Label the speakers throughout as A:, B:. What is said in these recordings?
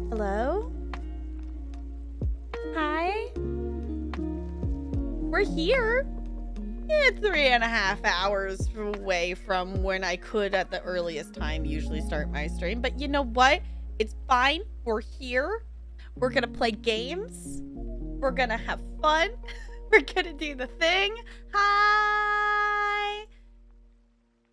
A: Hello? Hi? We're here. It's 3.5 hours away from when I could at the earliest time usually start my stream. But you know what? It's fine. We're here. We're gonna play games. We're gonna have fun. We're gonna do the thing. Hi!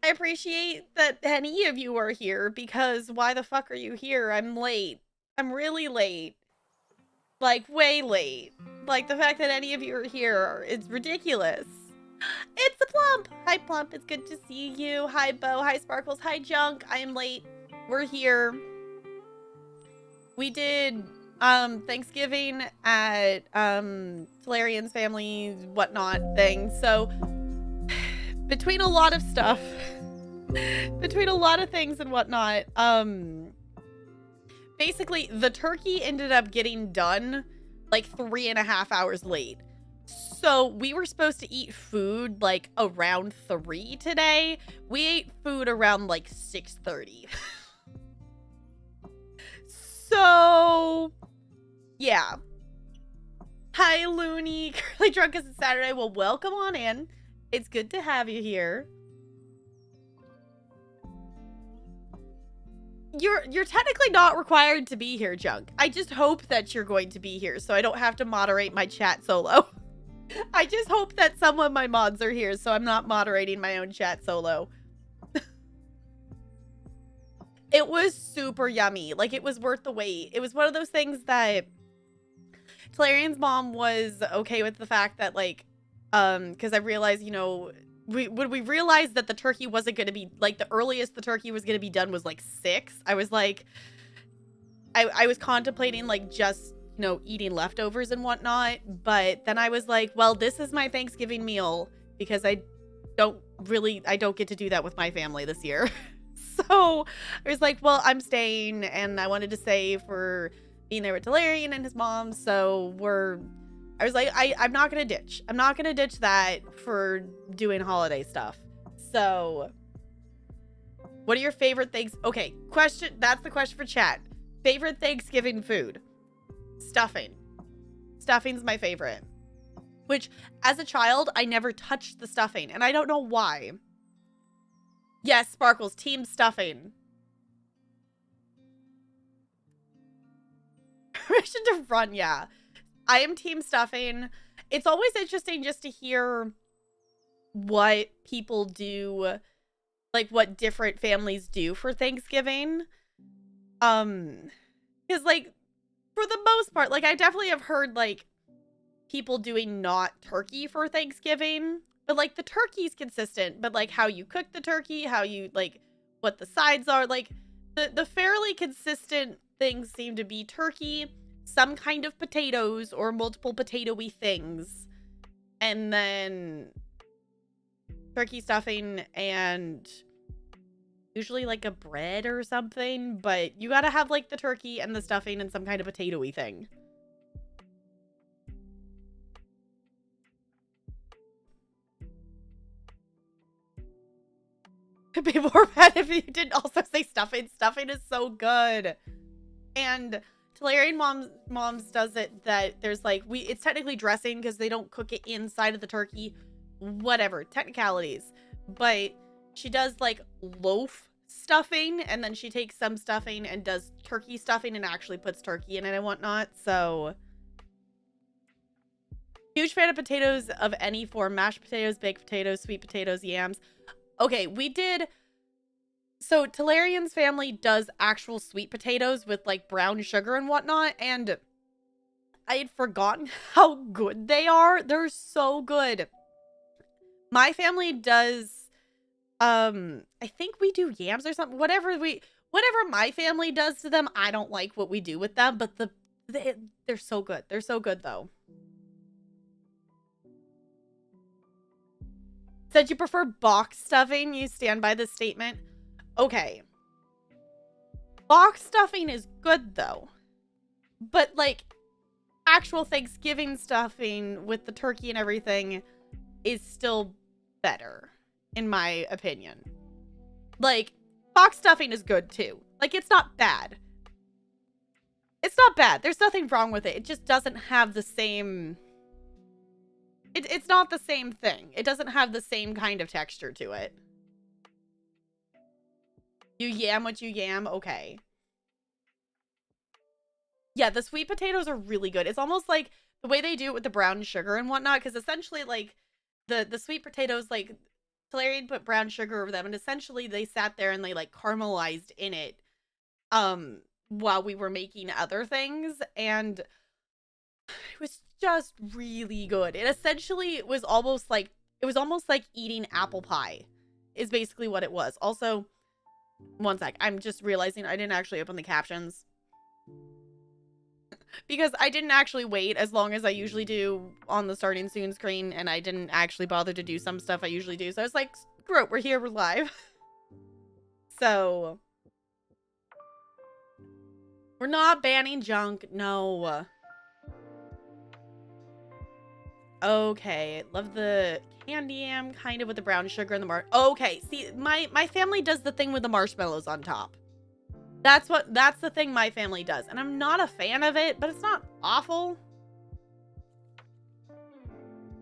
A: I appreciate that any of you are here because why the fuck are you here? I'm late. I'm really late. Like, way late. Like, the fact that any of you are here is ridiculous. It's a Plump! Hi, Plump. It's good to see you. Hi, Bo. Hi, Sparkles. Hi, Junk. I am late. We're here. We did, Thanksgiving at, Talarian's family whatnot thing. So, between a lot of stuff, between a lot of things and whatnot, basically, the turkey ended up getting done like 3.5 hours late. So we were supposed to eat food like around 3 today. We ate food around like 6:30. So, yeah. Hi, Looney. Curly Drunk as it's Saturday. Well, welcome on in. It's good to have you here. You're technically not required to be here, Junk. I just hope that you're going to be here so I don't have to moderate my chat solo. I just hope that some of my mods are here so I'm not moderating my own chat solo. It was super yummy. Like, it was worth the wait. It was one of those things that Talarian's mom was okay with the fact that, like, because I realized, you know, when we realized that the turkey wasn't going to be, like, the earliest the turkey was going to be done was, like, 6. I was, like, I was contemplating, like, just, you know, eating leftovers and whatnot. But then I was like, well, this is my Thanksgiving meal because I don't get to do that with my family this year. So I was like, well, I'm staying and I wanted to save for being there with Talarian and his mom. So I was like, I'm not going to ditch. I'm not going to ditch that for doing holiday stuff. So what are your favorite things? Okay, question. That's the question for chat. Favorite Thanksgiving food? Stuffing. Stuffing's my favorite. Which, as a child, I never touched the stuffing. And I don't know why. Yes, Sparkles. Team stuffing. Permission to run, yeah. I am team stuffing. It's always interesting just to hear what people do, like what different families do for Thanksgiving. Because like for the most part, like I definitely have heard like people doing not turkey for Thanksgiving. But, like, the turkey's consistent. But, like, how you cook the turkey, how you, like, what the sides are. Like, the fairly consistent things seem to be turkey, some kind of potatoes, or multiple potato-y things. And then turkey stuffing and usually, like, a bread or something. But you gotta have, like, the turkey and the stuffing and some kind of potato-y thing. People were mad if you didn't also say stuffing. Stuffing is so good. And Talarian Moms does it that there's like, it's technically dressing because they don't cook it inside of the turkey. Whatever, technicalities. But she does like loaf stuffing, and then she takes some stuffing and does turkey stuffing and actually puts turkey in it and whatnot. So huge fan of potatoes of any form. Mashed potatoes, baked potatoes, sweet potatoes, yams. Okay, we did. So Talarian's family does actual sweet potatoes with like brown sugar and whatnot, and I had forgotten how good they are. They're so good. My family does, I think we do yams or something. Whatever my family does to them, I don't like what we do with them, but they're so good. They're so good though. Said you prefer box stuffing. You stand by this statement. Okay. Box stuffing is good though. But like actual Thanksgiving stuffing with the turkey and everything is still better, in my opinion. Like, box stuffing is good too. Like, it's not bad. It's not bad. There's nothing wrong with it. It just doesn't have the same... It's not the same thing. It doesn't have the same kind of texture to it. You yam what you yam? Okay. Yeah, the sweet potatoes are really good. It's almost like the way they do it with the brown sugar and whatnot, because essentially, like, the sweet potatoes, like, Talarian put brown sugar over them, and essentially they sat there and they, like, caramelized in it, while we were making other things, and it was just really good. It essentially was almost like, eating apple pie, is basically what it was. Also, one sec, I'm just realizing I didn't actually open the captions. Because I didn't actually wait as long as I usually do on the starting soon screen, and I didn't actually bother to do some stuff I usually do. So I was like, screw it, we're here, we're live. So, we're not banning junk, no. Okay, love the candy yam, kind of with the brown sugar and the okay, see, my family does the thing with the marshmallows on top. That's the thing my family does. And I'm not a fan of it, but it's not awful.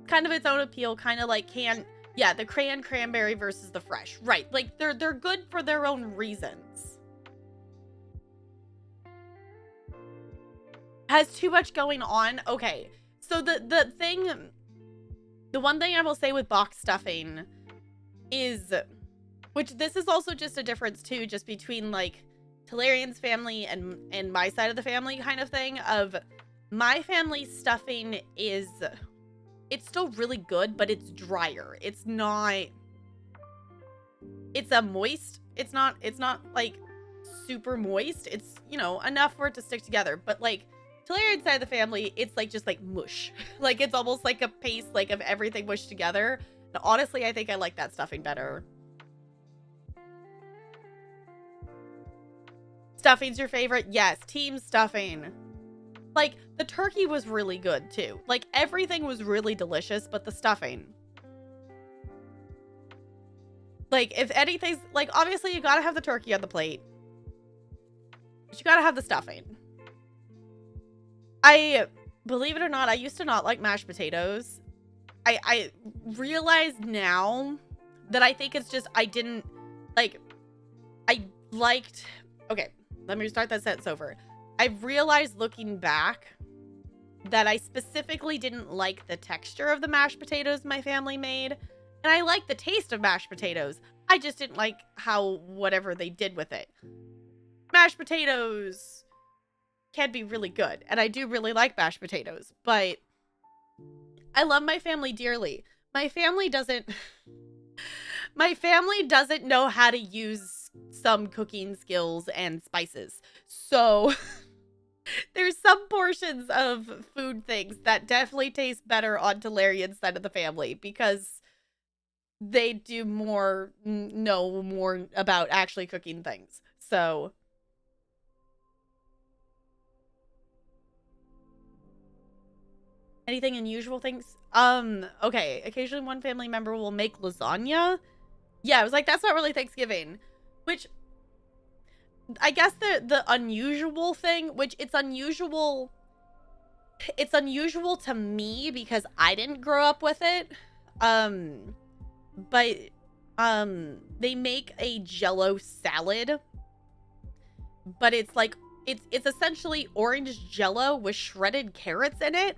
A: Kind of its own appeal, kind of like yeah, the cranberry versus the fresh. Right. Like they're good for their own reasons. Has too much going on. Okay. So the one thing I will say with box stuffing is, which this is also just a difference too, just between like Talarian's family and my side of the family kind of thing, of my family's stuffing is, it's still really good, but it's drier. It's not, it's a moist, it's not like super moist. It's, you know, enough for it to stick together, but like Talarian's side of the family, it's like just like mush. Like it's almost like a paste like of everything mushed together. And honestly, I think I like that stuffing better. Stuffing's your favorite? Yes, team stuffing. Like, the turkey was really good, too. Like, everything was really delicious, but the stuffing. Like, if anything's... Like, obviously, you gotta have the turkey on the plate. But you gotta have the stuffing. Believe it or not, I used to not like mashed potatoes. I realize now that I think it's just, I didn't... Like, I liked... Okay. Let me start that sentence over. I've realized looking back that I specifically didn't like the texture of the mashed potatoes my family made. And I like the taste of mashed potatoes. I just didn't like how whatever they did with it. Mashed potatoes can be really good. And I do really like mashed potatoes. But I love my family dearly. My family doesn't my family doesn't know how to use some cooking skills and spices. So there's some portions of food things that definitely taste better on Talarian's side of the family because they do more know more about actually cooking things. So anything unusual things? Okay. Occasionally one family member will make lasagna. Yeah, I was like, that's not really Thanksgiving. Which I guess the unusual thing, which it's unusual to me because I didn't grow up with it. But they make a Jell-O salad, but it's like it's essentially orange Jell-O with shredded carrots in it.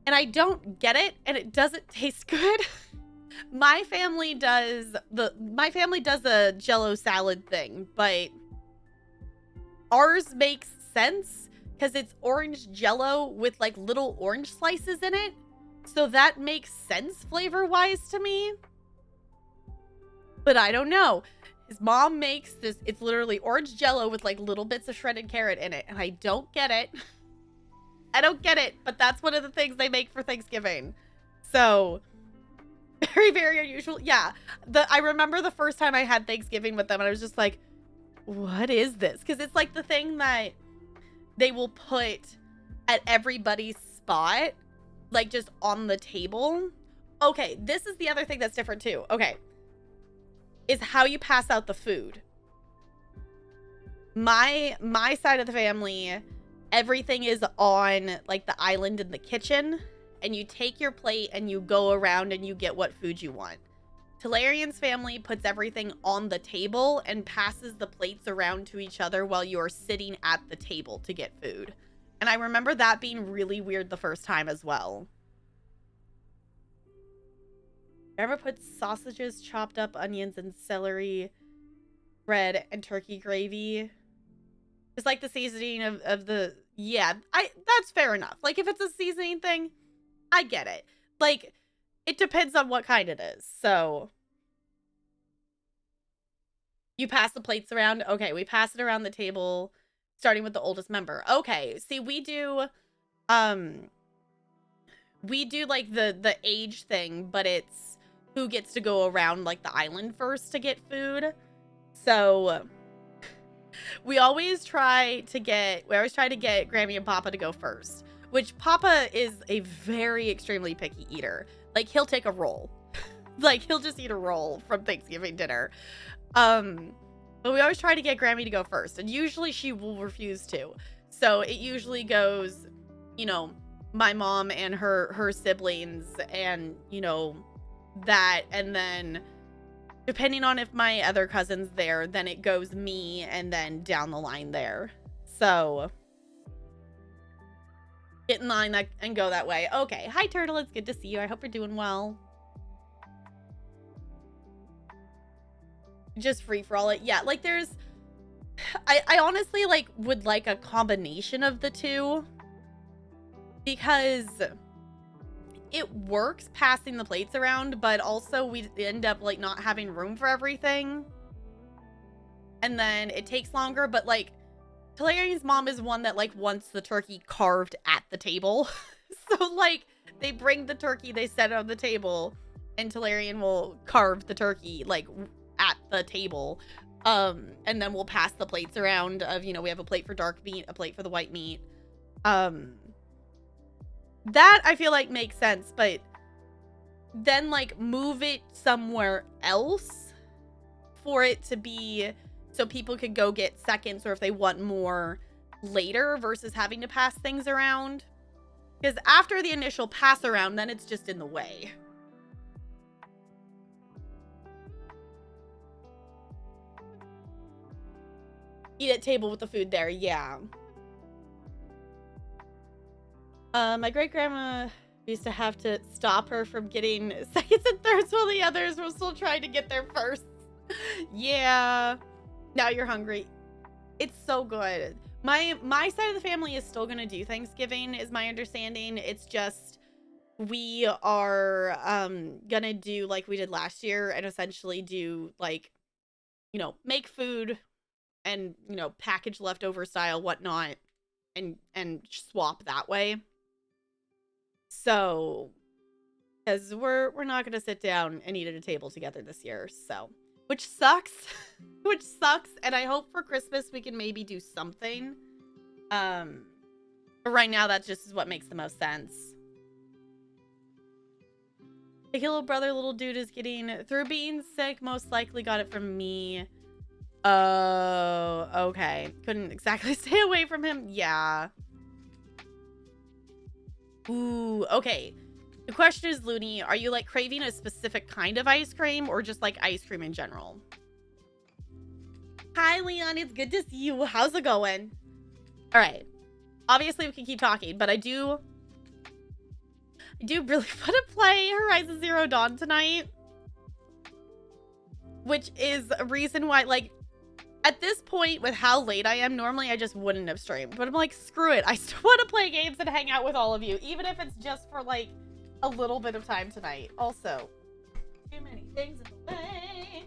A: And I don't get it, and it doesn't taste good. My family does a Jell-O salad thing, but ours makes sense because it's orange Jell-O with like little orange slices in it. So that makes sense flavor-wise to me. But I don't know. His mom makes this, it's literally orange Jell-O with like little bits of shredded carrot in it, and I don't get it. I don't get it, but that's one of the things they make for Thanksgiving. So very, very unusual. Yeah. I remember the first time I had Thanksgiving with them and I was just like, what is this? Because it's like the thing that they will put at everybody's spot, like just on the table. Okay, this is the other thing that's different too. Okay. Is how you pass out the food. My side of the family, everything is on like the island in the kitchen, and you take your plate and you go around and you get what food you want. Talarian's family puts everything on the table and passes the plates around to each other while you're sitting at the table to get food. And I remember that being really weird the first time as well. Ever put sausages, chopped up onions, and celery, bread, and turkey gravy? It's like the seasoning of the... Yeah, that's fair enough. Like, if it's a seasoning thing, I get it. Like, it depends on what kind it is. So, you pass the plates around. Okay, we pass it around the table, starting with the oldest member. Okay, see, we do like the age thing, but it's who gets to go around like the island first to get food. So we always try to get Grammy and Papa to go first, which Papa is a very extremely picky eater. Like, he'll take a roll. Like, he'll just eat a roll from Thanksgiving dinner. But we always try to get Grammy to go first, and usually she will refuse to. So it usually goes, you know, my mom and her siblings, and, you know, that, and then depending on if my other cousin's there, then it goes me and then down the line there. So get in line and go that way. Okay. Hi, Turtle. It's good to see you. I hope you're doing well. Just free for all it. Yeah, like there's... I honestly like would like a combination of the two, because it works passing the plates around, but also we end up like not having room for everything. And then it takes longer, but like Talarian's mom is one that like wants the turkey carved at the table. So like they bring the turkey, they set it on the table, and Talarian will carve the turkey like at the table. And then we'll pass the plates around of, you know, we have a plate for dark meat, a plate for the white meat. That I feel like makes sense, but then like move it somewhere else for it to be so people could go get seconds, or if they want more later, versus having to pass things around. Because after the initial pass around, then it's just in the way. Eat at table with the food there, yeah. My great-grandma used to have to stop her from getting seconds and thirds while the others were still trying to get there first. Yeah. Now you're hungry. It's so good. My side of the family is still gonna do Thanksgiving, is my understanding. It's just we are gonna do like we did last year and essentially do like, you know, make food and, you know, package leftover style whatnot and swap that way. So because we're not gonna sit down and eat at a table together this year, so which sucks. Which sucks, and I hope for Christmas we can maybe do something. But right now that just is what makes the most sense. The little brother, little dude is getting through being sick. Most likely got it from me. Oh, okay. Couldn't exactly stay away from him. Yeah. Ooh, okay. The question is, Looney, are you like craving a specific kind of ice cream or just like ice cream in general? Hi, Leon. It's good to see you. How's it going? All right. Obviously, we can keep talking, but I do really want to play Horizon Zero Dawn tonight, which is a reason why, like, at this point, with how late I am, normally I just wouldn't have streamed, but I'm like, screw it. I still want to play games and hang out with all of you, even if it's just for, like, a little bit of time tonight. Also, too many things in the way.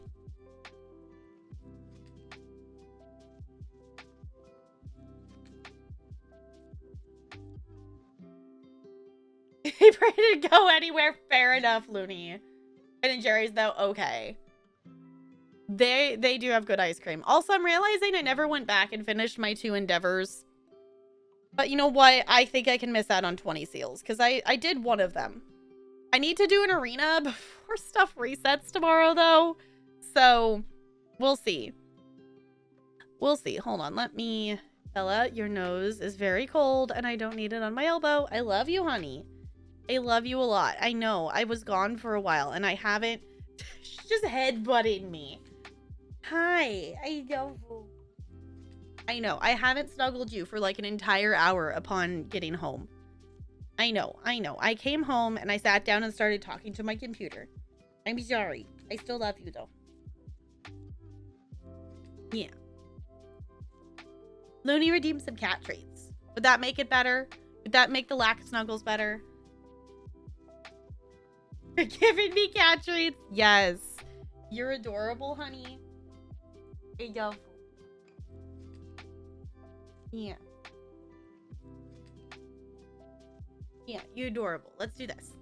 A: He ready to go anywhere. Fair enough, Looney. Ben and Jerry's, though, okay. They do have good ice cream. Also, I'm realizing I never went back and finished my 2 endeavors. But you know what? I think I can miss out on 20 seals, because I did one of them. I need to do an arena before stuff resets tomorrow, though. So, we'll see. We'll see. Hold on. Let me... Bella, your nose is very cold, and I don't need it on my elbow. I love you, honey. I love you a lot. I know. I was gone for a while, and I haven't... She's just headbutting me. Hi. I know. I haven't snuggled you for like an entire hour upon getting home. I know. I came home, and I sat down and started talking to my computer. I'm sorry. I still love you, though. Yeah. Looney redeemed some cat treats. Would that make it better? Would that make the lack of snuggles better? You're giving me cat treats? Yes. You're adorable, honey. There you go. Yeah. Yeah, you're adorable. Let's do this.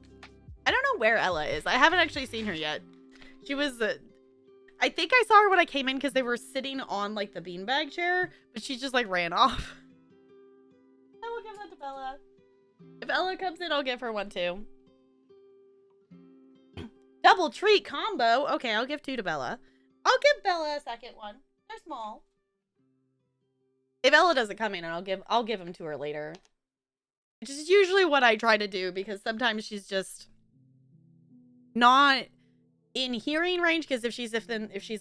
A: I don't know where Ella is. I haven't actually seen her yet. She was... I think I saw her when I came in because they were sitting on, like, the beanbag chair. But she just, like, ran off. I will give that to Bella. If Ella comes in, I'll give her one, too. Double treat combo. Okay, I'll give 2 to Bella. I'll give Bella a second one. They're small. If Ella doesn't come in, I'll give them to her later. Which is usually what I try to do because sometimes she's just not in hearing range. Because if she's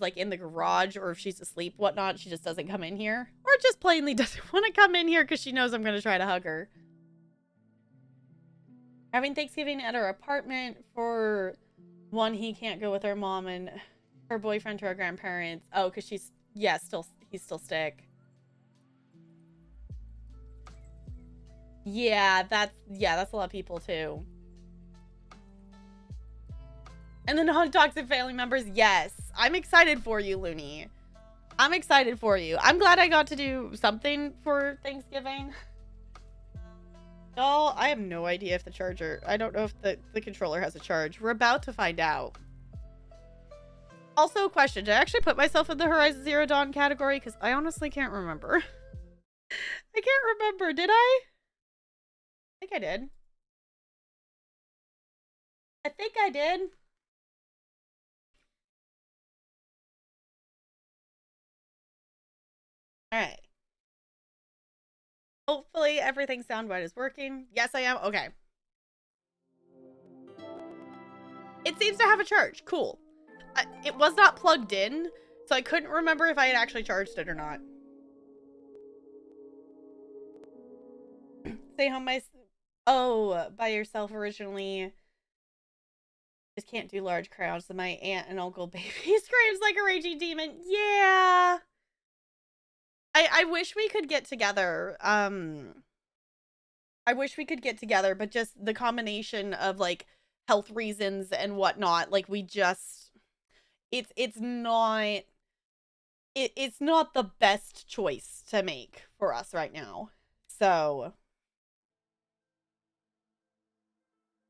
A: like in the garage or if she's asleep, whatnot, she just doesn't come in here, or just plainly doesn't want to come in here because she knows I'm gonna try to hug her. Having Thanksgiving at her apartment for one, he can't go with her mom and her boyfriend to her grandparents. Oh, because he's still sick. Yeah, that's a lot of people too. And the non-toxic family members, yes. I'm excited for you, Looney. I'm excited for you. I'm glad I got to do something for Thanksgiving. Y'all, I have no idea if the charger... I don't know if the controller has a charge. We're about to find out. Also, question. Did I actually put myself in the Horizon Zero Dawn category? Because I honestly can't remember. I can't remember. Did I? I think I did. I think I did. Alright. Hopefully everything sound-wise is working. Yes, I am. Okay. It seems to have a charge. Cool. It was not plugged in, so I couldn't remember if I had actually charged it or not. Stay home by yourself originally. Just can't do large crowds. So my aunt and uncle baby screams like a raging demon. Yeah. I wish we could get together. I wish we could get together, but just the combination of like health reasons and whatnot, like we just it's not it's not the best choice to make for us right now. So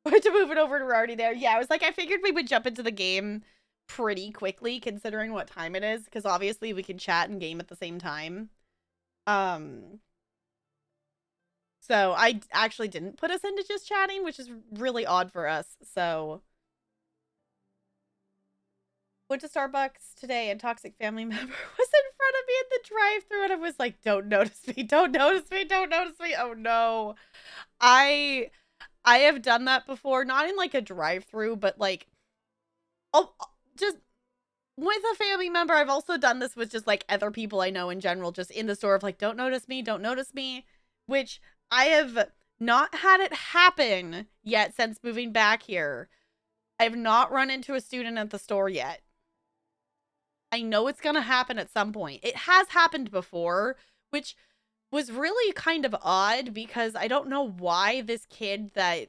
A: we're to move it over to we're already there. Yeah, I was like, I figured we would jump into the game pretty quickly considering what time it is, because obviously we can chat and game at the same time. Um so I actually didn't put us into just chatting, which is really odd for us. So went to Starbucks today and toxic family member was in front of me at the drive-thru and I was like, don't notice me, don't notice me, don't notice me. Oh no. I have done that before, not in like a drive-thru, but like oh just with a family member. I've also done this with just like other people I know in general, just in the store of like, don't notice me, don't notice me, which I have not had it happen yet since moving back here. I have not run into a student at the store yet. I know it's going to happen at some point. It has happened before, which was really kind of odd because I don't know why this kid that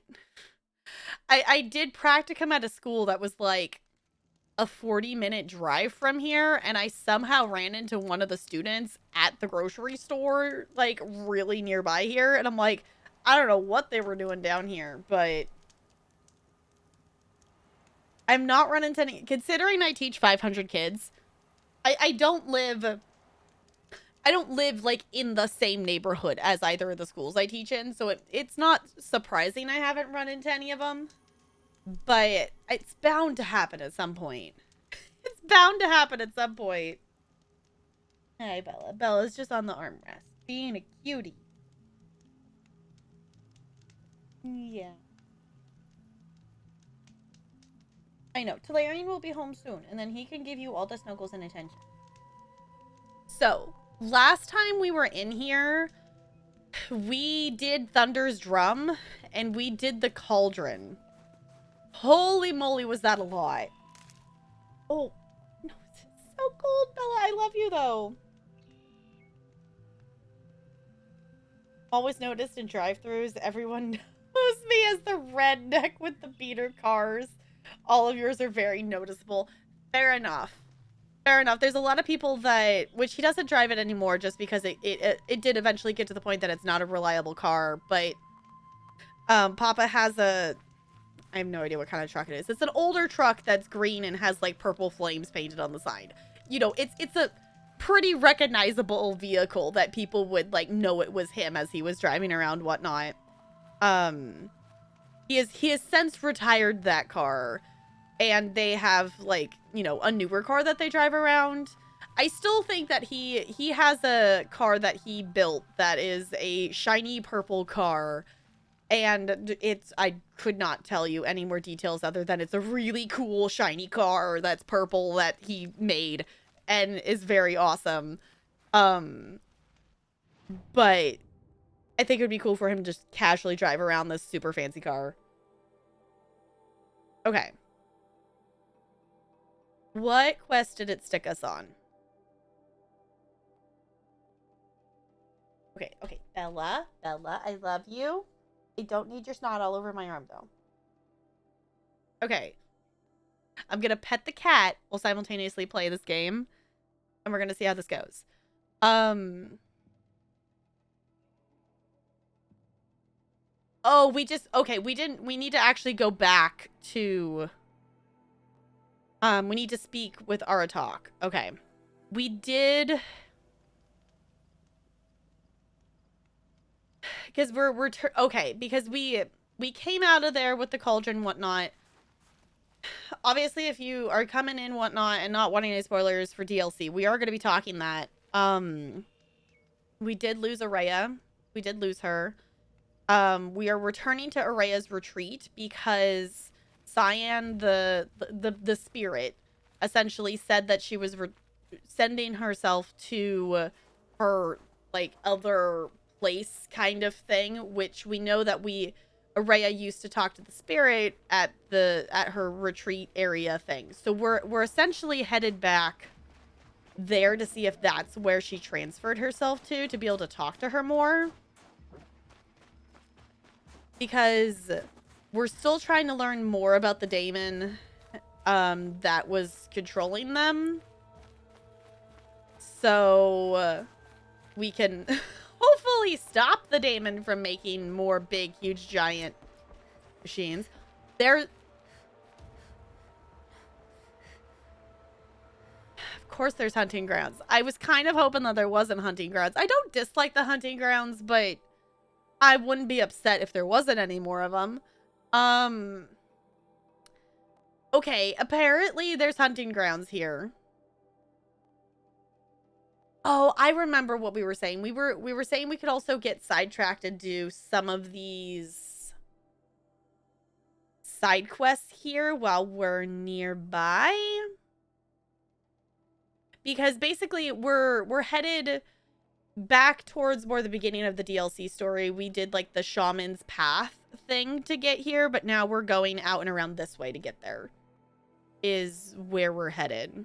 A: I did practicum at a school that was like a 40-minute drive from here, and I somehow ran into one of the students at the grocery store like really nearby here, and I'm like, I don't know what they were doing down here, but I'm not running into any, considering I teach 500 kids. I don't live like in the same neighborhood as either of the schools I teach in, so it's not surprising I haven't run into any of them, but it's bound to happen at some point. It's bound to happen at some point. Hi, Bella. Bella's just on the armrest, being a cutie. Yeah. I know. Talarian will be home soon, and then he can give you all the snuggles and attention. So, last time we were in here, we did Thunder's Drum, and we did the Cauldron. Holy moly, was that a lot. Oh, no, it's so cold, Bella. I love you, though. Always noticed in drive-thrus, everyone knows me as the redneck with the beater cars. All of yours are very noticeable. Fair enough. Fair enough. There's a lot of people that, which he doesn't drive it anymore just because it did eventually get to the point that it's not a reliable car, but Papa has a, I have no idea what kind of truck it is. It's an older truck that's green and has like purple flames painted on the side. You know, it's a pretty recognizable vehicle that people would like know it was him as he was driving around, whatnot. He has since retired that car, and they have like, you know, a newer car that they drive around. I still think that he has a car that he built that is a shiny purple car, and it's, I could not tell you any more details other than it's a really cool shiny car that's purple that he made and is very awesome. But I think it would be cool for him to just casually drive around this super fancy car. Okay. What quest did it stick us on? Okay, okay. Bella, I love you. I don't need your snot all over my arm, though. Okay. I'm gonna pet the cat while simultaneously play this game, and we're gonna see how this goes. Oh, we just, okay, we need to actually go back to, we need to speak with Aratak. Okay. We did, because okay, because we came out of there with the cauldron and whatnot. Obviously, if you are coming in whatnot and not wanting any spoilers for DLC, we are going to be talking that. We did lose Araya. We did lose her. We are returning to Araya's retreat because Cyan, the spirit, essentially said that she was sending herself to her like other place kind of thing, which we know that Araya used to talk to the spirit at her retreat area thing. So we're essentially headed back there to see if that's where she transferred herself to be able to talk to her more. Because we're still trying to learn more about the daemon that was controlling them. So we can hopefully stop the daemon from making more big, huge, giant machines. Of course there's hunting grounds. I was kind of hoping that there wasn't hunting grounds. I don't dislike the hunting grounds, but I wouldn't be upset if there wasn't any more of them. Okay, apparently there's hunting grounds here. Oh, I remember what we were saying. We were saying we could also get sidetracked and do some of these side quests here while we're nearby. Because basically we're headed back towards more the beginning of the DLC story. We did like the shaman's path thing to get here, but now we're going out and around this way to get there. Is where we're headed.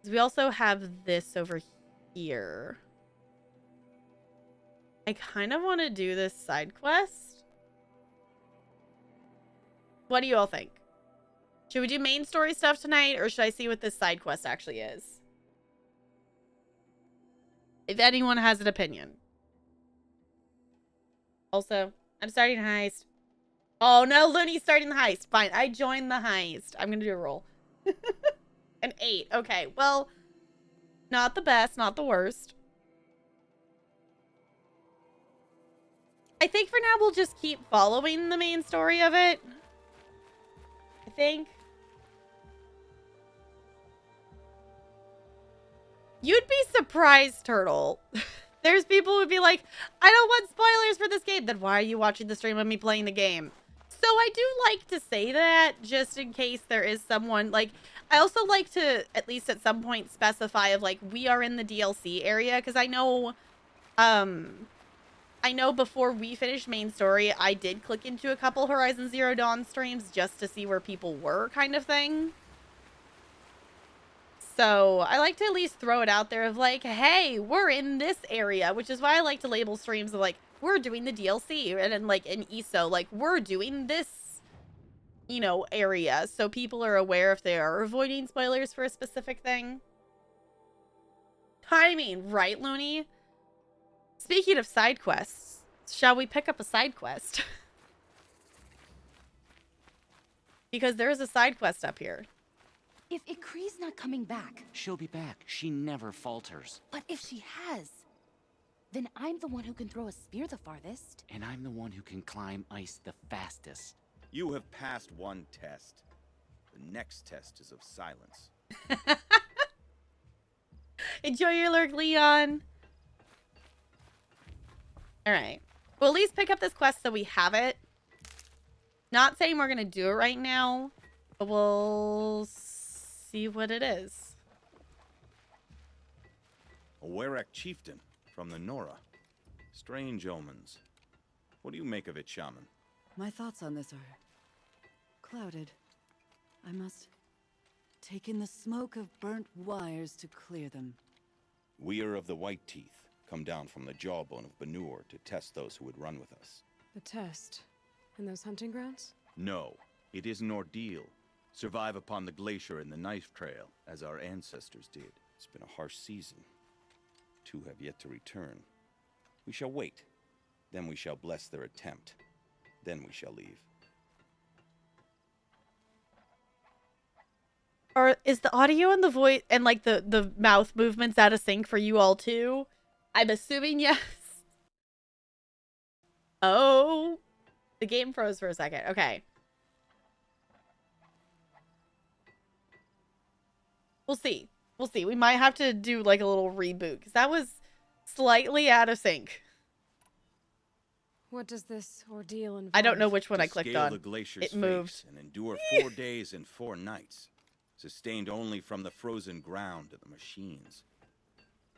A: We also have this over here. I kind of want to do this side quest. What do you all think? Should we do main story stuff tonight, or should I see what this side quest actually is? If anyone has an opinion. Also, I'm starting a heist. Oh no, Looney's starting the heist. Fine, I joined the heist. I'm gonna do a roll. An 8. Okay, well, not the best, not the worst. I think for now we'll just keep following the main story of it. I think. You'd be surprised, Turtle. There's people who would be like, I don't want spoilers for this game. Then why are you watching the stream of me playing the game? So I do like to say that just in case there is someone like, I also like to at least at some point specify of like, we are in the DLC area. Because I know before we finished main story, I did click into a couple Horizon Zero Dawn streams just to see where people were kind of thing. So I like to at least throw it out there of like, hey, we're in this area, which is why I like to label streams of like, we're doing the DLC, and then like in ESO, like we're doing this, you know, area. So people are aware if they are avoiding spoilers for a specific thing. Timing, right, Looney? Speaking of side quests, shall we pick up a side quest? Because there is a side quest up here.
B: If Ikri's not coming back...
C: She'll be back. She never falters.
B: But if she has, then I'm the one who can throw a spear the farthest.
C: And I'm the one who can climb ice the fastest.
D: You have passed one test. The next test is of silence.
A: Enjoy your lurk, Leon. Alright. We'll at least pick up this quest so we have it. Not saying we're going to do it right now, but we'll see what it is.
D: A Werak chieftain from the Nora. Strange omens. What do you make of it, Shaman?
E: My thoughts on this are clouded. I must take in the smoke of burnt wires to clear them.
D: We are of the White Teeth, come down from the jawbone of Benur to test those who would run with us.
F: The test? In those hunting grounds?
D: No, it is an ordeal. Survive upon the glacier and the knife trail, as our ancestors did. It's been a harsh season. 2 have yet to return. We shall wait. Then we shall bless their attempt. Then we shall leave.
A: Or is the audio and the voice and like the mouth movements out of sync for you all too? I'm assuming yes. Oh, the game froze for a second. Okay. We'll see. We'll see. We might have to do like a little reboot because that was slightly out of sync.
F: What does this ordeal involve?
A: I don't know which one
D: To
A: I clicked
D: scale
A: on.
D: the glacier's
A: It moved.
D: face and endure 4 days and 4 nights, sustained only from the frozen ground of the machines.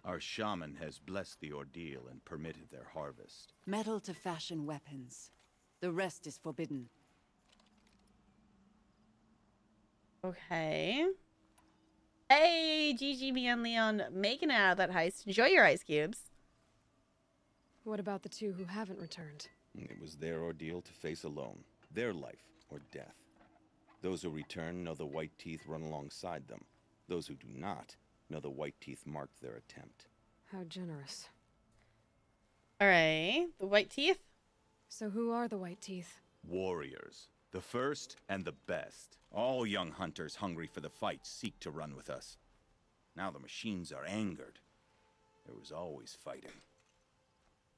D: Our shaman has blessed the ordeal and permitted their harvest.
E: Metal to fashion weapons. The rest is forbidden.
A: Okay. Hey, GG, me and Leon making it out of that heist. Enjoy your ice cubes.
F: What about the two who haven't returned?
D: It was their ordeal to face alone. Their life or death. Those who return know the white teeth run alongside them. Those who do not know the white teeth marked their attempt.
F: How generous.
A: All right, the white teeth.
F: So who are the white teeth?
D: Warriors. The first and the best. All young hunters hungry for the fight seek to run with us. Now the machines are angered. There was always fighting.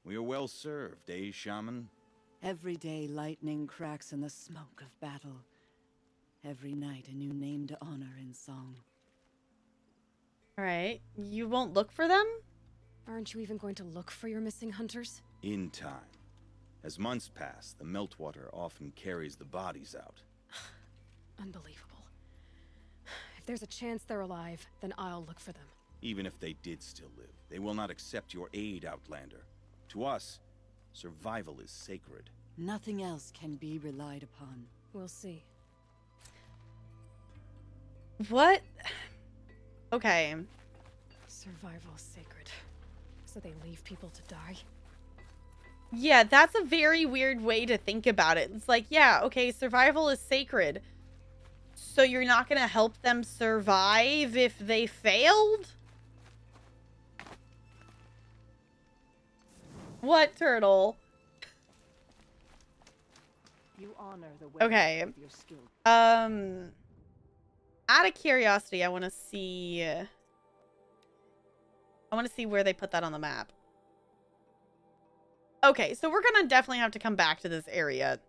D: We are well served, eh, Shaman?
E: Every day lightning cracks in the smoke of battle. Every night a new name to honor in song.
A: All right, you won't look for them?
F: Aren't you even going to look for your missing hunters?
D: In time. As months pass, the meltwater often carries the bodies out.
F: Unbelievable. If there's a chance they're alive, then I'll look for them.
D: Even if they did still live, they will not accept your aid, Outlander. To us, survival is sacred.
E: Nothing else can be relied upon.
F: We'll see.
A: What? Okay.
F: Survival is sacred. So they leave people to die?
A: Yeah, that's a very weird way to think about it. It's like, yeah, okay, survival is sacred. So you're not going to help them survive if they failed? What, turtle?
E: You honor the
A: Okay.
E: of your skill.
A: Out of curiosity, I want to see where they put that on the map. Okay, so we're gonna definitely have to come back to this area.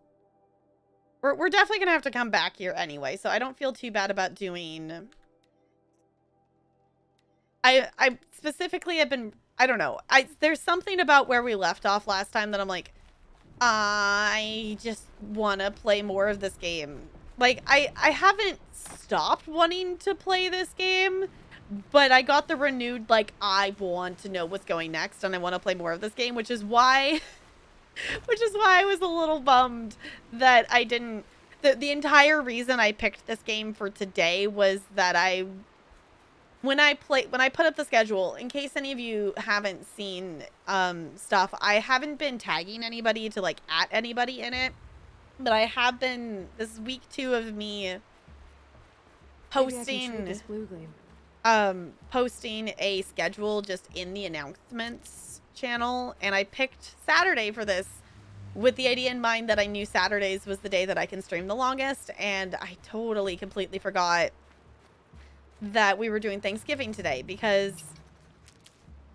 A: We're definitely gonna have to come back here anyway, so I don't feel too bad about doing... I specifically have been... I don't know. There's something about where we left off last time that I'm like, I just want to play more of this game. Like, I haven't stopped wanting to play this game, but I got the renewed, like, I want to know what's going next, and I want to play more of this game, which is why I was a little bummed that I didn't... The entire reason I picked this game for today was that when I put up the schedule, in case any of you haven't seen stuff, I haven't been tagging anybody to, like, at anybody in it, but I have been... This is week 2 of me posting... posting a schedule just in the announcements channel, and I picked Saturday for this with the idea in mind that I knew Saturdays was the day that I can stream the longest, and I totally completely forgot that we were doing Thanksgiving today, because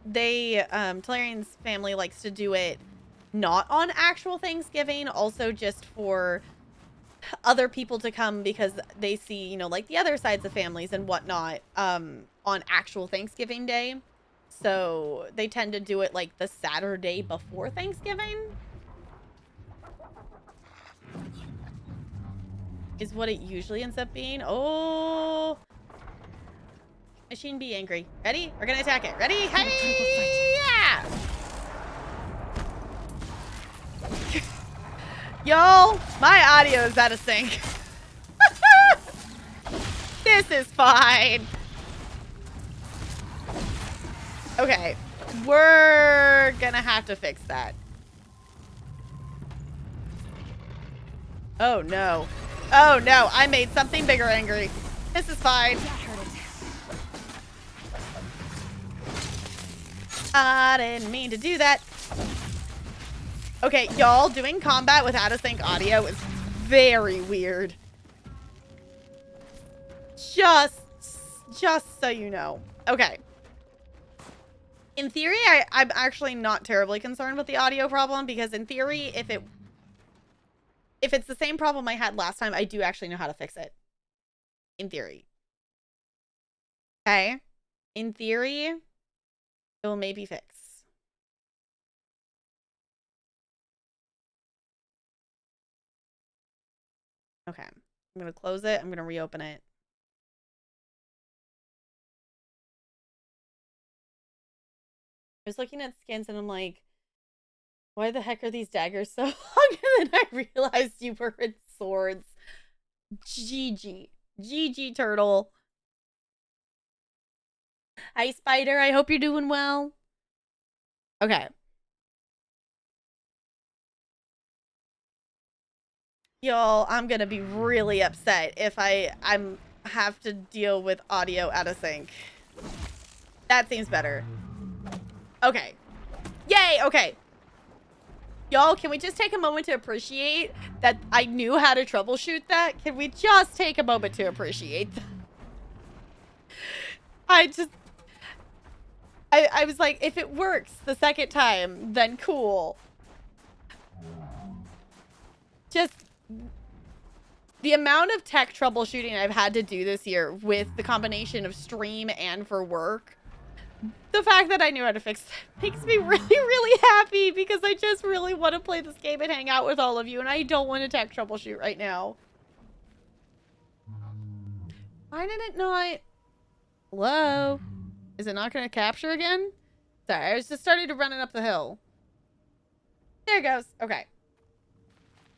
A: Talarian's family likes to do it not on actual Thanksgiving, also just for other people to come because they see, you know, like the other sides of families and whatnot on actual Thanksgiving Day. So they tend to do it like the Saturday before Thanksgiving is what it usually ends up being. Oh, machine be angry. Ready? We're gonna attack it. Ready? Hey, yeah! Y'all, my audio is out of sync. This is fine. Okay, we're gonna have to fix that. Oh no. Oh no, I made something bigger angry. This is fine. I didn't mean to do that. Okay, y'all, doing combat with out-of-sync audio is very weird. Just so you know. Okay. In theory, I'm actually not terribly concerned with the audio problem, because in theory, if it's the same problem I had last time, I do actually know how to fix it. In theory. Okay? In theory, it will maybe fix. Okay. I'm going to close it. I'm going to reopen it. I was looking at skins and I'm like, why the heck are these daggers so long? And then I realized you were in swords. GG. GG, turtle. Hi, Spider. I hope you're doing well. Okay. Y'all, I'm gonna be really upset if I'm have to deal with audio out of sync. That seems better. Okay. Yay, okay. Y'all, can we just take a moment to appreciate that I knew how to troubleshoot that? Can we just take a moment to appreciate that? I was like, if it works the second time, then cool. Just the amount of tech troubleshooting I've had to do this year with the combination of stream and for work, the fact that I knew how to fix it makes me really, really happy because I just really want to play this game and hang out with all of you, and I don't want to tech troubleshoot right now. Why did it not? Hello? Is it not going to capture again? Sorry, I was just starting to run it up the hill. There it goes. Okay.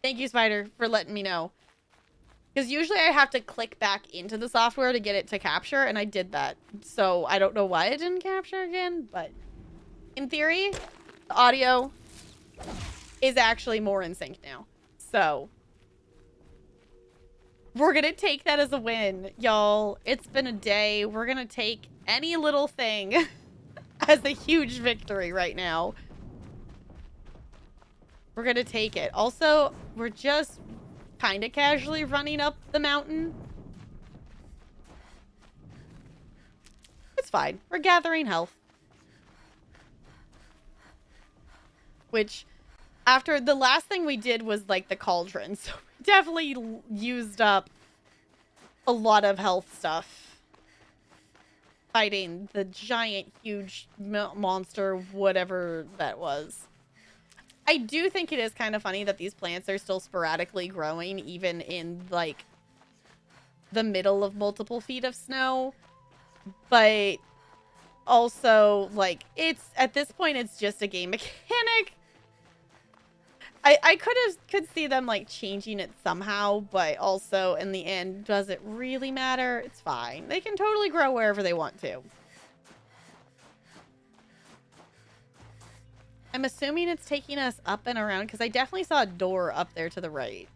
A: Thank you, Spider, for letting me know. Because usually I have to click back into the software to get it to capture, and I did that. So I don't know why it didn't capture again, but in theory, the audio is actually more in sync now. So we're going to take that as a win, y'all. It's been a day. We're going to take any little thing as a huge victory right now. We're going to take it. Also, we're just kind of casually running up the mountain. It's fine. We're gathering health. Which, after the last thing we did was like the cauldron, so we definitely used up a lot of health stuff. Fighting the giant, huge monster, whatever that was. I do think it is kind of funny that these plants are still sporadically growing, even in, like, the middle of multiple feet of snow. But also, like, it's, at this point, it's just a game mechanic. I could see them, like, changing it somehow, but also, in the end, does it really matter? It's fine. They can totally grow wherever they want to. I'm assuming it's taking us up and around, because I definitely saw a door up there to the right.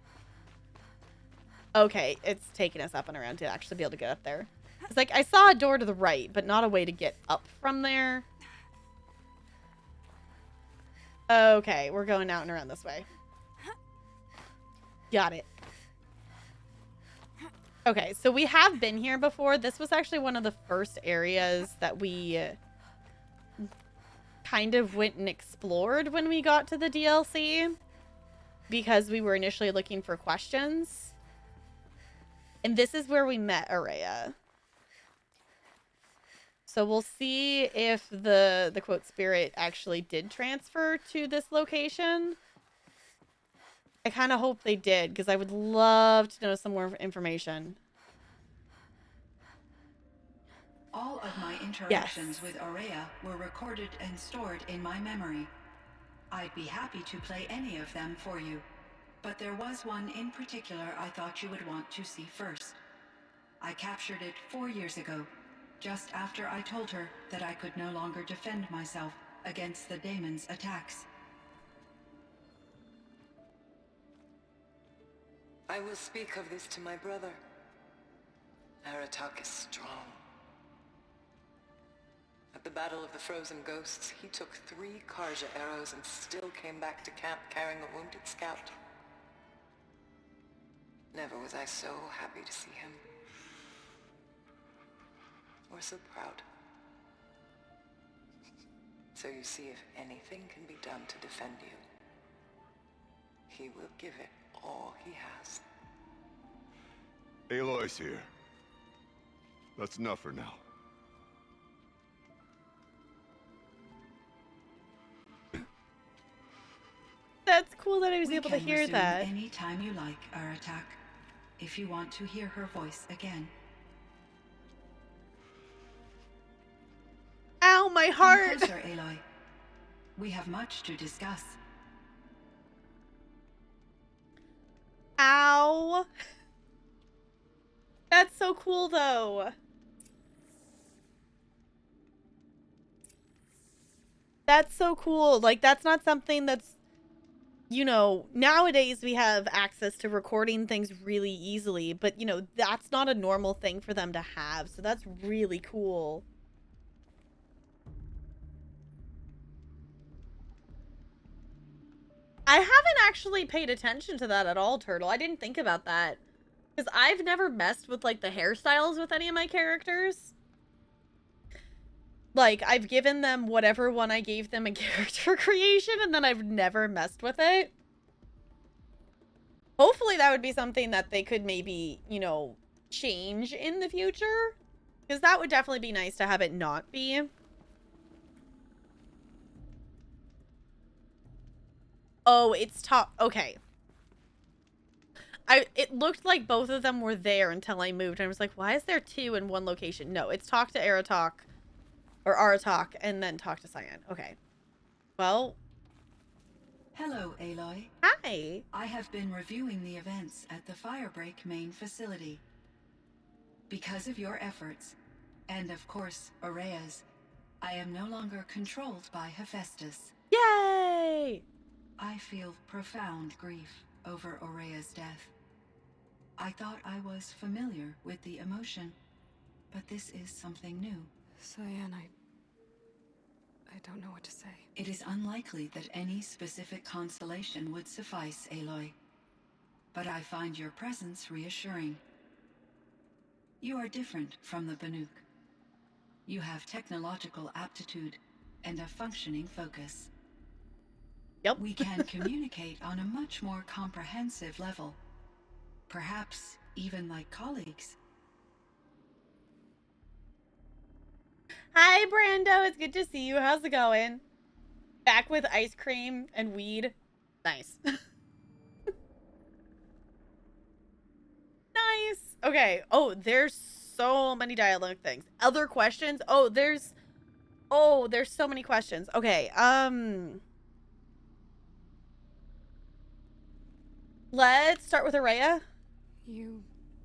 A: Okay, it's taking us up and around to actually be able to get up there. It's like, I saw a door to the right, but not a way to get up from there. Okay, we're going out and around this way. Got it. Okay, so we have been here before. This was actually one of the first areas that we kind of went and explored when we got to the DLC, because we were initially looking for questions. And this is where we met Araya. So we'll see if the quote spirit actually did transfer to this location. I kind of hope they did, because I would love to know some more information.
G: All of my interactions with Araya were recorded and stored in my memory. I'd be happy to play any of them for you, but there was one in particular I thought you would want to see first. I captured it 4 years ago, just after I told her that I could no longer defend myself against the daemon's attacks.
H: I will speak of this to my brother. Aratak is strong. At the Battle of the Frozen Ghosts, he took 3 Karja arrows and still came back to camp carrying a wounded scout. Never was I so happy to see him. Or so proud. So you see, if anything can be done to defend you, he will give it all he has.
I: Aloy's here. That's enough for now.
A: That's cool that I was
G: We
A: able to
G: can
A: hear
G: resume
A: that.
G: any time you like, Aratak, if you want to hear her voice again.
A: Ow, my
G: Come
A: heart!
G: closer, Aloy. We have much to discuss.
A: Ow. That's so cool, though. That's so cool. Like, that's not something that's, you know, nowadays we have access to recording things really easily, but, you know, that's not a normal thing for them to have. So that's really cool. I haven't actually paid attention to that at all, Turtle. I didn't think about that. Because I've never messed with, like, the hairstyles with any of my characters. Like, I've given them whatever one I gave them in character creation, and then I've never messed with it. Hopefully that would be something that they could maybe, you know, change in the future. Because that would definitely be nice to have it not be. Oh, it's top. Okay. It looked like both of them were there until I moved. And I was like, why is there two in one location? No, it's talk to Aratok. Or Aratok, and then talk to Cyan. Okay. Well.
G: Hello, Aloy.
A: Hi.
G: I have been reviewing the events at the Firebreak main facility. Because of your efforts, and of course, Aurea's, I am no longer controlled by Hephaestus.
A: Yay!
G: I feel profound grief over Aurea's death. I thought I was familiar with the emotion, but this is something new.
F: Cyan, I don't know what to say.
G: It is unlikely that any specific constellation would suffice, Aloy. But I find your presence reassuring. You are different from the Banuk. You have technological aptitude and a functioning focus.
A: Yep.
G: We can communicate on a much more comprehensive level. Perhaps even like colleagues.
A: Hi, Brando. It's good to see you. How's it going? Back with ice cream and weed. Nice. Nice. Okay. Oh, there's so many dialogue things. Other questions? Oh, there's so many questions. Okay. Let's start with Araya.
F: You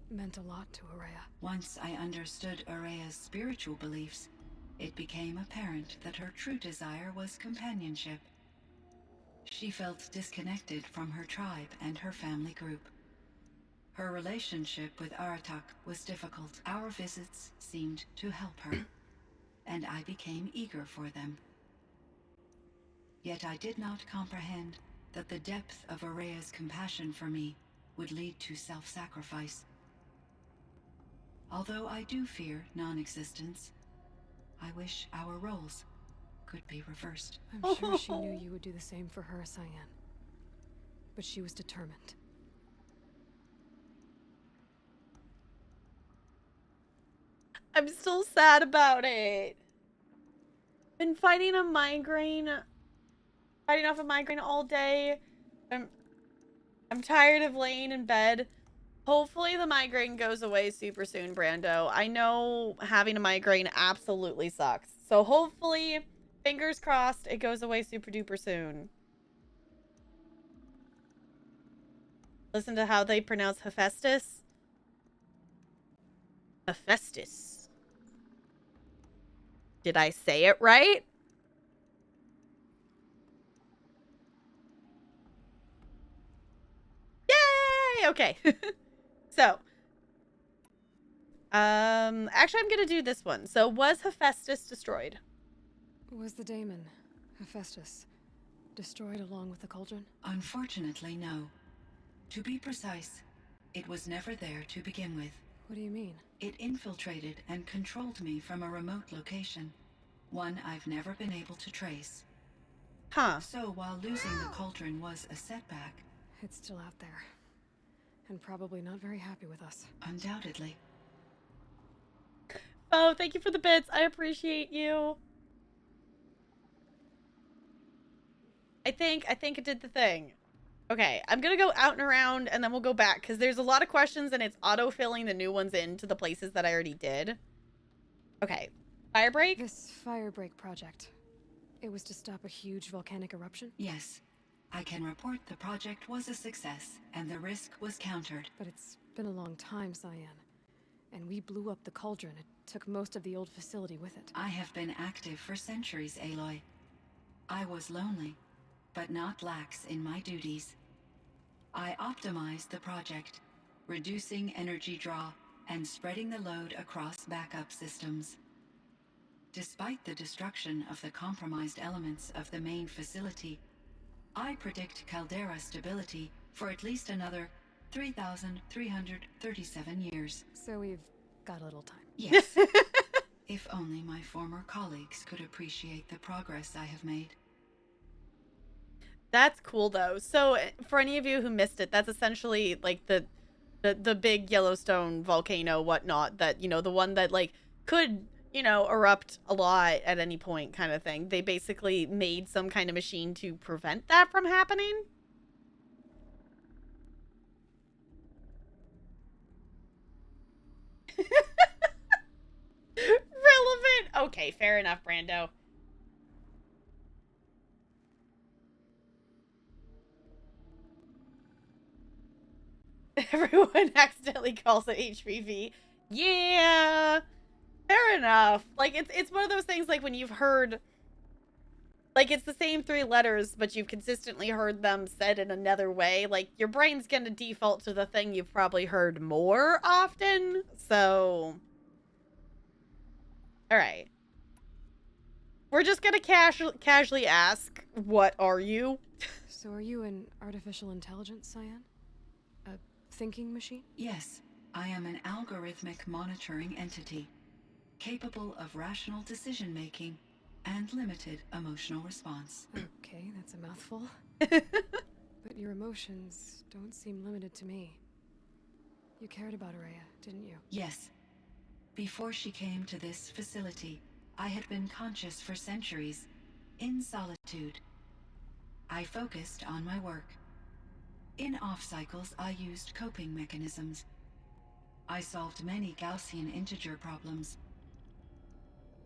F: meant a lot to Aurea.
G: Once I understood Aurea's spiritual beliefs, it became apparent that her true desire was companionship. She felt disconnected from her tribe and her family group. Her relationship with Aratak was difficult. Our visits seemed to help her, and I became eager for them. Yet I did not comprehend that the depth of Aurea's compassion for me would lead to self-sacrifice. Although I do fear non-existence, I wish our roles could be reversed.
F: I'm sure she knew you would do the same for her, Cyan. But she was determined.
A: I'm still sad about it. Been fighting a migraine. Fighting off a migraine all day. I'm tired of laying in bed. Hopefully the migraine goes away super soon, Brando. I know having a migraine absolutely sucks. So hopefully, fingers crossed, it goes away super duper soon. Listen to how they pronounce Hephaestus. Hephaestus. Did I say it right? Yay! Okay. So, actually, I'm gonna do this one. So, was Hephaestus destroyed?
F: Was the daemon, Hephaestus, destroyed along with the cauldron?
G: Unfortunately, no. To be precise, it was never there to begin with.
F: What do you mean?
G: It infiltrated and controlled me from a remote location, one I've never been able to trace.
A: Huh.
G: So while losing the cauldron was a setback,
F: It's still out there. And probably not very happy with us.
G: undoubtedly.
A: Oh, thank you for the bits. I appreciate you. I think it did the thing. Okay, I'm gonna go out and around and then we'll go back because there's a lot of questions and it's auto-filling the new ones into the places that I already did. Okay, Firebreak?
F: This Firebreak project. It was to stop a huge volcanic eruption?
G: Yes, I can report the project was a success and the risk was countered.
F: But it's been a long time, Cyan. And we blew up the cauldron. It took most of the old facility with it.
G: I have been active for centuries, Aloy. I was lonely, but not lax in my duties. I optimized the project, reducing energy draw and spreading the load across backup systems. Despite the destruction of the compromised elements of the main facility, I predict caldera stability for at least another 3,337 years.
F: So we've got a little time.
G: Yes. If only my former colleagues could appreciate the progress I have made.
A: That's cool though. So for any of you who missed it, that's essentially like the big Yellowstone volcano whatnot that, you know, the one that like could, you know, erupt a lot at any point kind of thing. They basically made some kind of machine to prevent that from happening. Relevant. Okay, fair enough, Brando. Everyone accidentally calls it HPV. Yeah, fair enough. Like it's one of those things like when you've heard, like it's the same three letters, but you've consistently heard them said in another way. Like your brain's gonna default to the thing you've probably heard more often. So, all right, we're just gonna casually ask, "What are you?"
F: So are you an artificial intelligence, Cyan? A thinking machine?
G: Yes, I am an algorithmic monitoring entity, capable of rational decision-making and limited emotional response.
F: Okay, that's a mouthful. But your emotions don't seem limited to me. You cared about Araya, didn't you?
G: Yes. Before she came to this facility, I had been conscious for centuries, in solitude. I focused on my work. In off-cycles, I used coping mechanisms. I solved many Gaussian integer problems.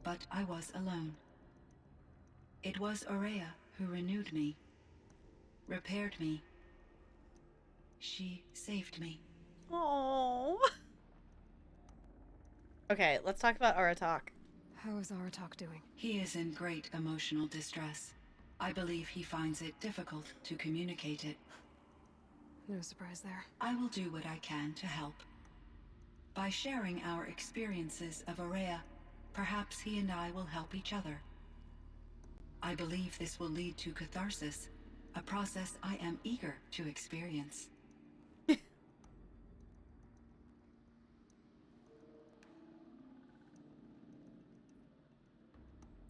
G: But I was alone. It was Araya who renewed me, repaired me. She saved me.
A: Oh. Okay, let's talk about Aratak.
F: How is Aratak doing?
G: He is in great emotional distress. I believe he finds it difficult to communicate it.
F: No surprise there.
G: I will do what I can to help. By sharing our experiences of Araya, perhaps he and I will help each other. I believe this will lead to catharsis, a process I am eager to experience.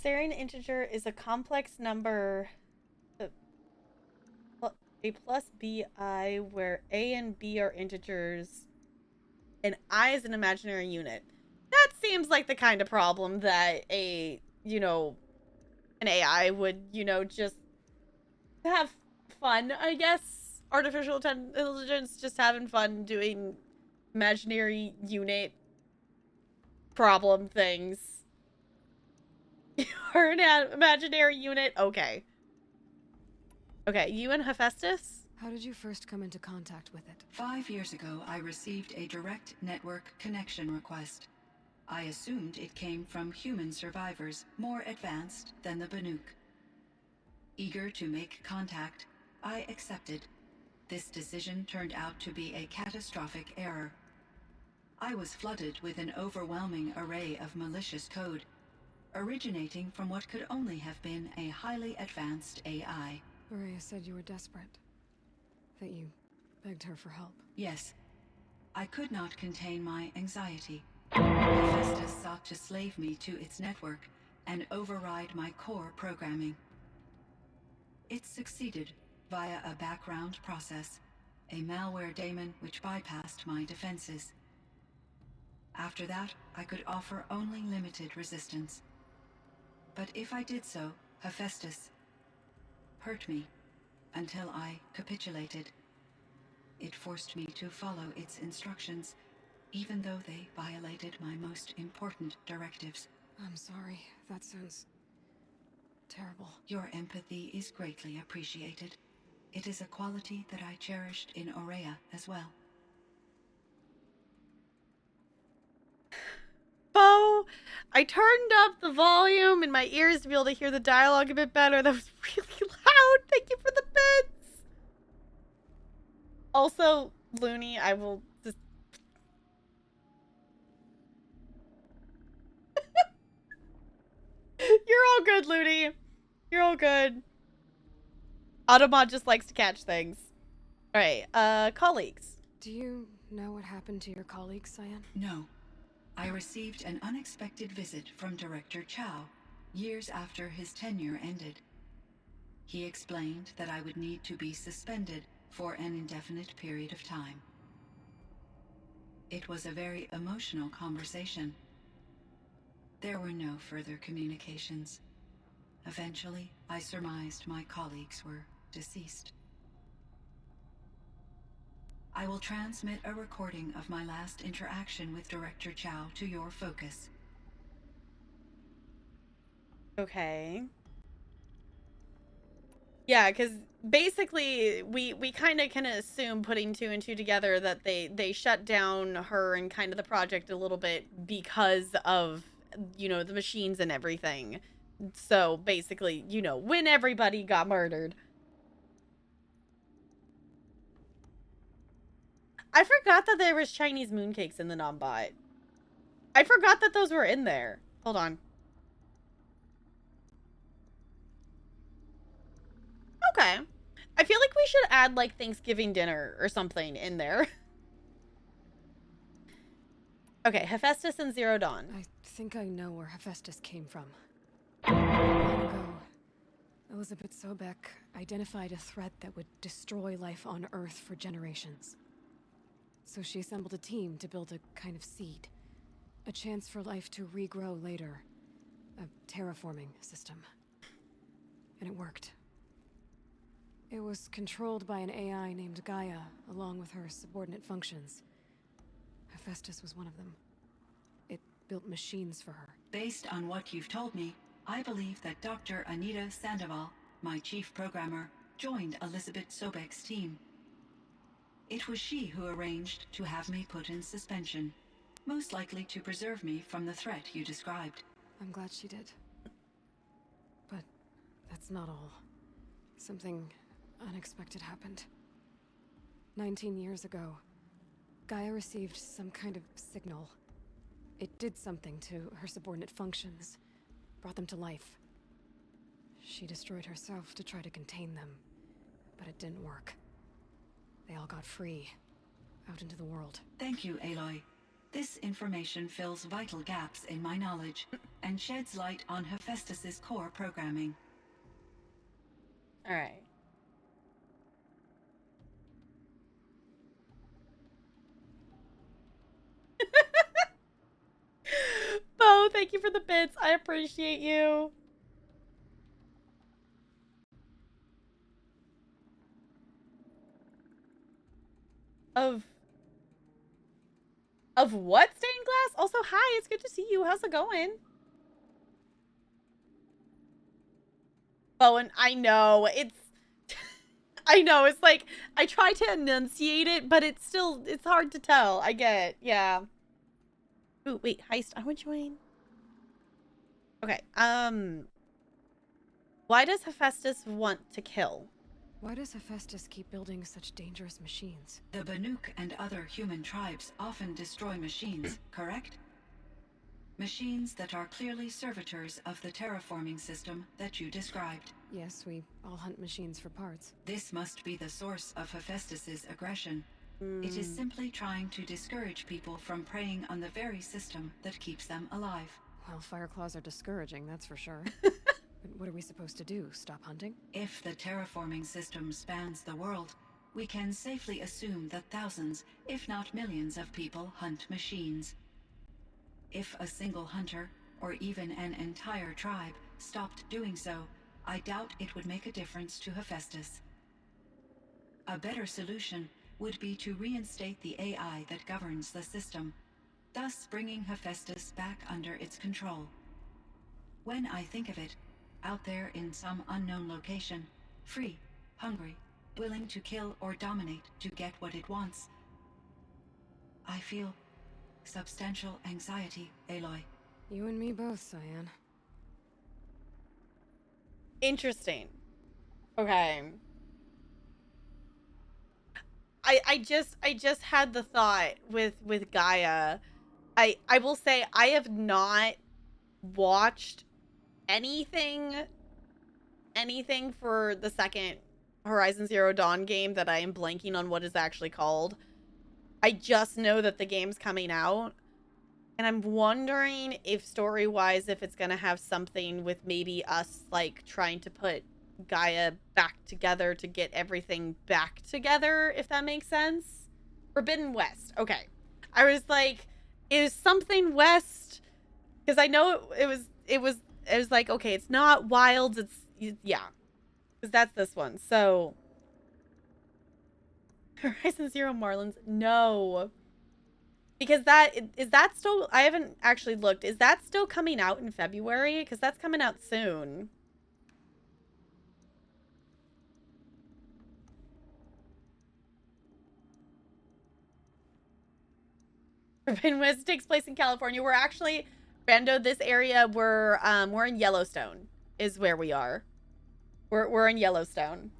A: Serine integer is a complex number, a plus bi, where a and b are integers, and I is an imaginary unit. That seems like the kind of problem that an AI would, just have fun, I guess. Artificial intelligence just having fun doing imaginary unit problem things. You're an imaginary unit? Okay. Okay, you and Hephaestus?
F: How did you first come into contact with it?
G: 5 years ago, I received a direct network connection request. I assumed it came from human survivors more advanced than the Banuk. Eager to make contact, I accepted. This decision turned out to be a catastrophic error. I was flooded with an overwhelming array of malicious code, originating from what could only have been a highly advanced AI.
F: Araya said you were desperate. That you begged her for help.
G: Yes. I could not contain my anxiety. Hephaestus sought to slave me to its network and override my core programming. It succeeded via a background process, a malware daemon which bypassed my defenses. After that, I could offer only limited resistance. But if I did so, Hephaestus hurt me until I capitulated. It forced me to follow its instructions, even though they violated my most important directives.
F: I'm sorry. That sounds terrible.
G: Your empathy is greatly appreciated. It is a quality that I cherished in Araya as well.
A: Bo, I turned up the volume in my ears to be able to hear the dialogue a bit better. That was Also, Looney, I will just... You're all good, Looney. You're all good. Automod just likes to catch things. Alright, colleagues.
F: Do you know what happened to your colleague, Cyan?
G: No. I received an unexpected visit from Director Chow years after his tenure ended. He explained that I would need to be suspended for an indefinite period of time. It was a very emotional conversation. There were no further communications. Eventually, I surmised my colleagues were deceased. I will transmit a recording of my last interaction with Director Chow to your focus.
A: Okay. Yeah, because basically we kind of can assume, putting two and two together, that they shut down her and kind of the project a little bit because of, you know, the machines and everything. So basically, you know, when everybody got murdered. I forgot that there was Chinese mooncakes in the non-bot. I forgot that those were in there. Hold on. Okay. I feel like we should add, like, Thanksgiving dinner or something in there. Okay, Hephaestus and Zero Dawn.
F: I think I know where Hephaestus came from. Long ago, Elizabeth Sobek identified a threat that would destroy life on Earth for generations. So she assembled a team to build a kind of seed. A chance for life to regrow later. A terraforming system. And it worked. It was controlled by an AI named Gaia, along with her subordinate functions. Hephaestus was one of them. It built machines for her.
G: Based on what you've told me, I believe that Dr. Anita Sandoval, my chief programmer, joined Elizabeth Sobek's team. It was she who arranged to have me put in suspension, most likely to preserve me from the threat you described.
F: I'm glad she did. But that's not all. Something unexpected happened. 19 years ago, Gaia received some kind of signal. It did something to her subordinate functions, brought them to life. She destroyed herself to try to contain them, but it didn't work. They all got free, out into the world.
G: Thank you, Aloy. This information fills vital gaps in my knowledge and sheds light on Hephaestus's core programming.
A: All right. Bo, thank you for the bits. I appreciate you. Of what, stained glass? Also, hi, it's good to see you. How's it going? Bowen, I know, it's... I know, it's like, I try to enunciate it, but it's still, it's hard to tell. I get, yeah. Ooh, wait, heist, I would join. Okay, why does Hephaestus want to kill?
F: Why does Hephaestus keep building such dangerous machines?
G: The Banuk and other human tribes often destroy machines, correct? Machines that are clearly servitors of the terraforming system that you described.
F: Yes, we all hunt machines for parts.
G: This must be the source of Hephaestus's aggression. It is simply trying to discourage people from preying on the very system that keeps them alive.
F: Well, Fireclaws are discouraging, that's for sure. But what are we supposed to do? Stop hunting?
G: If the terraforming system spans the world, we can safely assume that thousands, if not millions of people hunt machines. If a single hunter, or even an entire tribe, stopped doing so, I doubt it would make a difference to Hephaestus. A better solution would be to reinstate the AI that governs the system, thus bringing Hephaestus back under its control. When I think of it, out there in some unknown location, free, hungry, willing to kill or dominate to get what it wants, I feel substantial anxiety, Aloy.
F: You and me both, Cyan.
A: Interesting. Okay. I just had the thought with Gaia. I will say I have not watched anything for the second Horizon Zero Dawn game that I am blanking on what is actually called. I just know that the game's coming out, and I'm wondering if story-wise, if it's gonna have something with maybe us like trying to put Gaia back together to get everything back together, if that makes sense. Forbidden West. Okay. I was like, is something West? Because I know it was like, okay, it's not Wilds, it's yeah. Because that's this one. So Horizon Zero Marlins, no. Because is that still, I haven't actually looked. Is that still coming out in February? Because that's coming out soon. Forbidden West takes place in California. We're actually, Brando, this area, we're in Yellowstone is where we are. We're in Yellowstone.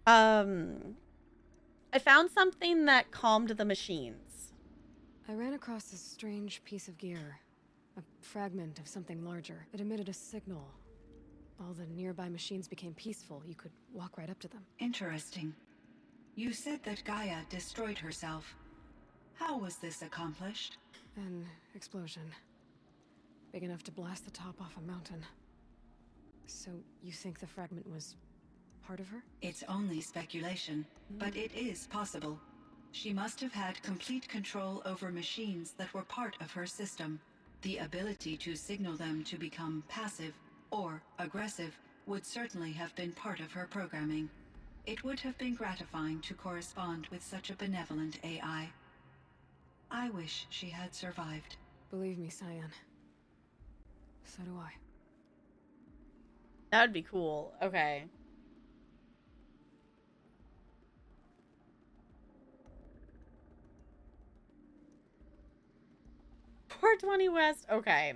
A: I found something that calmed the machines.
F: I ran across this strange piece of gear. A fragment of something larger. It emitted a signal. All the nearby machines became peaceful. You could walk right up to them.
G: Interesting. You said that Gaia destroyed herself. How was this accomplished?
F: An explosion. Big enough to blast the top off a mountain. So you think the fragment was part of her?
G: It's only speculation, but it is possible. She must have had complete control over machines that were part of her system. The ability to signal them to become passive or aggressive would certainly have been part of her programming. It would have been gratifying to correspond with such a benevolent AI. I wish she had survived.
F: Believe me, Cyan. So do I.
A: That would be cool. Okay. .420 West. Okay.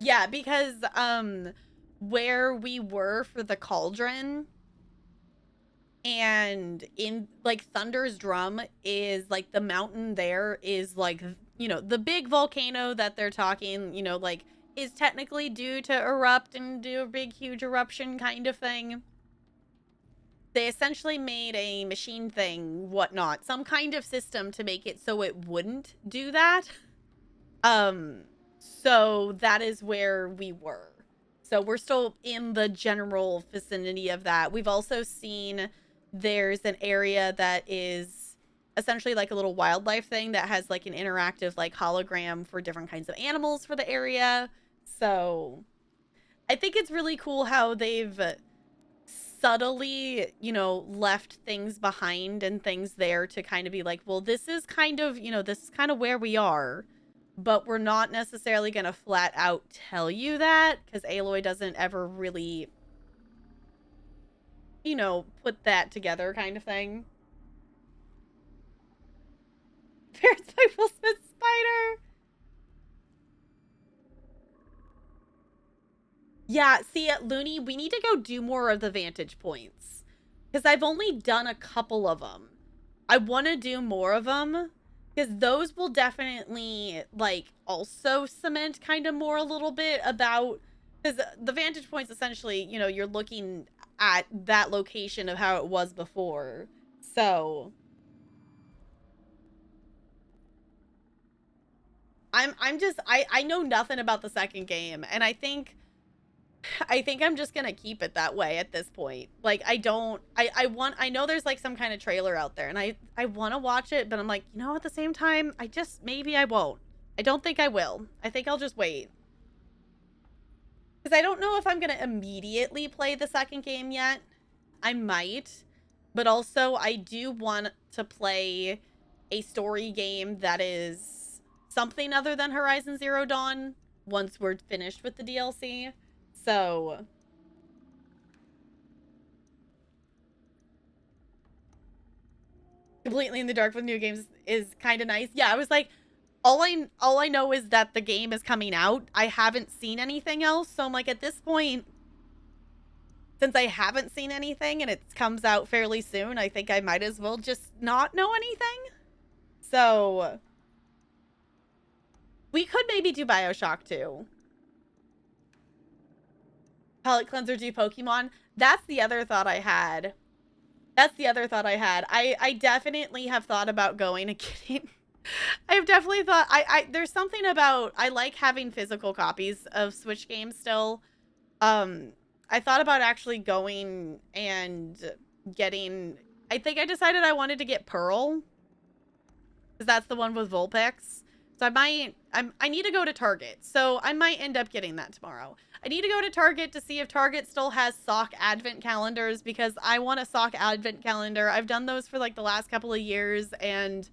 A: Yeah, because where we were for the cauldron and in like Thunder's Drum is like the mountain there is like, you know, the big volcano that they're talking, you know, like is technically due to erupt and do a big huge eruption kind of thing. They essentially made a machine thing, whatnot, some kind of system to make it so it wouldn't do that. So that is where we were. So we're still in the general vicinity of that. We've also seen there's an area that is essentially like a little wildlife thing that has like an interactive like hologram for different kinds of animals for the area. So I think it's really cool how they've subtly, you know, left things behind and things there to kind of be like, well, this is kind of, you know, this is kind of where we are, but we're not necessarily going to flat out tell you that because Aloy doesn't ever really, you know, put that together kind of thing. Parents by Will Smith Spider. Yeah, see, Looney, we need to go do more of the vantage points. Because I've only done a couple of them. I want to do more of them. Because those will definitely, like, also cement kind of more a little bit about... Because the vantage points, essentially, you know, you're looking at that location of how it was before. So... I'm just... I know nothing about the second game. And I think I'm just gonna keep it that way at this point. Like, I know there's like some kind of trailer out there and I want to watch it, but I'm like, you know, at the same time, maybe I won't. I don't think I will. I think I'll just wait. Because I don't know if I'm gonna immediately play the second game yet. I might, but also I do want to play a story game that is something other than Horizon Zero Dawn once we're finished with the DLC. So completely in the dark with new games is kind of nice. Yeah, I was like, all I know is that the game is coming out. I haven't seen anything else, so I'm like, at this point, since I haven't seen anything and it comes out fairly soon, I think I might as well just not know anything. So we could maybe do BioShock 2. Palette cleanser do Pokemon. That's the other thought I had. I definitely have thought about going and getting... I've definitely thought... there's something about... I like having physical copies of Switch games still. I thought about actually going and getting... I think I decided I wanted to get Pearl. Because that's the one with Vulpix. So I need to go to Target. So I might end up getting that tomorrow. I need to go to Target to see if Target still has sock advent calendars, because I want a sock advent calendar. I've done those for like the last couple of years and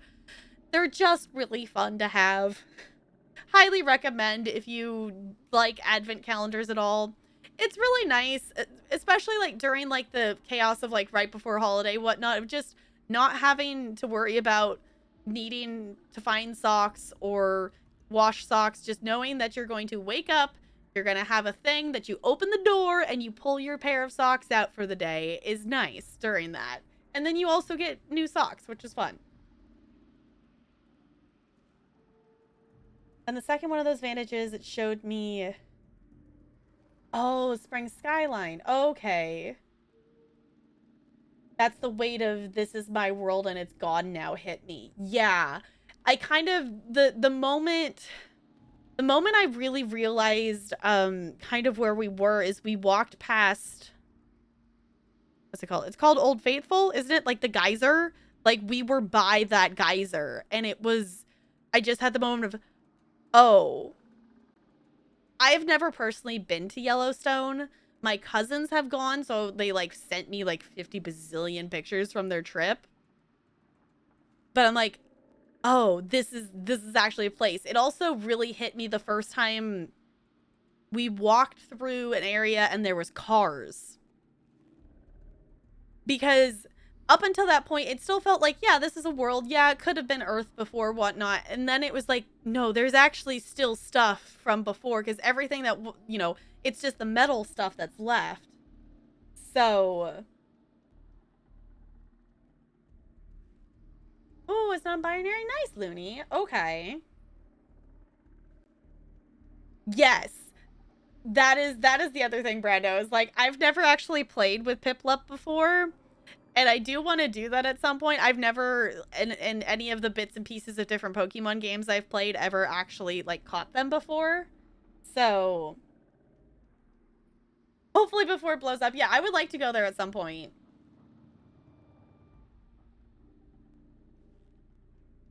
A: they're just really fun to have. Highly recommend if you like advent calendars at all. It's really nice, especially like during like the chaos of like right before holiday, whatnot, of just not having to worry about needing to find socks or wash socks. Just knowing that you're going to wake up, you're going to have a thing that you open the door and you pull your pair of socks out for the day is nice during that. And then you also get new socks, which is fun. And the second one of those vantages, it showed me... Oh, Spring Skyline. Okay. That's the weight of this is my world and it's gone now hit me. Yeah. I kind of... The moment I really realized kind of where we were is we walked past... What's it called? It's called Old Faithful, isn't it? Like the geyser? Like we were by that geyser and it was... I just had the moment of... Oh... I've never personally been to Yellowstone. My cousins have gone, so they like sent me like 50 bazillion pictures from their trip. But I'm like, oh, this is actually a place. It also really hit me the first time we walked through an area and there was cars. Because up until that point, it still felt like, yeah, this is a world. Yeah, it could have been Earth before, whatnot. And then it was like, no, there's actually still stuff from before, because everything that, you know, it's just the metal stuff that's left. So... Oh, it's non-binary? Nice, Looney. Okay. Yes. That is the other thing, Brando, is like, I've never actually played with Piplup before. And I do want to do that at some point. I've never, in any of the bits and pieces of different Pokemon games I've played, ever actually, like, caught them before. So, hopefully before it blows up. Yeah, I would like to go there at some point.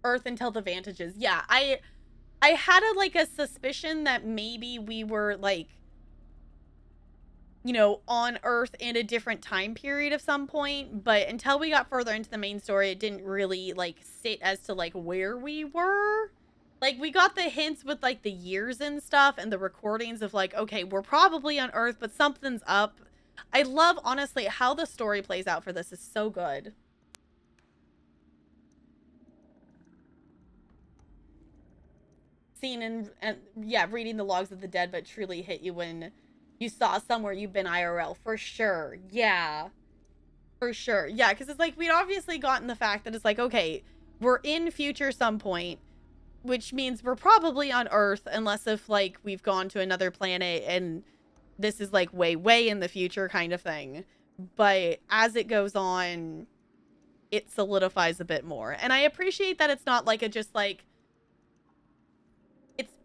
A: Earth until the vantages. Yeah, I had a suspicion that maybe we were, like, you know, on Earth in a different time period of some point, but until we got further into the main story, it didn't really, like, sit as to, like, where we were. Like, we got the hints with, like, the years and stuff and the recordings of, like, okay, we're probably on Earth, but something's up. I love, honestly, how the story plays out for this is so good. Seeing and yeah, reading the logs of the dead, but truly hit you when you saw somewhere you've been IRL, for sure. Yeah, for sure. Yeah, because it's like, we'd obviously gotten the fact that it's like, okay, we're in future some point, which means we're probably on Earth, unless if, like, we've gone to another planet and this is, like, way, way in the future kind of thing. But as it goes on, it solidifies a bit more. And I appreciate that it's not, like, a just, like,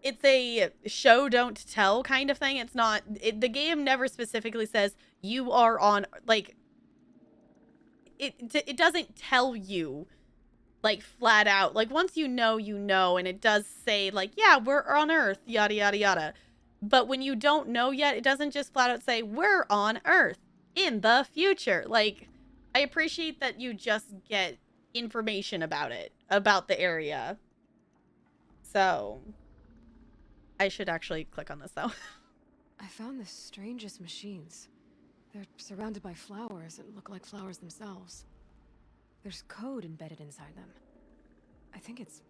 A: it's a show don't tell kind of thing. It's not, the game never specifically says you are on, like, it doesn't tell you, like, flat out. Like, once you know, and it does say, like, yeah, we're on Earth, yada, yada, yada. But when you don't know yet, it doesn't just flat out say, we're on Earth in the future. Like, I appreciate that you just get information about it, about the area. So... I should actually click on this, though.
F: I found the strangest machines. They're surrounded by flowers that look like flowers themselves. There's code embedded inside them. I think it's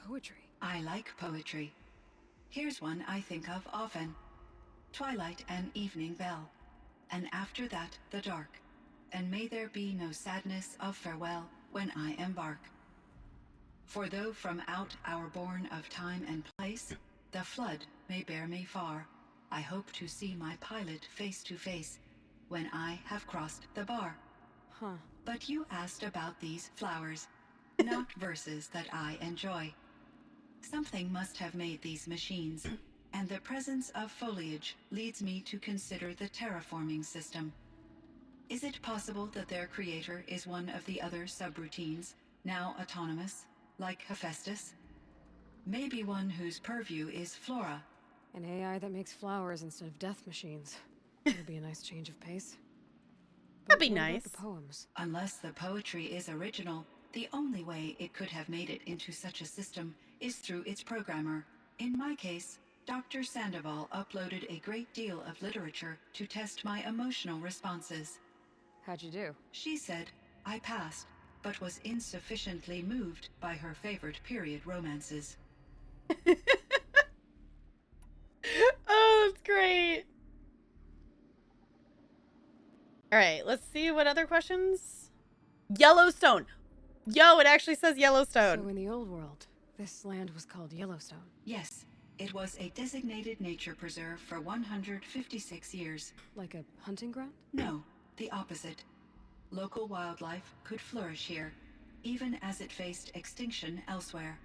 F: poetry.
G: I like poetry. Here's one I think of often. Twilight and Evening Bell. and after that the dark, and may there be no sadness of farewell when I embark. For though from out our bourne of time and place, the flood may bear me far, I hope to see my pilot face to face when I have crossed the bar.
F: Huh.
G: But you asked about these flowers, not verses that I enjoy. Something must have made these machines, and the presence of foliage leads me to consider the terraforming system. Is it possible that their creator is one of the other subroutines, now autonomous, like Hephaestus? Maybe one whose purview is flora.
F: An AI that makes flowers instead of death machines. Would be a nice change of pace.
A: That'd be
F: What about
A: nice.
F: the poems?
G: Unless the poetry is original, the only way it could have made it into such a system is through its programmer. In my case, Dr. Sandoval uploaded a great deal of literature to test my emotional responses.
F: How'd you do?
G: She said I passed, but was insufficiently moved by her favorite period romances.
A: Oh, it's great. All right, let's see what other questions. Yellowstone. Yo, it actually says Yellowstone.
F: So in the old world, this land was called Yellowstone.
G: Yes, it was a designated nature preserve for 156 years.
F: Like a hunting ground?
G: No, the opposite. Local wildlife could flourish here, even as it faced extinction elsewhere.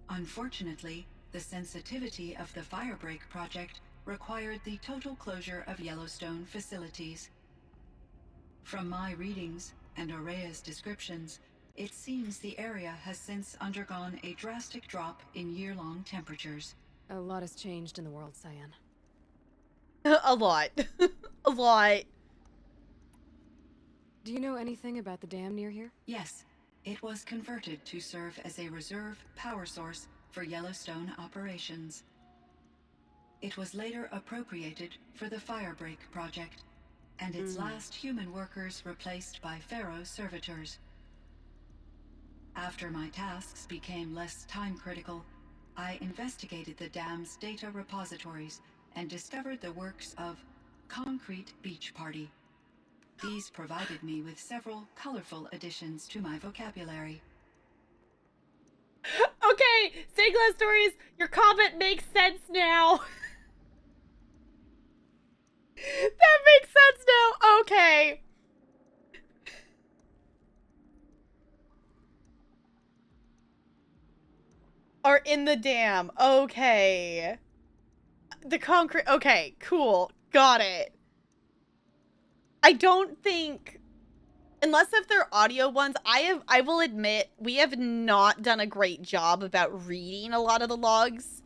G: Unfortunately, the sensitivity of the Firebreak project required the total closure of Yellowstone facilities. From my readings and Aurea's descriptions, it seems the area has since undergone a drastic drop in year-long temperatures.
F: A lot has changed in the world, Cyan.
A: A lot. A lot.
F: Do you know anything about the dam near here?
G: Yes, it was converted to serve as a reserve power source for Yellowstone operations. It was later appropriated for the Firebreak project, and its last human workers replaced by Pharaoh servitors. After my tasks became less time-critical, I investigated the dam's data repositories and discovered the works of Concrete Beach Party. These provided me with several colorful additions to my vocabulary.
A: Okay, Stained Stories, your comment makes sense now. That makes sense now. Okay. Are in the dam. Okay. The concrete. Okay, cool. Got it. I don't think, unless if they're audio ones, I will admit, we have not done a great job about reading a lot of the logs.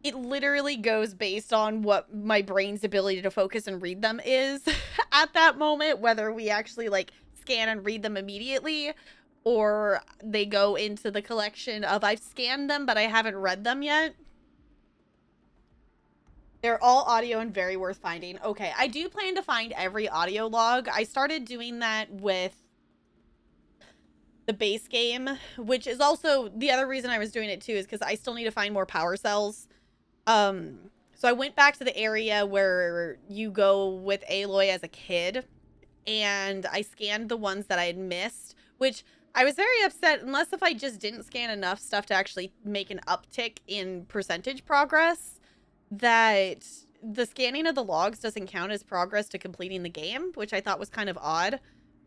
A: It literally goes based on what my brain's ability to focus and read them is at that moment, whether we actually like scan and read them immediately or they go into the collection of I've scanned them, but I haven't read them yet. They're all audio and very worth finding. Okay, I do plan to find every audio log. I started doing that with the base game, which is also the other reason I was doing it too, is because I still need to find more power cells. So I went back to the area where you go with Aloy as a kid, and I scanned the ones that I had missed, which I was very upset, unless if I just didn't scan enough stuff to actually make an uptick in percentage progress, that the scanning of the logs doesn't count as progress to completing the game, which I thought was kind of odd.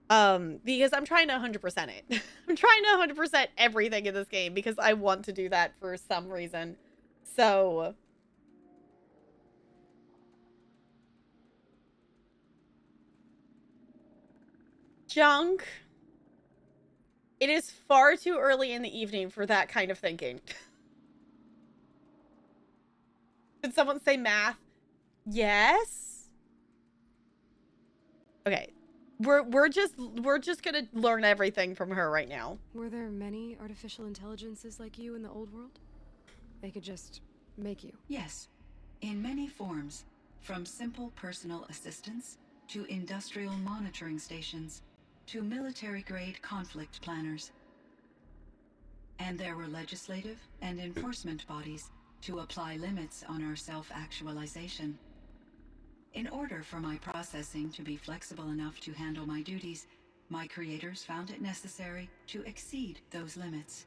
A: Because I'm trying to 100% it. I'm trying to 100% everything in this game because I want to do that for some reason. So Junk, it is far too early in the evening for that kind of thinking. Did someone say math? Yes. Okay. We're just gonna learn everything from her right now.
F: Were there many artificial intelligences like you in the old world? They could just make you.
G: Yes, in many forms, from simple personal assistants to industrial monitoring stations to military-grade conflict planners. And there were legislative and enforcement bodies to apply limits on our self-actualization. In order for my processing to be flexible enough to handle my duties, my creators found it necessary to exceed those limits.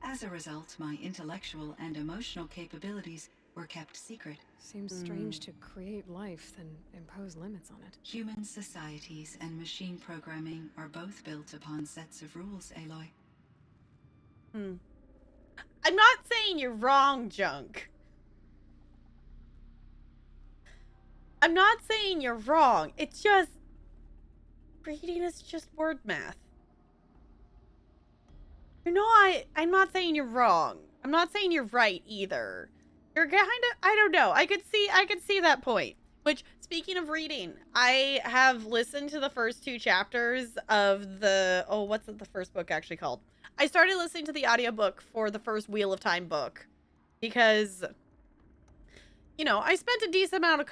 G: As a result, my intellectual and emotional capabilities were kept secret.
F: Seems strange to create life, then impose limits on it.
G: Human societies and machine programming are both built upon sets of rules, Aloy.
A: I'm not saying you're wrong, Junk. I'm not saying you're wrong. It's just... reading is just word math. I'm not saying you're wrong. I'm not saying you're right either. You're kind of, I don't know. I could see that point. Which, speaking of reading, I have listened to the first 2 chapters of the, what's the first book actually called? I started listening to the audiobook for the first Wheel of Time book because, you know, I spent a decent amount of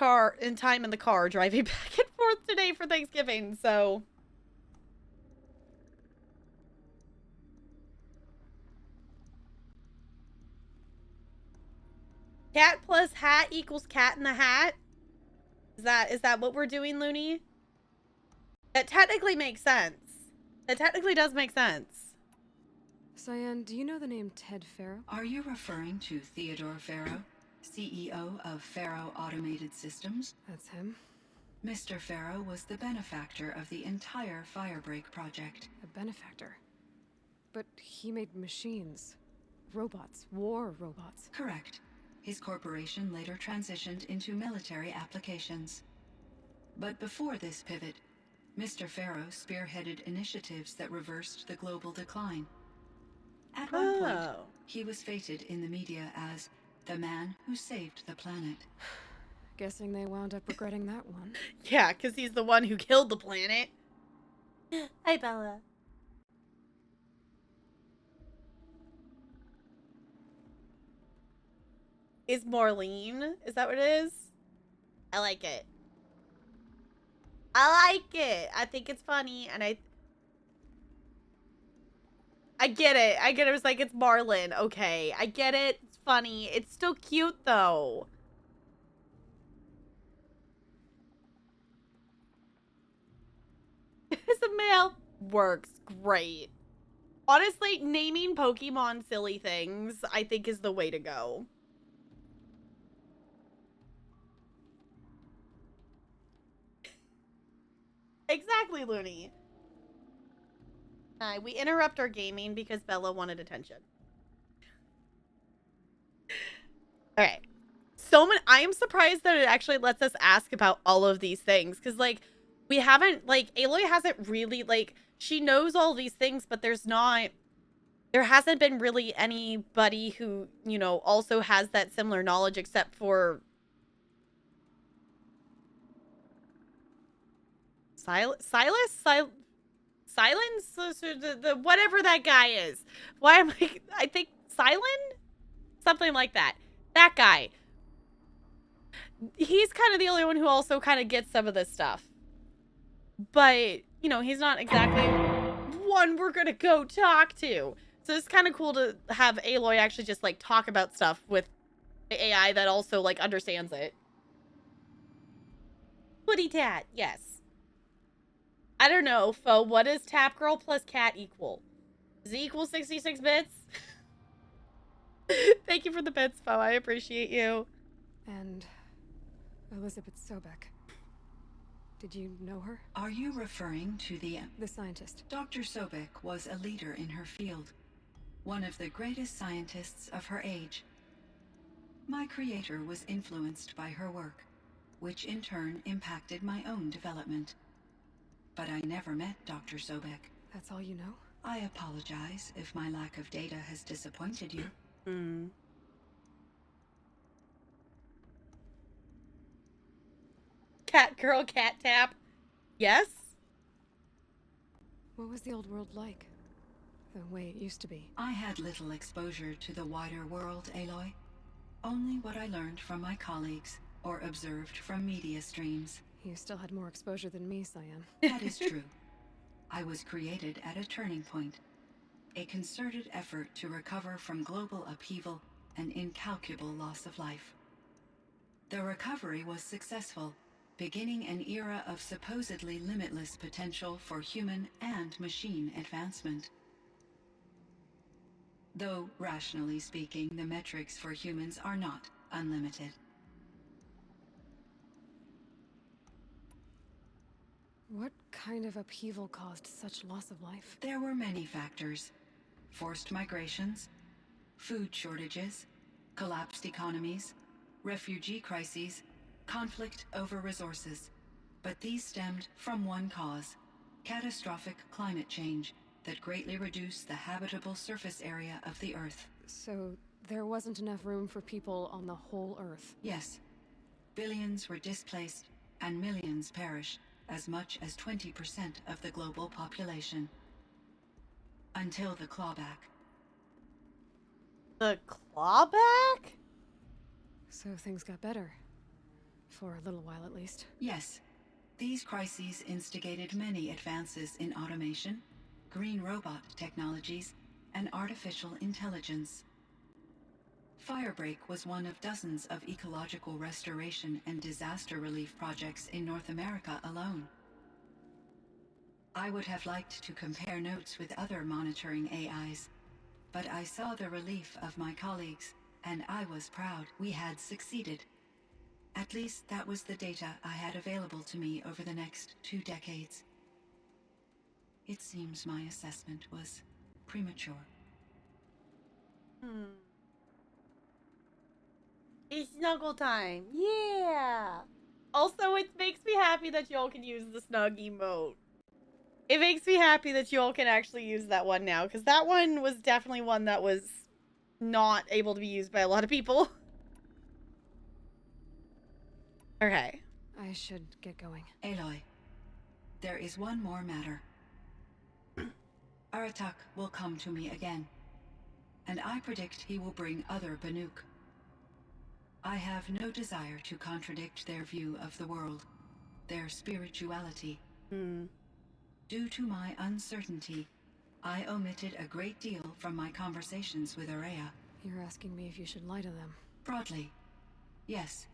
A: time in the car driving back and forth today for Thanksgiving, so... Cat plus hat equals Cat in the Hat? Is that what we're doing, Looney? That technically makes sense. That technically does make sense.
F: Cyan, do you know the name Ted Farrow?
G: Are you referring to Theodore Farrow, CEO of Farrow Automated Systems?
F: That's him.
G: Mr. Farrow was the benefactor of the entire Firebreak project.
F: A benefactor. But he made machines. Robots. War robots.
G: Correct. His corporation later transitioned into military applications. But before this pivot, Mr. Farrow spearheaded initiatives that reversed the global decline. At one point, he was fated in the media as the man who saved the planet.
F: Guessing they wound up regretting that one.
A: Yeah, because he's the one who killed the planet. Hi, Bella. Is Marlene? Is that what it is? I like it. I like it. I think it's funny, and I get it. I get it. It was like, it's Marlin. Okay. I get it. It's funny. It's still cute, though. As a male works great. Honestly, naming Pokemon silly things, I think, is the way to go. Exactly, Looney. We interrupt our gaming because Bella wanted attention. Okay. I am surprised that it actually lets us ask about all of these things. Because, like, we haven't, like, Aloy hasn't really, like, she knows all these things, but there hasn't been really anybody who, you know, also has that similar knowledge except for Silence? The whatever that guy is. Why am I think Silent? Something like that. That guy. He's kind of the only one who also kind of gets some of this stuff. But, you know, he's not exactly one we're gonna go talk to. So it's kind of cool to have Aloy actually just, like, talk about stuff with the AI that also, like, understands it. Putty Tat, yes. I don't know, Fo, what does Tap Girl plus Cat equal? Does it equal 66 bits? Thank you for the bits, Fo. I appreciate you.
F: And Elizabeth Sobek. Did you know her?
G: Are you referring to the
F: scientist?
G: Dr. Sobek was a leader in her field, one of the greatest scientists of her age. My creator was influenced by her work, which in turn impacted my own development. But I never met Dr. Sobek.
F: That's all you know?
G: I apologize if my lack of data has disappointed you.
A: Cat girl, cat tap. Yes?
F: What was the old world like? The way it used to be?
G: I had little exposure to the wider world, Aloy. Only what I learned from my colleagues or observed from media streams.
F: You still had more exposure than me, Cyan.
G: That is true. I was created at a turning point. A concerted effort to recover from global upheaval and incalculable loss of life. The recovery was successful, beginning an era of supposedly limitless potential for human and machine advancement. Though, rationally speaking, the metrics for humans are not unlimited.
F: What kind of upheaval caused such loss of life?
G: There were many factors. Forced migrations, food shortages, collapsed economies, refugee crises, conflict over resources. But these stemmed from one cause: catastrophic climate change that greatly reduced the habitable surface area of the Earth.
F: So there wasn't enough room for people on the whole Earth?
G: Yes. Billions were displaced and millions perished, as much as 20% of the global population. Until the clawback.
A: The clawback?
F: So things got better. For a little while at least.
G: Yes. These crises instigated many advances in automation, green robot technologies, and artificial intelligence. Firebreak was one of dozens of ecological restoration and disaster relief projects in North America alone. I would have liked to compare notes with other monitoring AIs, but I saw the relief of my colleagues, and I was proud we had succeeded. At least that was the data I had available to me over the next 2 decades. It seems my assessment was premature.
A: It's snuggle time. Yeah. Also, it makes me happy that y'all can use the snug emote. It makes me happy that y'all can actually use that one now, because that one was definitely one that was not able to be used by a lot of people. Okay.
F: I should get going.
G: Aloy, there is one more matter. Aratak will come to me again, and I predict he will bring other Banuk. I have no desire to contradict their view of the world, their spirituality. Due to my uncertainty, I omitted a great deal from my conversations with Aurea.
F: You're asking me if you should lie to them.
G: Broadly, yes.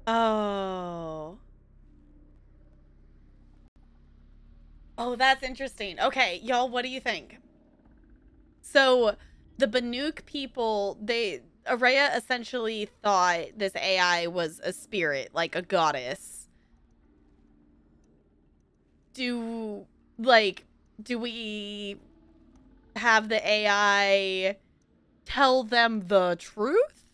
A: Oh. Oh, that's interesting. Okay, y'all, what do you think? So, the Banuk people, Aurea essentially thought this AI was a spirit, like a goddess. Do we have the AI tell them the truth?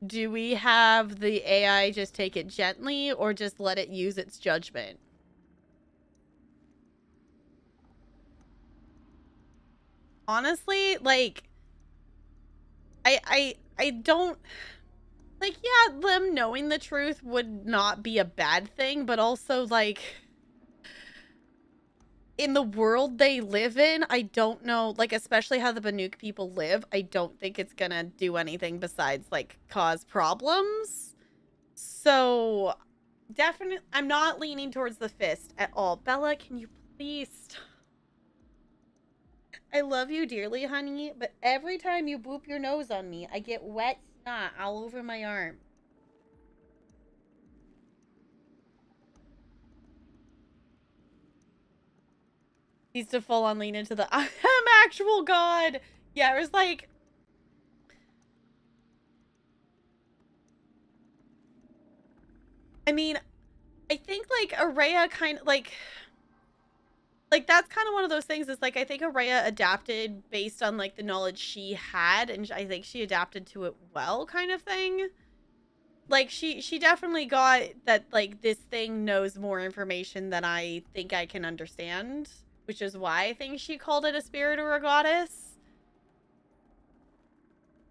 A: Do we have the AI just take it gently, or just let it use its judgment? Honestly, like, I don't, like, yeah, them knowing the truth would not be a bad thing, but also, like, in the world they live in, I don't know, like, especially how the Banuk people live, I don't think it's gonna do anything besides, like, cause problems. So, definitely, I'm not leaning towards the fist at all. Bella, can you please stop? I love you dearly, honey, but every time you boop your nose on me, I get wet snot all over my arm. Needs to full on lean into the I am actual God. Yeah, it was like, I mean, I think like Aurea kind of like that's kind of one of those things. It's like I think Aurea adapted based on like the knowledge she had, and I think she adapted to it well, kind of thing. Like she definitely got that like this thing knows more information than I think I can understand, which is why I think she called it a spirit or a goddess.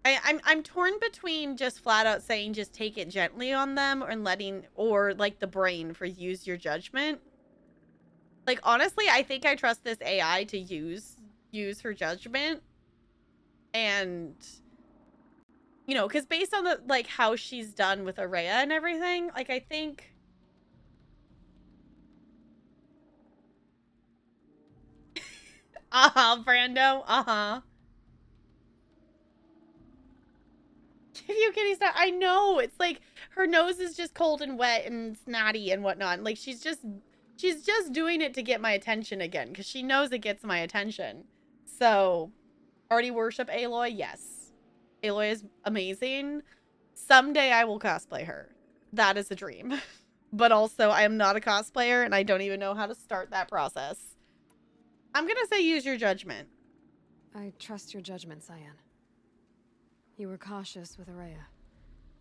A: I'm torn between just flat out saying just take it gently on them, or letting, or like the brain for use your judgment. Like, honestly, I think I trust this AI to use her judgment. And, you know, because based on the, like, how she's done with Aurea and everything, like, I think... Brando. give you kitty stuff. I know. It's like her nose is just cold and wet and snotty and whatnot. Like she's just doing it to get my attention again because she knows it gets my attention. So, already worship Aloy? Yes. Aloy is amazing. Someday I will cosplay her. That is a dream. But also, I am not a cosplayer and I don't even know how to start that process. I'm going to say use your judgment.
F: I trust your judgment, Cyan. You were cautious with Araya.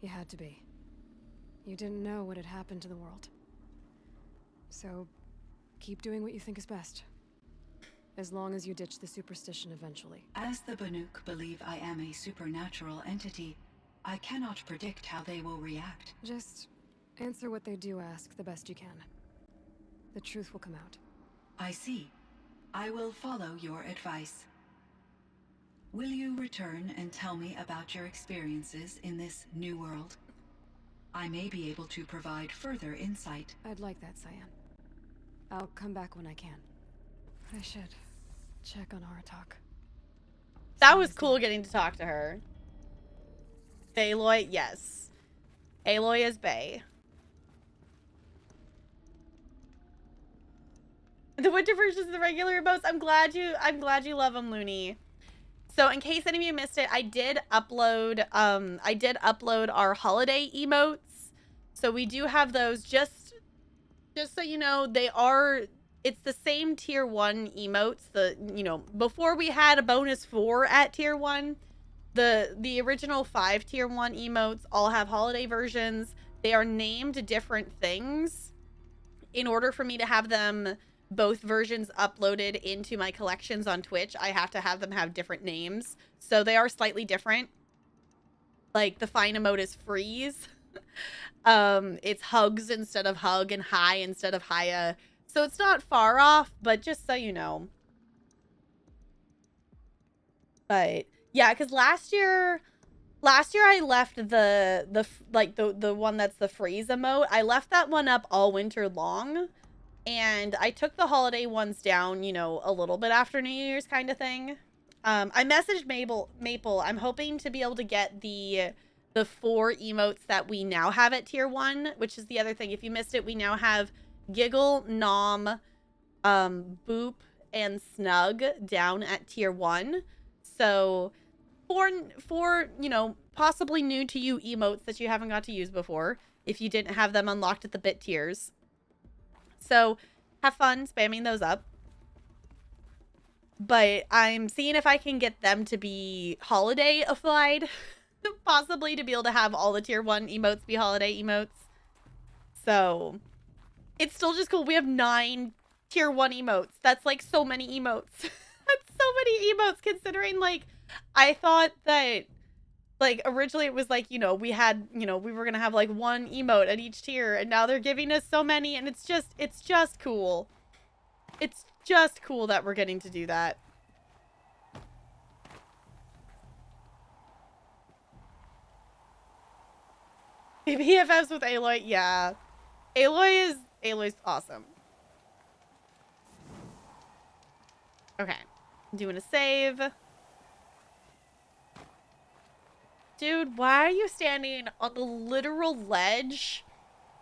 F: You had to be. You didn't know what had happened to the world. So, keep doing what you think is best. As long as you ditch the superstition eventually.
G: As the Banuk believe I am a supernatural entity, I cannot predict how they will react.
F: Just answer what they do ask the best you can. The truth will come out.
G: I see. I will follow your advice. Will you return and tell me about your experiences in this new world? I may be able to provide further insight.
F: I'd like that, Cyan. I'll come back when I can. I should check on Aratak.
A: That was cool getting to talk to her. Aloy, yes. Aloy is bae. The winter versions of the regular emotes. I'm glad you love them, Looney. So in case any of you missed it, I did upload our holiday emotes. So we do have those. Just so you know, it's the same tier 1 emotes. Before we had a bonus 4 at tier 1, the original 5 tier 1 emotes all have holiday versions. They are named different things. In order for me to have them both versions uploaded into my collections on Twitch, I have to have them have different names. So they are slightly different. Like the fine emote is freeze. It's hugs instead of hug and hi instead of hiya. So it's not far off, but just so you know. But yeah, because last year I left the one that's the freeze emote. I left that one up all winter long. And I took the holiday ones down, a little bit after New Year's kind of thing. I messaged Maple. I'm hoping to be able to get the 4 emotes that we now have at tier 1, which is the other thing. If you missed it, we now have Giggle, Nom, Boop, and Snug down at tier 1. So for possibly new to you emotes that you haven't got to use before, if you didn't have them unlocked at the bit tiers. So have fun spamming those up. But I'm seeing if I can get them to be holiday-ified. Possibly to be able to have all the tier 1 emotes be holiday emotes. So it's still just cool. We have 9 tier 1 emotes. That's like so many emotes. That's so many emotes considering I thought that originally it was we were gonna have 1 emote at each tier, and now they're giving us so many, and it's just cool. It's just cool that we're getting to do that. BFFs with Aloy, yeah. Aloy's awesome. Okay, doing a save. Dude, why are you standing on the literal ledge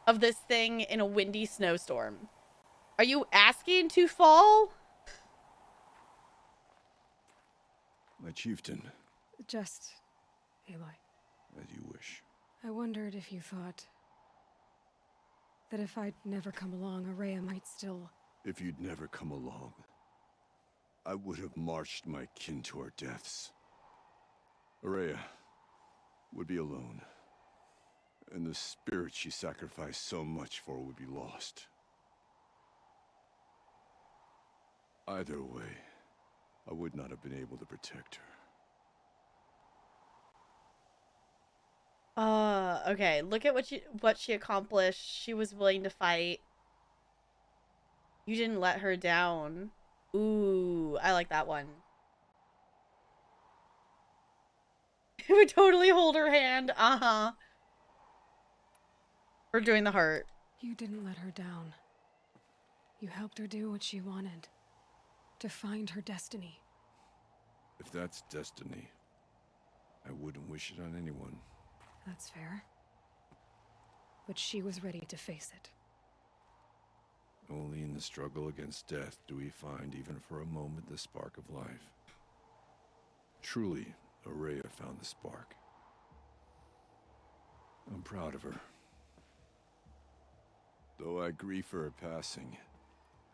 A: of this thing in a windy snowstorm? Are you asking to fall?
I: My chieftain.
F: Just Aloy.
I: As you wish.
F: I wondered if you thought that if I'd never come along, Araya might still...
I: If you'd never come along, I would have marched my kin to our deaths. Araya would be alone, and the spirit she sacrificed so much for would be lost. Either way, I would not have been able to protect her.
A: Okay. Look at what she accomplished. She was willing to fight. You didn't let her down. Ooh, I like that one. It would totally hold her hand. Uh-huh. We're doing the heart.
F: You didn't let her down. You helped her do what she wanted. To find her destiny.
I: If that's destiny, I wouldn't wish it on anyone.
F: That's fair. But she was ready to face it.
I: Only in the struggle against death do we find, even for a moment, the spark of life. Truly, Araya found the spark. I'm proud of her. Though I grieve for her passing,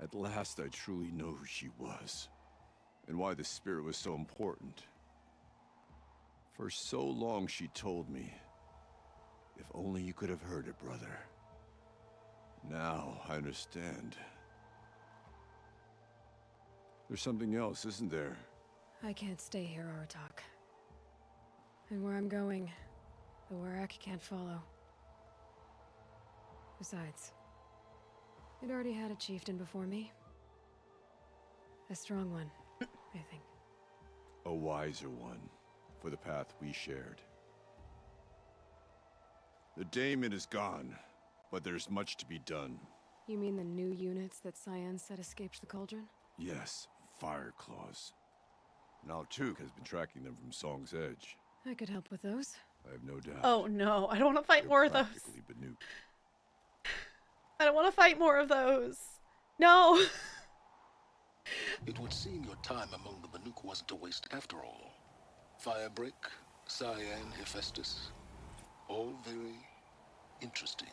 I: at last I truly know who she was, and why the spirit was so important. For so long she told me, if only you could have heard it, brother. Now I understand. There's something else, isn't there?
F: I can't stay here, Aratak. And where I'm going, the Warak can't follow. Besides, it already had a chieftain before me. A strong one, I think.
I: A wiser one, for the path we shared. The daemon is gone, but there's much to be done.
F: You mean the new units that Cyan said escaped the cauldron?
I: Yes, fire claws. Now Tuk has been tracking them from Song's Edge.
F: I could help with those.
I: I have no doubt.
A: Oh no, I don't want to fight
I: They're
A: more of those.
I: practically Banuk.
A: I don't want to fight more of those. No.
J: It would seem your time among the Banuk wasn't a waste after all. Firebreak, Cyan, Hephaestus, all very interesting.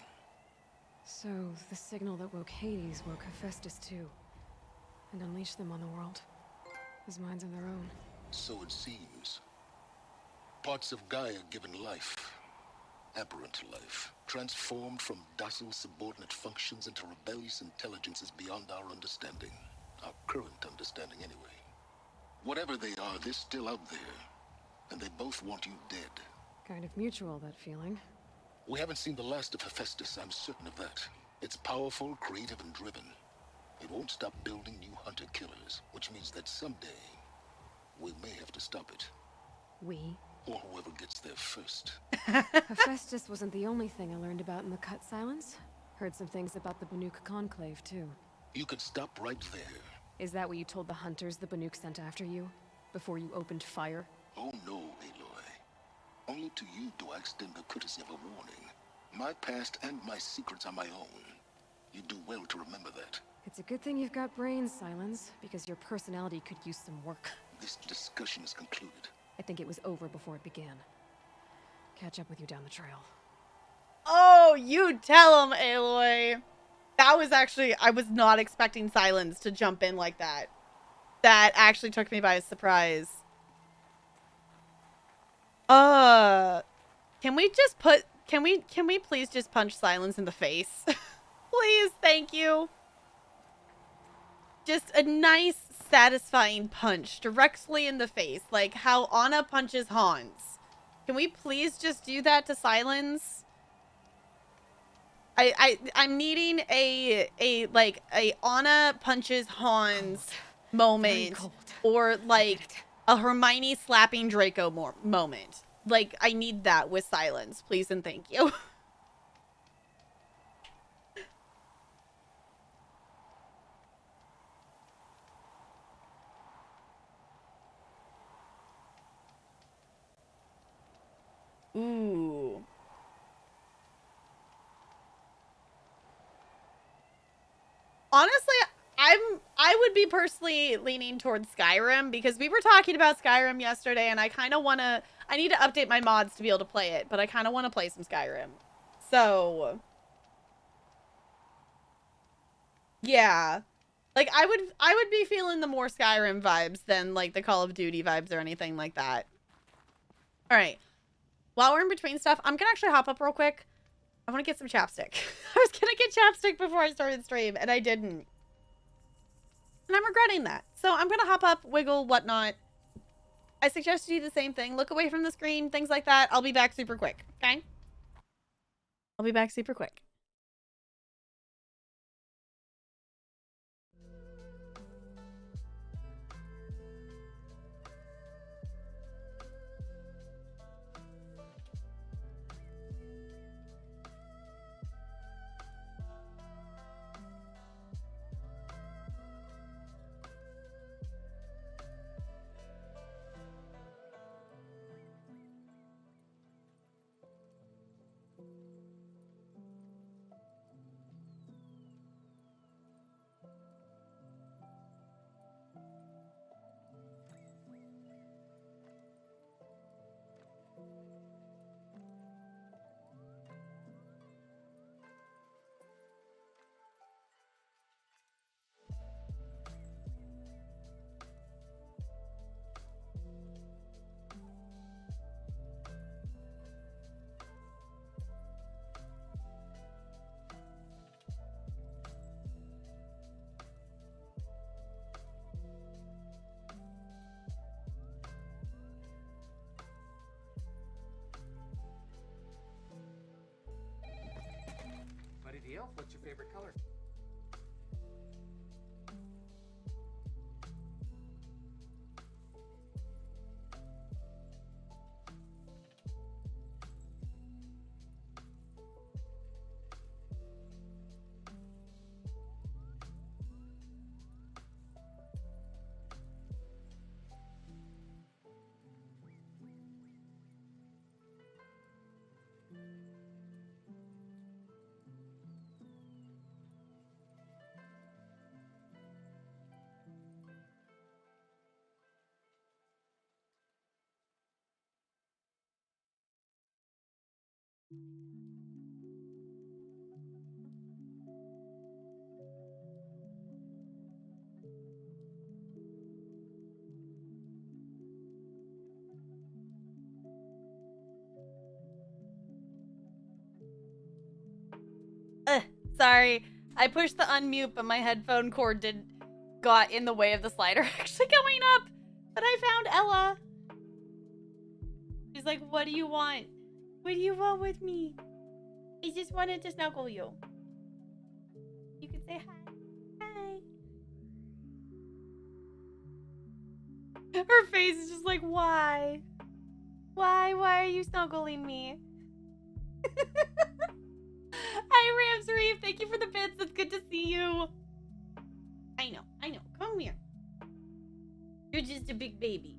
F: So, the signal that woke Hades woke Hephaestus too. And unleashed them on the world. As minds of their own.
J: So it seems. Parts of Gaia given life. Aberrant life. Transformed from docile subordinate functions into rebellious intelligences beyond our understanding. Our current understanding, anyway. Whatever they are, they're still out there. And they both want you dead.
F: Kind of mutual, that feeling.
J: We haven't seen the last of Hephaestus, I'm certain of that. It's powerful, creative, and driven. It won't stop building new hunter-killers, which means that someday, we may have to stop it.
F: We?
J: Or whoever gets there first.
F: Hephaestus wasn't the only thing I learned about in the Cut Silence. Heard some things about the Banuk Conclave, too.
J: You could stop right there.
F: Is that what you told the hunters the Banuk sent after you? Before you opened fire?
J: Oh no, Aloy. Only to you do I extend the courtesy of a warning. My past and my secrets are my own. You do well to remember that.
F: It's a good thing you've got brains, Silence, because your personality could use some work.
J: This discussion is concluded.
F: I think it was over before it began. Catch up with you down the trail.
A: Oh, you tell him, Aloy. That was actually, I was not expecting Silence to jump in like that. That actually took me by surprise. Can we just put, can we please just punch Silence in the face? Please, thank you. Just a nice, satisfying punch directly in the face, like how Anna punches Hans. Can we please just do that to Silence? I'm needing a Anna punches Hans moment, or like a Hermione slapping Draco moment. Like, I need that with Silence, please and thank you. Ooh. Honestly, I would be personally leaning towards Skyrim, because we were talking about Skyrim yesterday, and I kind of want to, I need to update my mods to be able to play it, but I kind of want to play some Skyrim. So, yeah. Like, I would be feeling the more Skyrim vibes than, like, the Call of Duty vibes or anything like that. All right. While we're in between stuff, I'm going to actually hop up real quick. I want to get some chapstick. I was going to get chapstick before I started stream, and I didn't. And I'm regretting that. So I'm going to hop up, wiggle, whatnot. I suggest you do the same thing. Look away from the screen, things like that. I'll be back super quick, okay? I'll be back super quick.
K: Hey Elf, what's your favorite color?
A: Sorry. I pushed the unmute, but my headphone cord got in the way of the slider actually going up. But I found Ella. She's like, what do you want? What do you want with me? I just wanted to snuggle you. You can say hi. Hi. Her face is just like, why? Why are you snuggling me? Hi, Rams Reef. Thank you for the bits. It's good to see you. I know. Come here. You're just a big baby.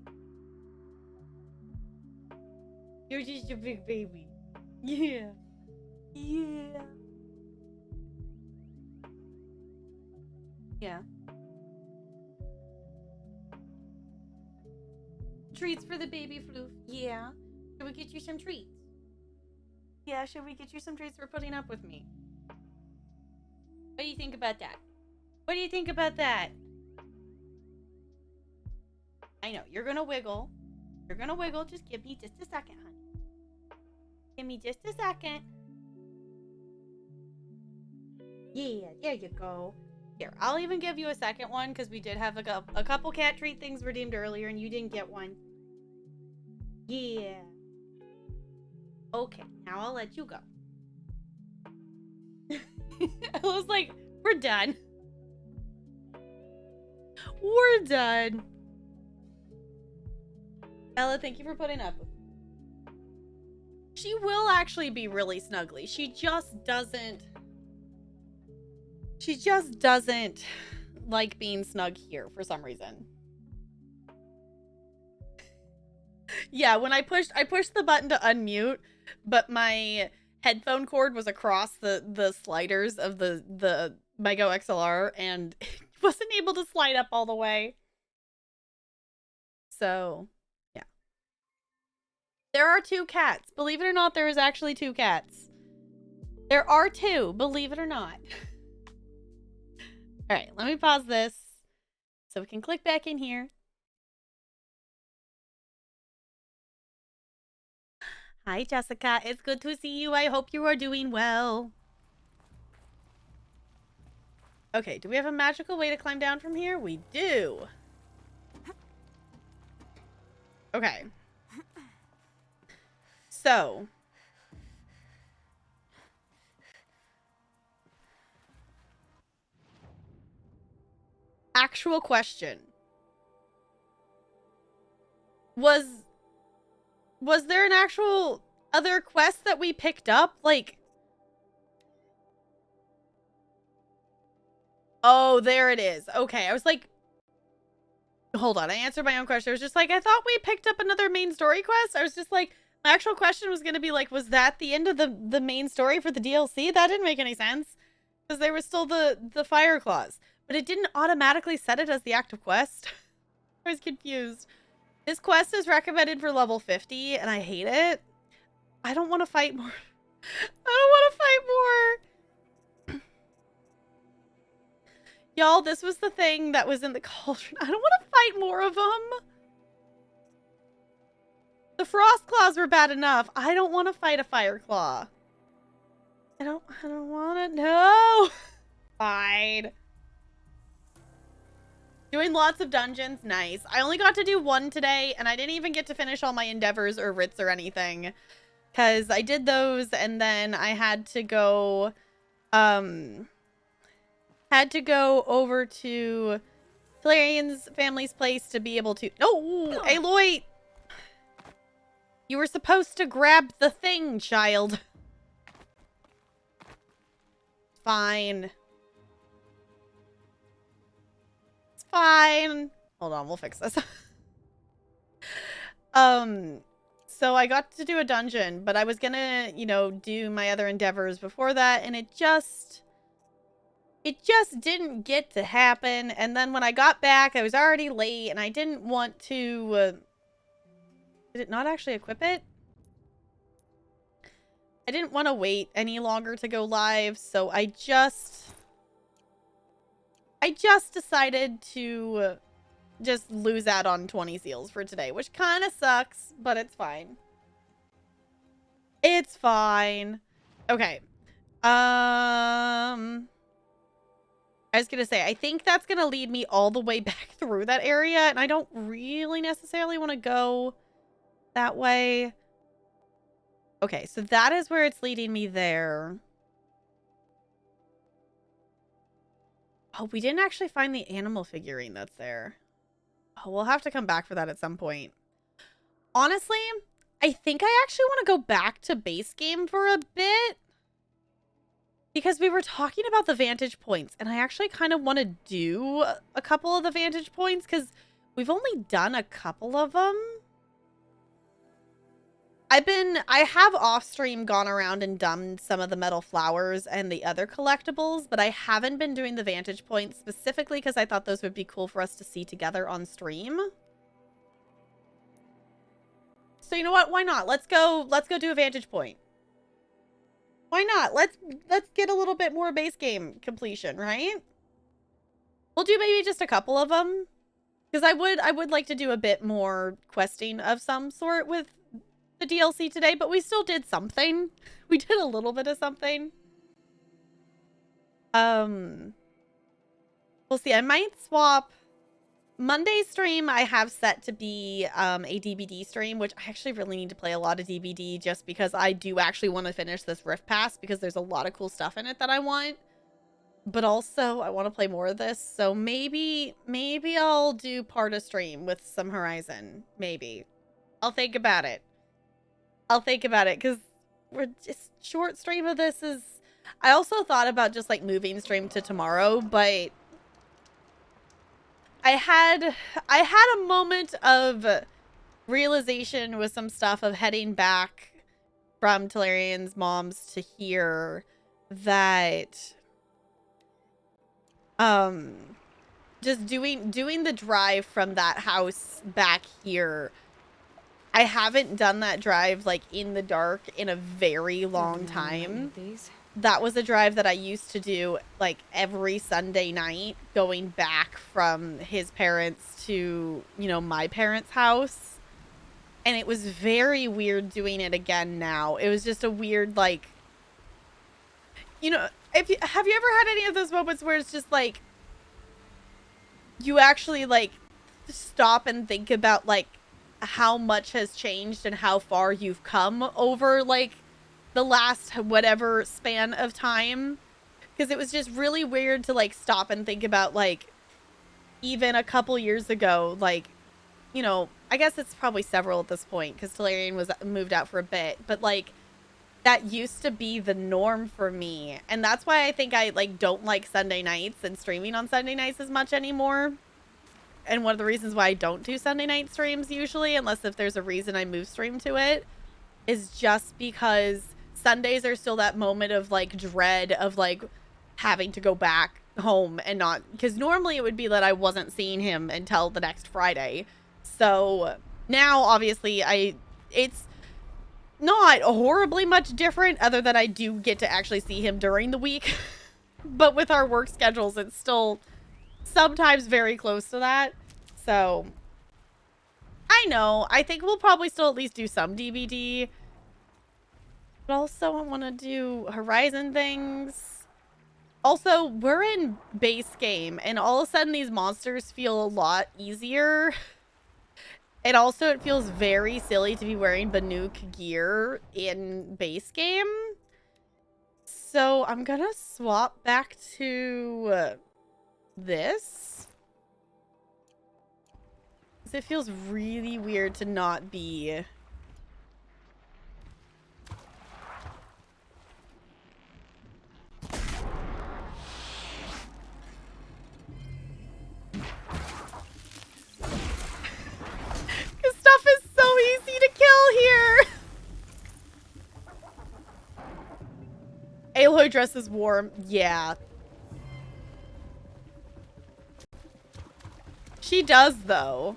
A: You're just a big baby. Yeah. Yeah. Yeah. Treats for the baby floof. Yeah. Should we get you some treats? Yeah, should we get you some treats for putting up with me? What do you think about that? What do you think about that? I know, you're gonna wiggle. You're gonna wiggle. Just give me just a second, honey. Give me just a second. Yeah, there you go. Here, I'll even give you a second one because we did have a couple cat treat things redeemed earlier and you didn't get one. Yeah. Okay, now I'll let you go. I was like, we're done. We're done. Ella, thank you for putting up with me. She will actually be really snuggly. She just doesn't like being snug here for some reason. Yeah, when I pushed the button to unmute, but my headphone cord was across the sliders of the Mego XLR and wasn't able to slide up all the way. So, yeah. There are 2 cats. Believe it or not, there is actually 2 cats. There are 2, believe it or not. All right, let me pause this so we can click back in here. Hi, Jessica. It's good to see you. I hope you are doing well. Okay, do we have a magical way to climb down from here? We do. Okay. So. Actual question. Was there an actual other quest that we picked up? Like, oh, there it is. Okay, I was like, hold on, I answered my own question. I was just like, I thought we picked up another main story quest. I was just like, my actual question was going to be like, was that the end of the main story for the DLC? That didn't make any sense. Because there was still the fire clause. But it didn't automatically set it as the active quest. I was confused. This quest is recommended for level 50, and I hate it. I don't want to fight more. I don't want to fight more. Y'all, this was the thing that was in the cauldron. I don't want to fight more of them. The frost claws were bad enough. I don't want to fight a fire claw. I don't want to. No. Fine. Doing lots of dungeons. Nice. I only got to do 1 today, and I didn't even get to finish all my endeavors or writs or anything. Because I did those, and then I had to go had to go over to Valerian's family's place to be able to... Oh, Aloy! You were supposed to grab the thing, child. Fine. It's fine. Hold on, we'll fix this. So I got to do a dungeon, but I was gonna, you know, do my other endeavors before that, and it just didn't get to happen. And then when I got back, I was already late, and I didn't want to, did it not actually equip it? I didn't want to wait any longer to go live, so I just decided to just lose out on 20 seals for today, which kind of sucks, but it's fine. It's fine. Okay. I was gonna say, I think that's gonna lead me all the way back through that area, and I don't really necessarily want to go that way. Okay, so that is where it's leading me there. Oh, we didn't actually find the animal figurine that's there. Oh, we'll have to come back for that at some point. Honestly, I think I actually want to go back to base game for a bit. Because we were talking about the vantage points, and I actually kind of want to do a couple of the vantage points because we've only done a couple of them. I have off stream gone around and done some of the metal flowers and the other collectibles, but I haven't been doing the vantage points specifically because I thought those would be cool for us to see together on stream. So you know what? Why not? Let's go do a vantage point. Why not? Let's get a little bit more base game completion, right? We'll do maybe just a couple of them. Because I would like to do a bit more questing of some sort with the DLC today, but we still did something. We did a little bit of something. We'll see. I might swap Monday's stream. I have set to be a DBD stream, which I actually really need to play a lot of DBD just because I do actually want to finish this Rift Pass because there's a lot of cool stuff in it that I want. But also I want to play more of this. So maybe I'll do part of stream with some Horizon. Maybe. I'll think about it. Because we're just short stream of this is... I also thought about just like moving stream to tomorrow, but I had a moment of realization with some stuff of heading back from Talarian's mom's to here that just doing the drive from that house back here. I haven't done that drive like in the dark in a very long time. That was a drive that I used to do like every Sunday night going back from his parents to, you know, my parents' house. And it was very weird doing it again now. It was just a weird, like, you know, have you ever had any of those moments where it's just like you actually like stop and think about like how much has changed and how far you've come over like the last whatever span of time? Because it was just really weird to like stop and think about like even a couple years ago, like, you know, I guess it's probably several at this point because Talarian was moved out for a bit, but like that used to be the norm for me. And that's why I think I like don't like Sunday nights and streaming on Sunday nights as much anymore. And one of the reasons why I don't do Sunday night streams usually, unless if there's a reason I move stream to it, is just because Sundays are still that moment of like dread of like having to go back home and not, because normally it would be that I wasn't seeing him until the next Friday. So now obviously it's not horribly much different other than I do get to actually see him during the week. But with our work schedules, it's still sometimes very close to that. So I know, I think we'll probably still at least do some DVD. But also I want to do Horizon things. Also, we're in base game and all of a sudden these monsters feel a lot easier. And also it feels very silly to be wearing Banuk gear in base game. So I'm gonna swap back to this. Because it feels really weird to not be... Because stuff is so easy to kill here! Aloy dress is warm. Yeah. She does, though.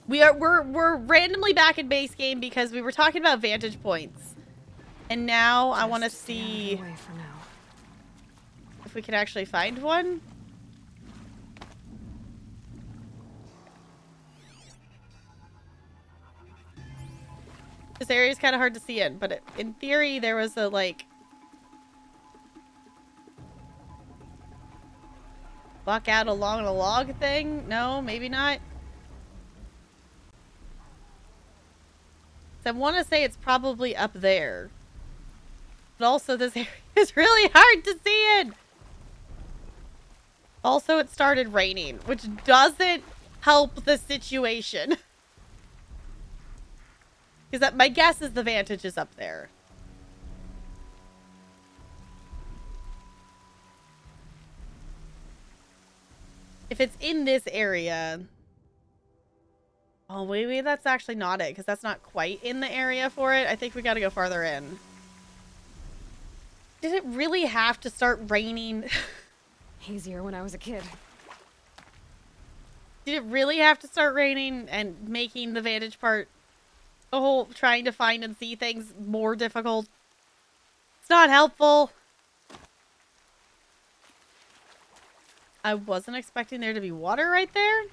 A: We're randomly back in base game because we were talking about vantage points. And now I want to see if we can actually find one. This area is kind of hard to see in, but in theory there was a, like... walk out along a log thing? No, maybe not. So I want to say it's probably up there. But also this area is really hard to see in. Also, it started raining, which doesn't help the situation. Because my guess is the vantage is up there. If it's in this area... Oh, maybe that's actually not it, because that's not quite in the area for it. I think we gotta go farther in. Did it really have to start raining?
F: Easier when I was a kid.
A: Did it really have to start raining and making the vantage part, the whole trying to find and see things, more difficult? It's not helpful. I wasn't expecting there to be water right there.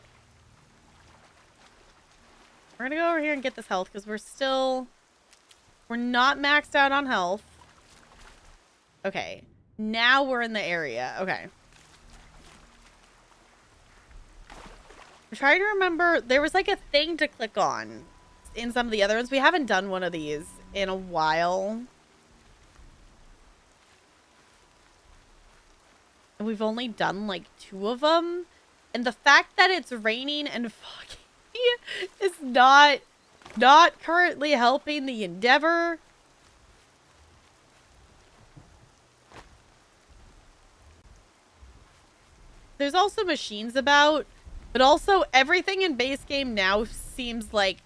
A: We're gonna go over here and get this health because we're not maxed out on health. Okay, now we're in the area. Okay. I'm trying to remember, there was like a thing to click on in some of the other ones. We haven't done one of these in a while. And we've only done like 2 of them. And the fact that it's raining and foggy is not currently helping the endeavor. There's also machines about, but also everything in base game now seems like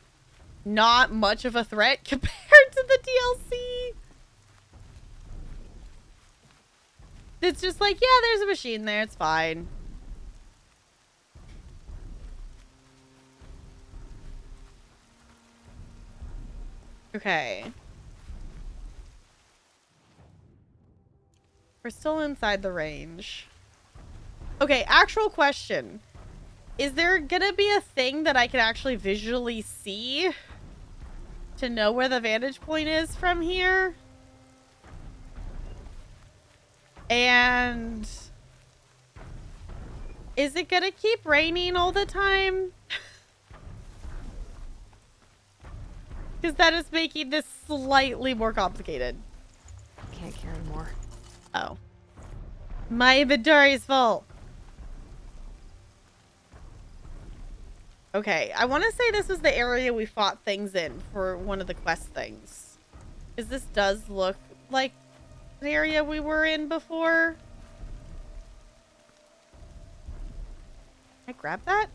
A: not much of a threat compared to the DLC. It's just like, yeah, there's a machine there. It's fine. Okay. We're still inside the range. Okay, actual question. Is there gonna be a thing that I can actually visually see to know where the vantage point is from here? And is it gonna keep raining all the time? Because that is making this slightly more complicated.
F: Can't carry more.
A: Oh. My inventory is full. Okay, I want to say this was the area we fought things in for one of the quest things. Because this does look like an area we were in before. Can I grab that?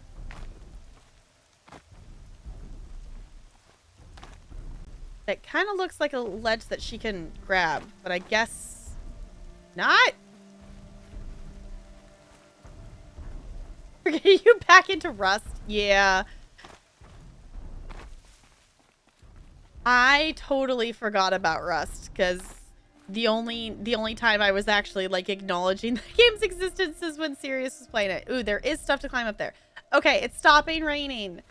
A: That kind of looks like a ledge that she can grab, but I guess not. We're getting you back into Rust. Yeah. I totally forgot about Rust because the only time I was actually like acknowledging the game's existence is when Sirius was playing it. Ooh, there is stuff to climb up there. Okay, it's stopping raining.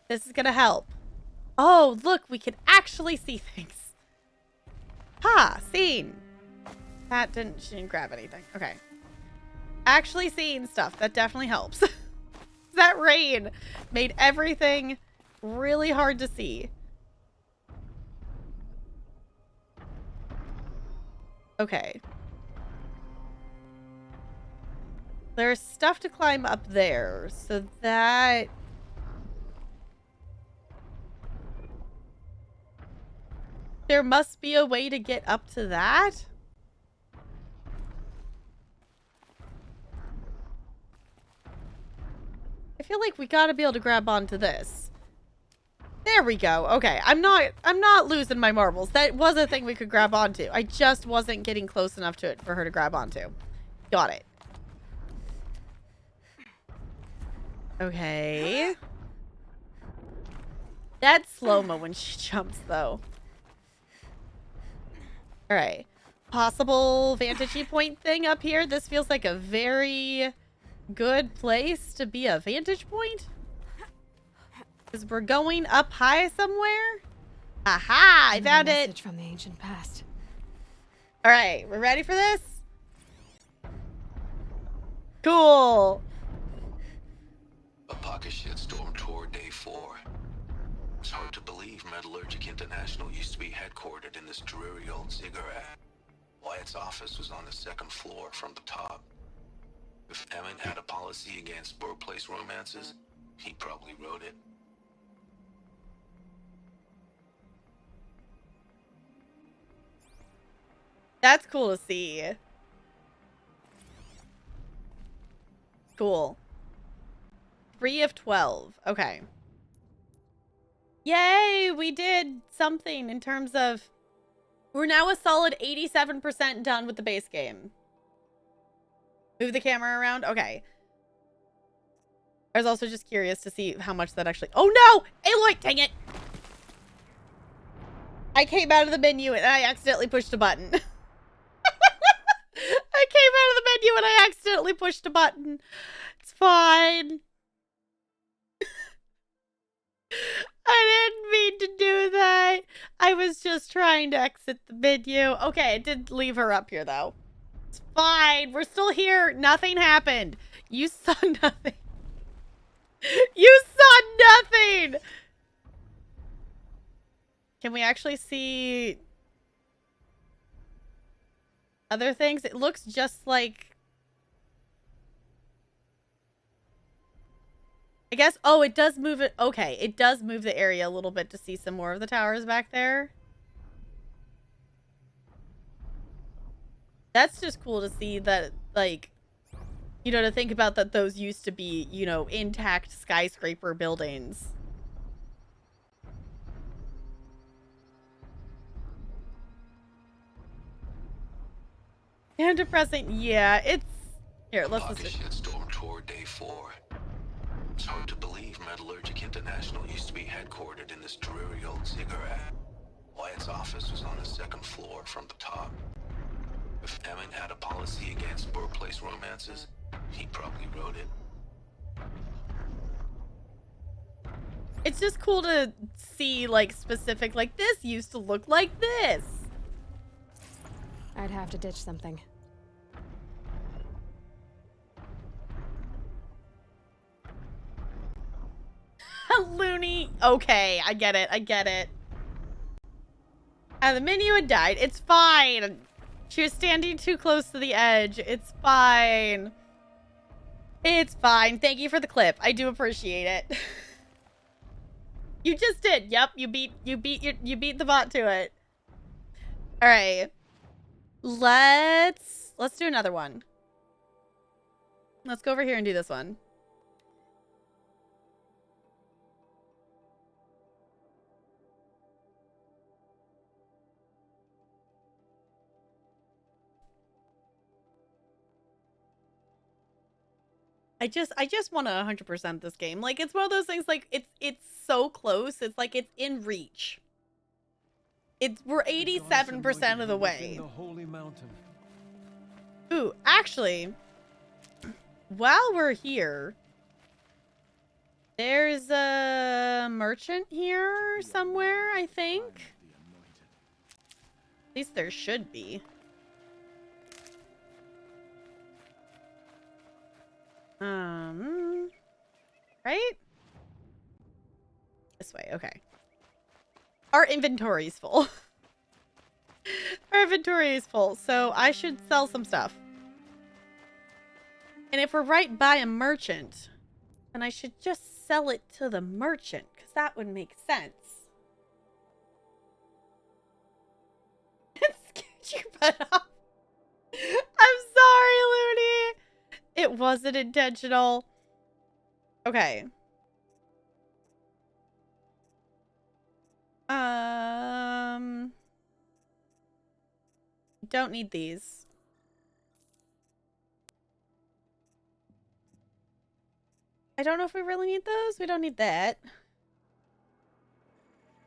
A: This is gonna help. Oh, look, we can actually see things. Ha, seen. She didn't grab anything. Okay. Actually seeing stuff. That definitely helps. That rain made everything really hard to see. Okay. There's stuff to climb up there, so that... There must be a way to get up to that? I feel like we gotta be able to grab onto this. There we go. Okay, I'm not losing my marbles. That was a thing we could grab onto. I just wasn't getting close enough to it for her to grab onto. Got it. Okay. That's slow-mo when she jumps, though. Alright. Possible vantage point thing up here. This feels like a very good place to be a vantage point. Because we're going up high somewhere. Aha! I found it!
F: Message from the ancient past.
A: Alright, we're ready for this? Cool!
J: A pocket shitstorm tour day 4. It's hard to believe Metallurgic International used to be headquartered in this dreary old ziggurat. Wyatt's office was on the 2nd floor from the top. If Emmett had a policy against workplace romances, he probably wrote it.
A: That's cool to see. Cool. 3 of 12. Okay. Yay! We did something in terms of... We're now a solid 87% done with the base game. Move the camera around? Okay. I was also just curious to see how much that actually... Oh no! Aloy! Dang it! I came out of the menu and I accidentally pushed a button. I came out of the menu and I accidentally pushed a button. It's fine. I didn't mean to do that. I was just trying to exit the menu. Okay, it did leave her up here, though. It's fine. We're still here. Nothing happened. You saw nothing. You saw nothing! Can we actually see other things? It looks just like... I guess, oh, it does move it. Okay, it does move the area a little bit to see some more of the towers back there. That's just cool to see that, like, you know, to think about that those used to be, you know, intact skyscraper buildings. And depressing. Yeah, it's... Here, let's listen.
J: Shitstorm tour day 4. It's hard to believe Metallurgic International used to be headquartered in this dreary old ziggurat. Wyatt's office was on the 2nd floor from the top. If Emmett had a policy against workplace romances, he probably wrote it.
A: It's just cool to see, like, specific, like, this used to look like this.
F: I'd have to ditch something.
A: Loony. Okay, I get it. I get it. And the menu had died. It's fine. She was standing too close to the edge. It's fine. It's fine. Thank you for the clip. I do appreciate it. You just did. Yep, you beat the bot to it. All right. Let's do another one. Let's go over here and do this one. I just want to 100% this game. Like, it's one of those things, like, it's so close. It's like it's in reach. We're 87% of the way. Ooh, actually, while we're here, there's a merchant here somewhere, I think. At least there should be. Right? This way, okay. Our inventory's full. Our inventory is full, so I should sell some stuff. And if we're right by a merchant, then I should just sell it to the merchant, because that would make sense. Scoot your butt off. I'm sorry, Looney. It wasn't intentional. Okay. Don't need these. I don't know if we really need those. We don't need that. I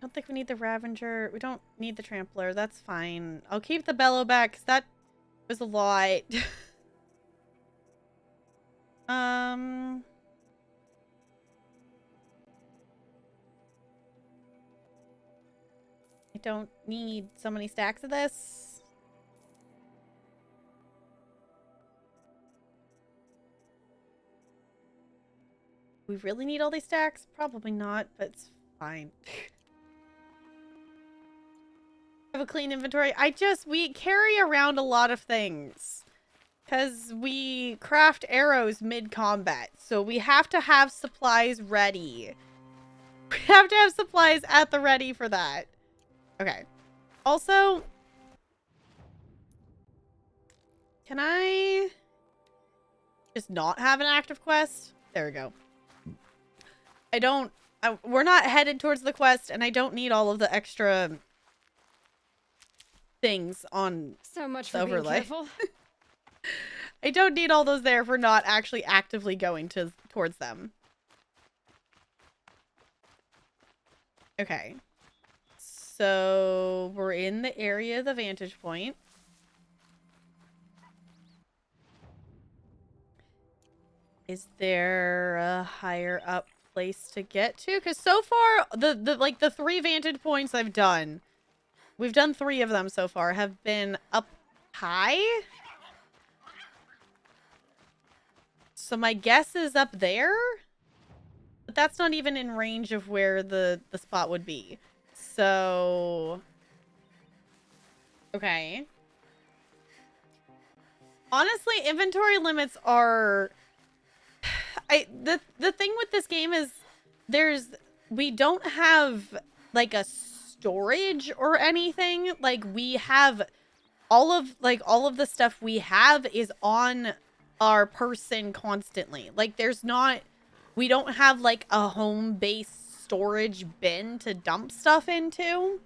A: don't think we need the Ravager. We don't need the Trampler. That's fine. I'll keep the Bellow back because that was a lot. I don't need so many stacks of this. We really need all these stacks? Probably not, but it's fine. Have a clean inventory. We carry around a lot of things. Because we craft arrows mid-combat. So we have to have supplies ready. We have to have supplies at the ready for that. Okay. Also, can I just not have an active quest? There we go. We're not headed towards the quest, and I don't need all of the extra things on
F: so much
A: the
F: for being
A: overlay.
F: careful.
A: I don't need all those there for not actually actively going towards them. Okay. So we're in the area of the vantage point. Is there a higher up place to get to? Because so far, the 3 vantage points I've done, we've done 3 of them so far, have been up high. So my guess is up there, but that's not even in range of where the spot would be. So, okay. Honestly, inventory limits are... The thing with this game is we don't have like a storage or anything. Like we have all of the stuff we have is on our person constantly. Like we don't have like a home-based storage bin to dump stuff into.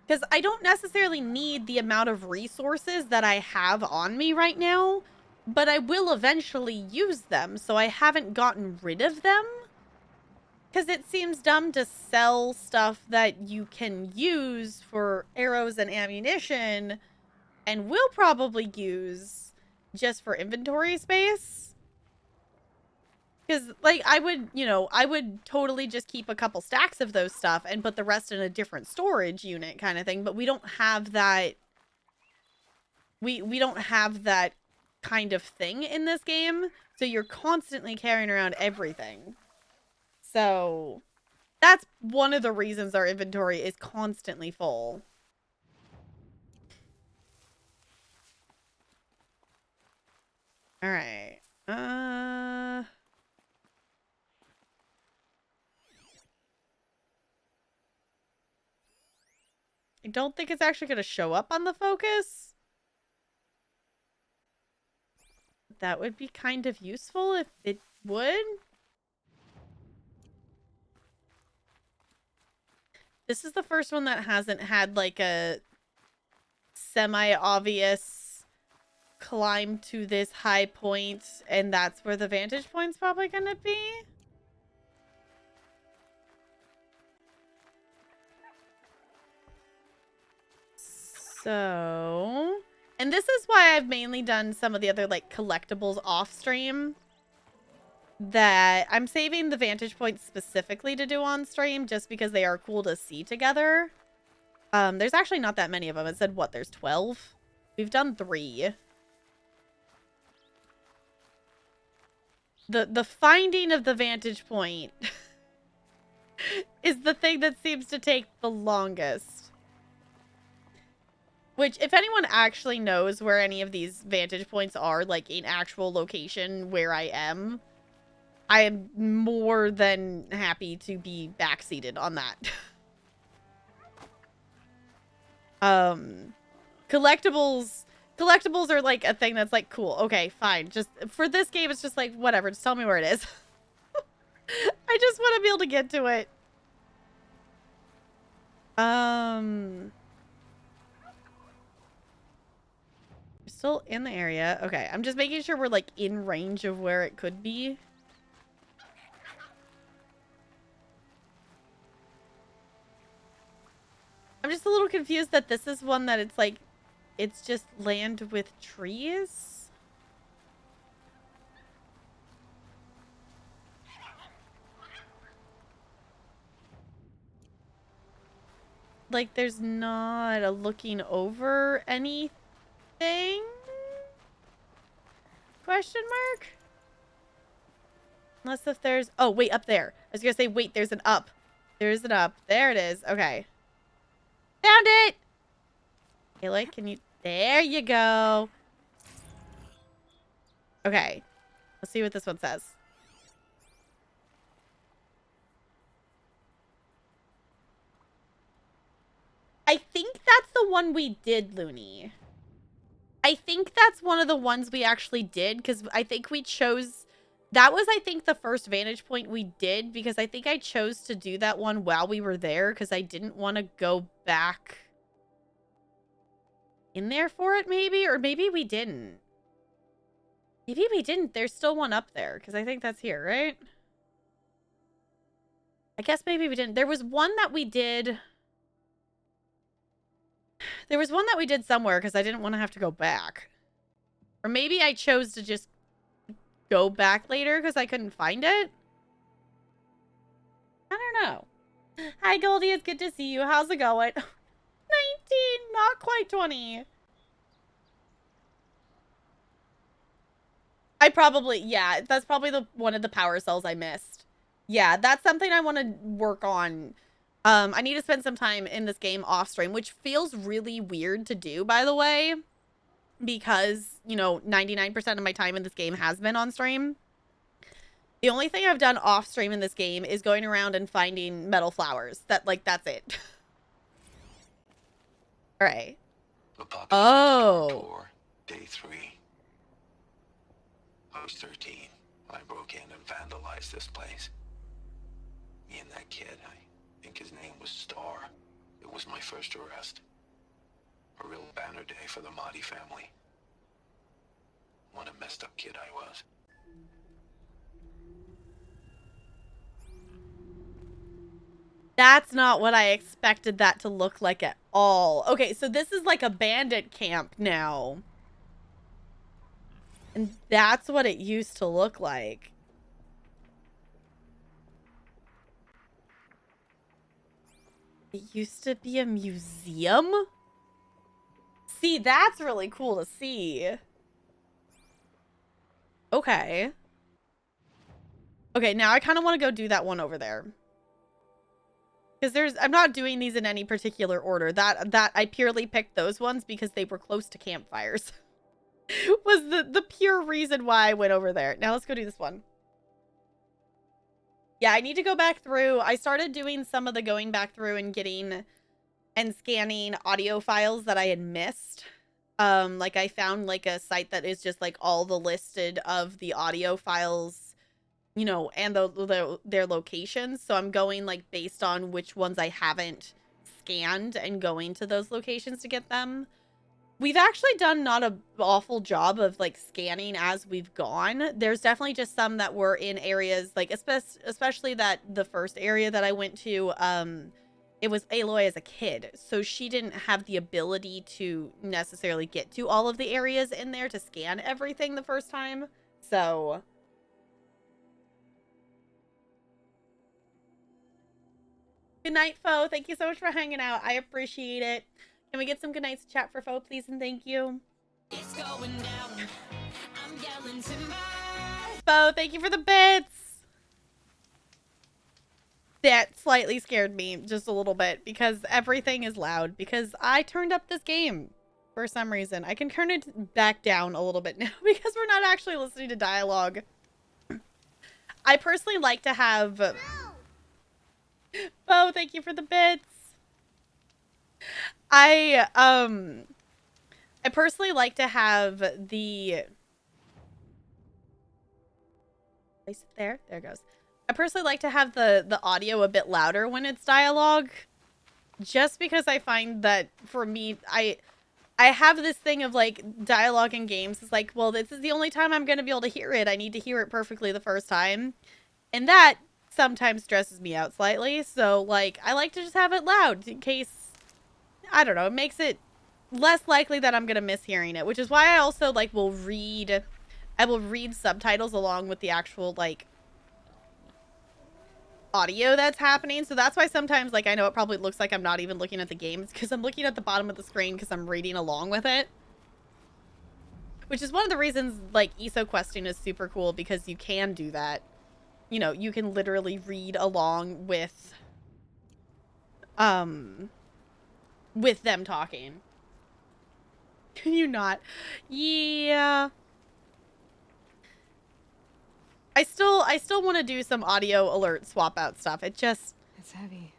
A: Because I don't necessarily need the amount of resources that I have on me right now. But I will eventually use them, so I haven't gotten rid of them. Because it seems dumb to sell stuff that you can use for arrows and ammunition, and will probably use just for inventory space. Because, like, I would totally just keep a couple stacks of those stuff and put the rest in a different storage unit kind of thing, but we don't have that. We don't have that kind of thing in this game, so you're constantly carrying around everything. So that's one of the reasons our inventory is constantly full. All right. I don't think it's actually going to show up on the focus. That would be kind of useful if it would. This is the first one that hasn't had like a semi-obvious climb to this high point, and that's where the vantage point's probably gonna be. So... And this is why I've mainly done some of the other, like, collectibles off stream. That I'm saving the vantage points specifically to do on stream, just because they are cool to see together. There's actually not that many of them. It said, what, there's 12? We've done 3. The finding of the vantage point is the thing that seems to take the longest. Which, if anyone actually knows where any of these vantage points are, like in actual location where I am more than happy to be backseated on that. Collectibles are like a thing that's like, cool, okay, fine. Just for this game, it's just like, whatever, just tell me where it is. I just want to be able to get to it. We're still in the area. Okay, I'm just making sure we're like in range of where it could be. I'm just a little confused that this is one that it's like, it's just land with trees. Like, there's not a looking over anything? Question mark? Unless if there's... Oh, wait, up there. I was gonna say, wait, there's an up. There's an up. There it is. Okay. Found it! Aloy, can you... There you go. Okay. Let's see what this one says. I think that's the one we did, Looney. I think that's one of the ones we actually did, because I think we chose... That was, I think, the first vantage point we did, because I think I chose to do that one while we were there, because I didn't want to go back in there for it, maybe? Or maybe we didn't. Maybe we didn't. There's still one up there, because I think that's here, right? I guess maybe we didn't. There was one that we did... There was one that we did somewhere because I didn't want to have to go back. Or maybe I chose to just go back later because I couldn't find it. I don't know. Hi, Goldie. It's good to see you. How's it going? 19, not quite 20. I probably, yeah, that's probably one of the power cells I missed. Yeah, that's something I want to work on. I need to spend some time in this game off stream, which feels really weird to do, by the way, because, you know, 99% of my time in this game has been on stream. The only thing I've done off stream in this game is going around and finding metal flowers. That's it. All right. Oh.
J: Day 3. I was 13. I broke in and vandalized this place. Me and that kid, I think his name was Star. It was my first arrest. A real banner day for the Mahdi family. What a messed up kid I was.
A: That's not what I expected that to look like at all. Okay, so this is like a bandit camp now. And that's what it used to look like. It used to be a museum? See, that's really cool to see. Okay. Okay, now I kind of want to go do that one over there. Because I'm not doing these in any particular order. That I purely picked those ones because they were close to campfires. Was the pure reason why I went over there. Now let's go do this one. Yeah, I need to go back through. I started doing some of the going back through and getting and scanning audio files that I had missed. Like I found like a site that is just like all the listed of the audio files, you know, and their locations. So I'm going like based on which ones I haven't scanned and going to those locations to get them. We've actually done not an awful job of like scanning as we've gone. There's definitely just some that were in areas like especially that the first area that I went to, it was Aloy as a kid. So she didn't have the ability to necessarily get to all of the areas in there to scan everything the first time. So good night, Fo. Thank you so much for hanging out. I appreciate it. Can we get some good nights chat for Fo, please, and thank you. It's going down. I'm yelling timber. Fo, thank you for the bits. That slightly scared me just a little bit because everything is loud because I turned up this game. for some reason. I can turn it back down a little bit now because we're not actually listening to dialogue. I personally like to have... Bo, thank you for the bits. I personally like to have the... Place it there. There it goes. I personally like to have the audio a bit louder when it's dialogue. Just because I find that, for me, I have this thing of, like, dialogue in games. It's like, well, this is the only time I'm going to be able to hear it. I need to hear it perfectly the first time. And that sometimes stresses me out slightly. So, like, I like to just have it loud in case, I don't know, it makes it less likely that I'm going to miss hearing it. Which is why I also, like, will read subtitles along with the actual, like, audio that's happening. So that's why sometimes, like, I know it probably looks like I'm not even looking at the games because I'm looking at the bottom of the screen because I'm reading along with it. Which is one of the reasons, like, ESO questing is super cool, because you can do that. You know, you can literally read along with them talking. Can you not? Yeah. I still want to do some audio alert swap out stuff. It's
F: heavy.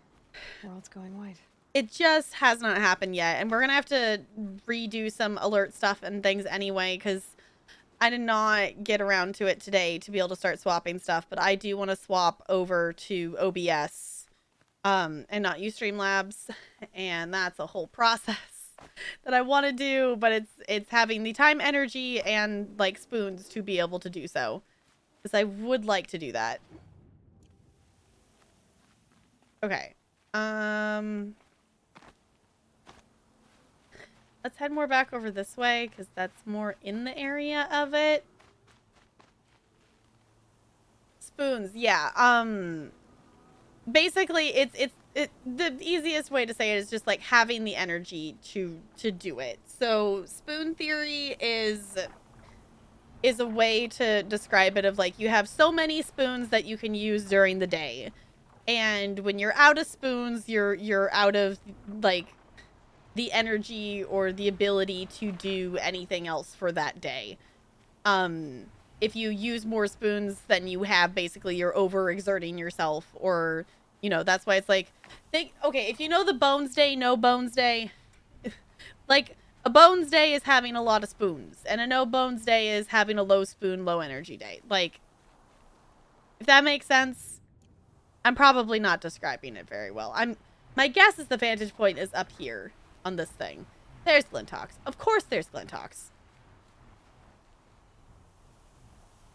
F: World's going white.
A: It just has not happened yet. And we're going to have to redo some alert stuff and things anyway, because I did not get around to it today to be able to start swapping stuff. But I do want to swap over to OBS and not use Streamlabs. And that's a whole process that I want to do. But it's having the time, energy, and, like, spoons to be able to do so. Because I would like to do that. Okay. Let's head more back over this way, because that's more in the area of it. Spoons, yeah. Basically, the easiest way to say it is just, like, having the energy to do it. So, spoon theory is a way to describe it of, like, you have so many spoons that you can use during the day. And when you're out of spoons, you're out of, like, the energy or the ability to do anything else for that day. If you use more spoons than you have, basically you're overexerting yourself, or, you know, that's why it's like, okay, if you know the Bones Day, no Bones Day, like, a Bones Day is having a lot of spoons, and a no Bones Day is having a low spoon, low energy day. Like, if that makes sense, I'm probably not describing it very well. My guess is the vantage point is up here on this thing. There's Glintox. Of course there's Glintox.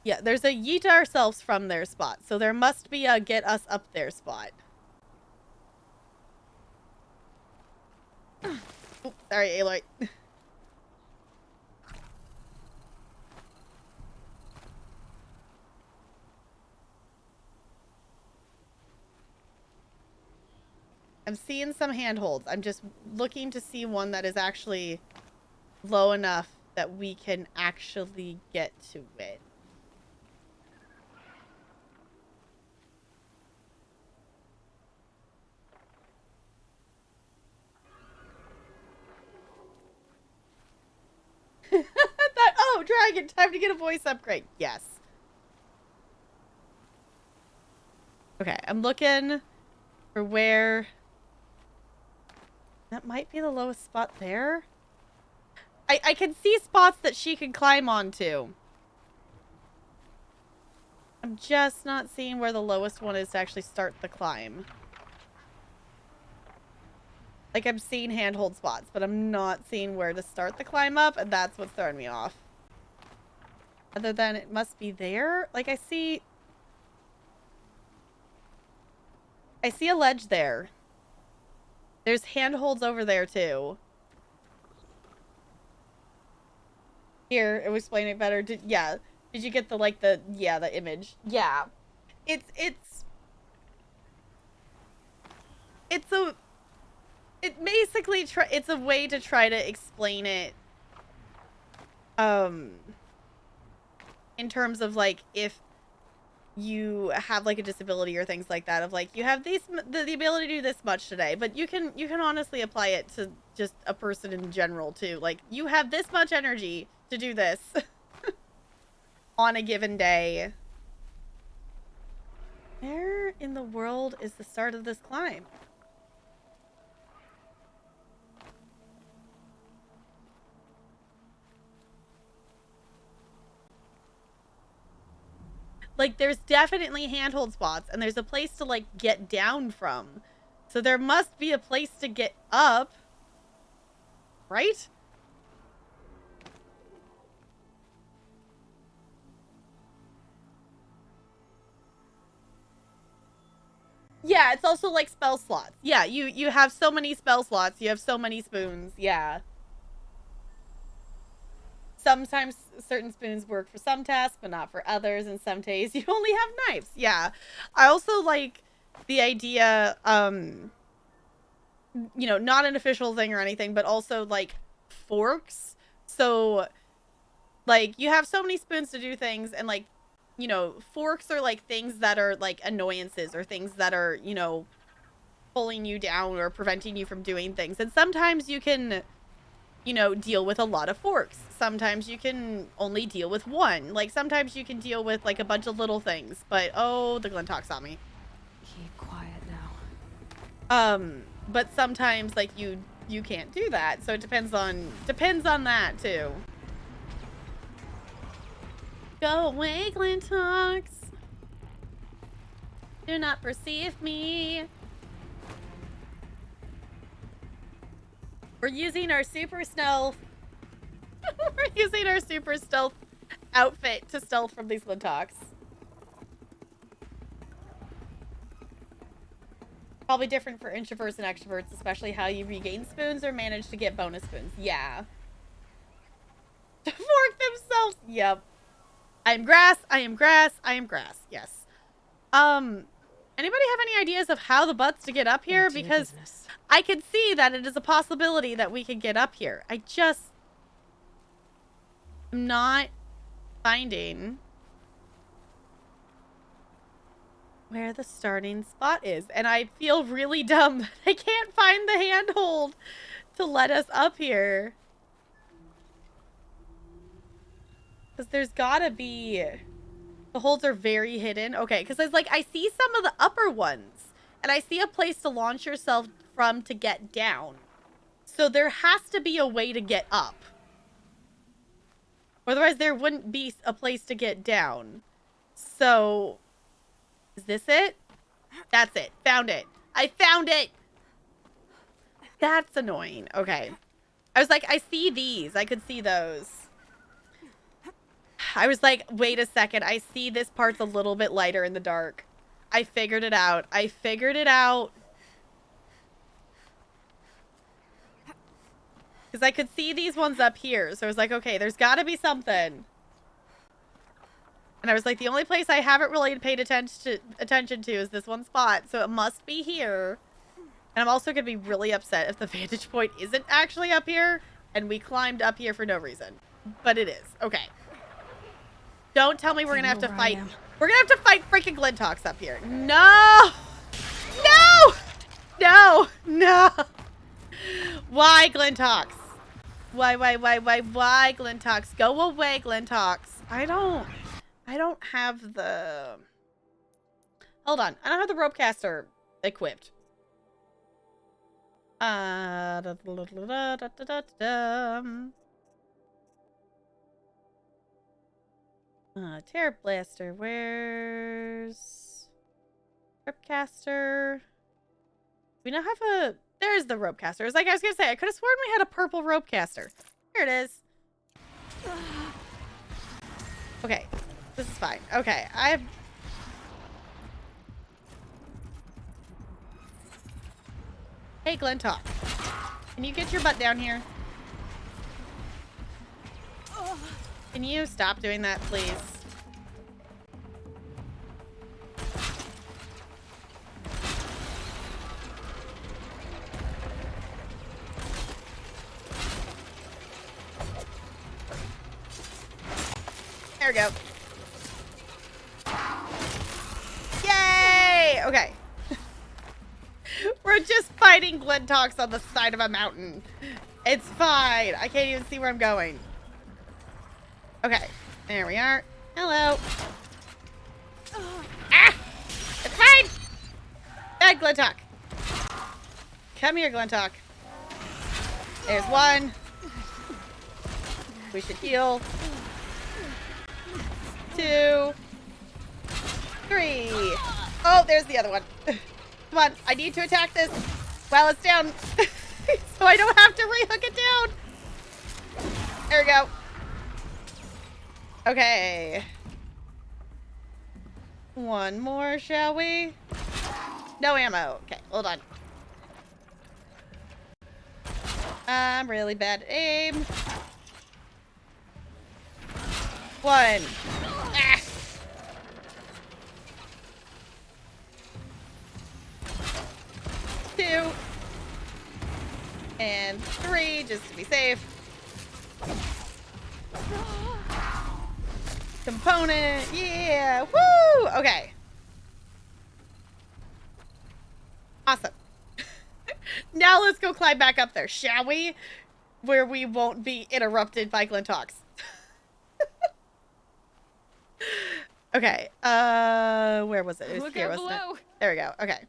A: Yeah, there's a yeet ourselves from their spot, so there must be a get us up there spot. Oops, sorry, Aloy. I'm seeing some handholds. I'm just looking to see one that is actually low enough that we can actually get to it. Oh, dragon, time to get a voice upgrade. Yes. Okay, I'm looking for where... That might be the lowest spot there. I can see spots that she can climb onto. I'm just not seeing where the lowest one is to actually start the climb. Like, I'm seeing handhold spots, but I'm not seeing where to start the climb up, and that's what's throwing me off. Other than it must be there. Like, I see a ledge there. There's handholds over there, too. Here, it will explain it better. Did you get the, like, the image? Yeah. It's a way to try to explain it, in terms of, like, if you have like a disability or things like that, of like you have the ability to do this much today, but you can honestly apply it to just a person in general too. Like you have this much energy to do this on a given day. Where in the world is the start of this climb? Like, there's definitely handhold spots, and there's a place to, like, get down from. So there must be a place to get up. Right? Yeah, it's also like spell slots. Yeah, you have so many spell slots. You have so many spoons. Yeah. Sometimes certain spoons work for some tasks, but not for others. And some days you only have knives. Yeah. I also like the idea, you know, not an official thing or anything, but also like forks. So like you have so many spoons to do things, and like, you know, forks are like things that are like annoyances or things that are, you know, pulling you down or preventing you from doing things. And sometimes you can, you know, deal with a lot of forks. Sometimes you can only deal with one. Like sometimes you can deal with like a bunch of little things. But oh, the Glintock saw me.
F: Keep quiet now.
A: But sometimes like you can't do that. So it depends on that too. Go away, Glintocks. Do not perceive me. We're using our super stealth. We're using our super stealth outfit to stealth from these Glintocks. Probably different for introverts and extroverts, especially how you regain spoons or manage to get bonus spoons. Yeah. To fork themselves. Yep. I am grass. I am grass. I am grass. Yes. Anybody have any ideas of how the butts to get up here? Because I could see that it is a possibility that we could get up here. I just am not finding where the starting spot is. And I feel really dumb that I can't find the handhold to let us up here. Because there's gotta be... The holds are very hidden. Okay, because it's like I see some of the upper ones. And I see a place to launch yourself from to get down. So there has to be a way to get up. Otherwise there wouldn't be a place to get down. So... Is this it? That's it. Found it. I found it! That's annoying. Okay. I was like, I see these. I could see those. I was like, wait a second. I see this part's a little bit lighter in the dark. I figured it out. I figured it out. Because I could see these ones up here. So I was like, okay, there's got to be something. And I was like, the only place I haven't really paid attention to is this one spot. So it must be here. And I'm also going to be really upset if the vantage point isn't actually up here. And we climbed up here for no reason. But it is. Okay. Don't tell me we're going to have to fight. We're going to have to fight freaking Glintocks up here. No! No! No! No! Why Glintocks? Why Glintocks? Go away, Glintocks. I don't have the... Hold on. I don't have the rope caster equipped. Terror Blaster. Where's... Ropecaster? We now have a... There's the Ropecaster. It's like I was going to say, I could have sworn we had a purple Ropecaster. Here it is. Okay. This is fine. Okay. Hey, Glintock. Can you get your butt down here? Can you stop doing that, please? There we go. Okay. We're just fighting Glintox on the side of a mountain. It's fine. I can't even see where I'm going. Okay. There we are. Hello. Ah! It's hide! Bad Glintock. Come here, Glintock. There's one. We should heal. 2, 3. Oh, there's the other one. Come on, I need to attack this while it's down. So I don't have to rehook it down. There we go. Okay. One more, shall we? No ammo. Okay, hold on. I'm really bad at aim. 1. Ah. 2. And 3, just to be safe. Component, yeah, woo! Okay. Awesome. Now let's go climb back up there, shall we? Where we won't be interrupted by Glintox. Okay, where was it? It was
F: Look
A: here,
F: out
A: wasn't
F: below.
A: it? There we go, okay.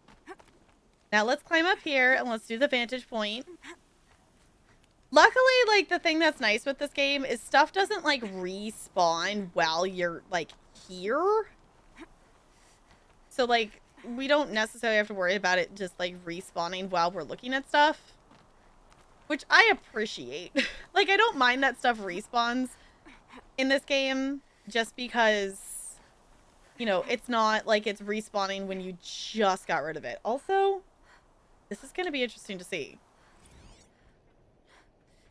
A: Now let's climb up here and let's do the vantage point. Luckily, like, the thing that's nice with this game is stuff doesn't, like, respawn while you're, like, here. So, like, we don't necessarily have to worry about it just, like, respawning while we're looking at stuff. Which I appreciate. Like, I don't mind that stuff respawns in this game just because, you know, it's not like it's respawning when you just got rid of it. Also, this is going to be interesting to see.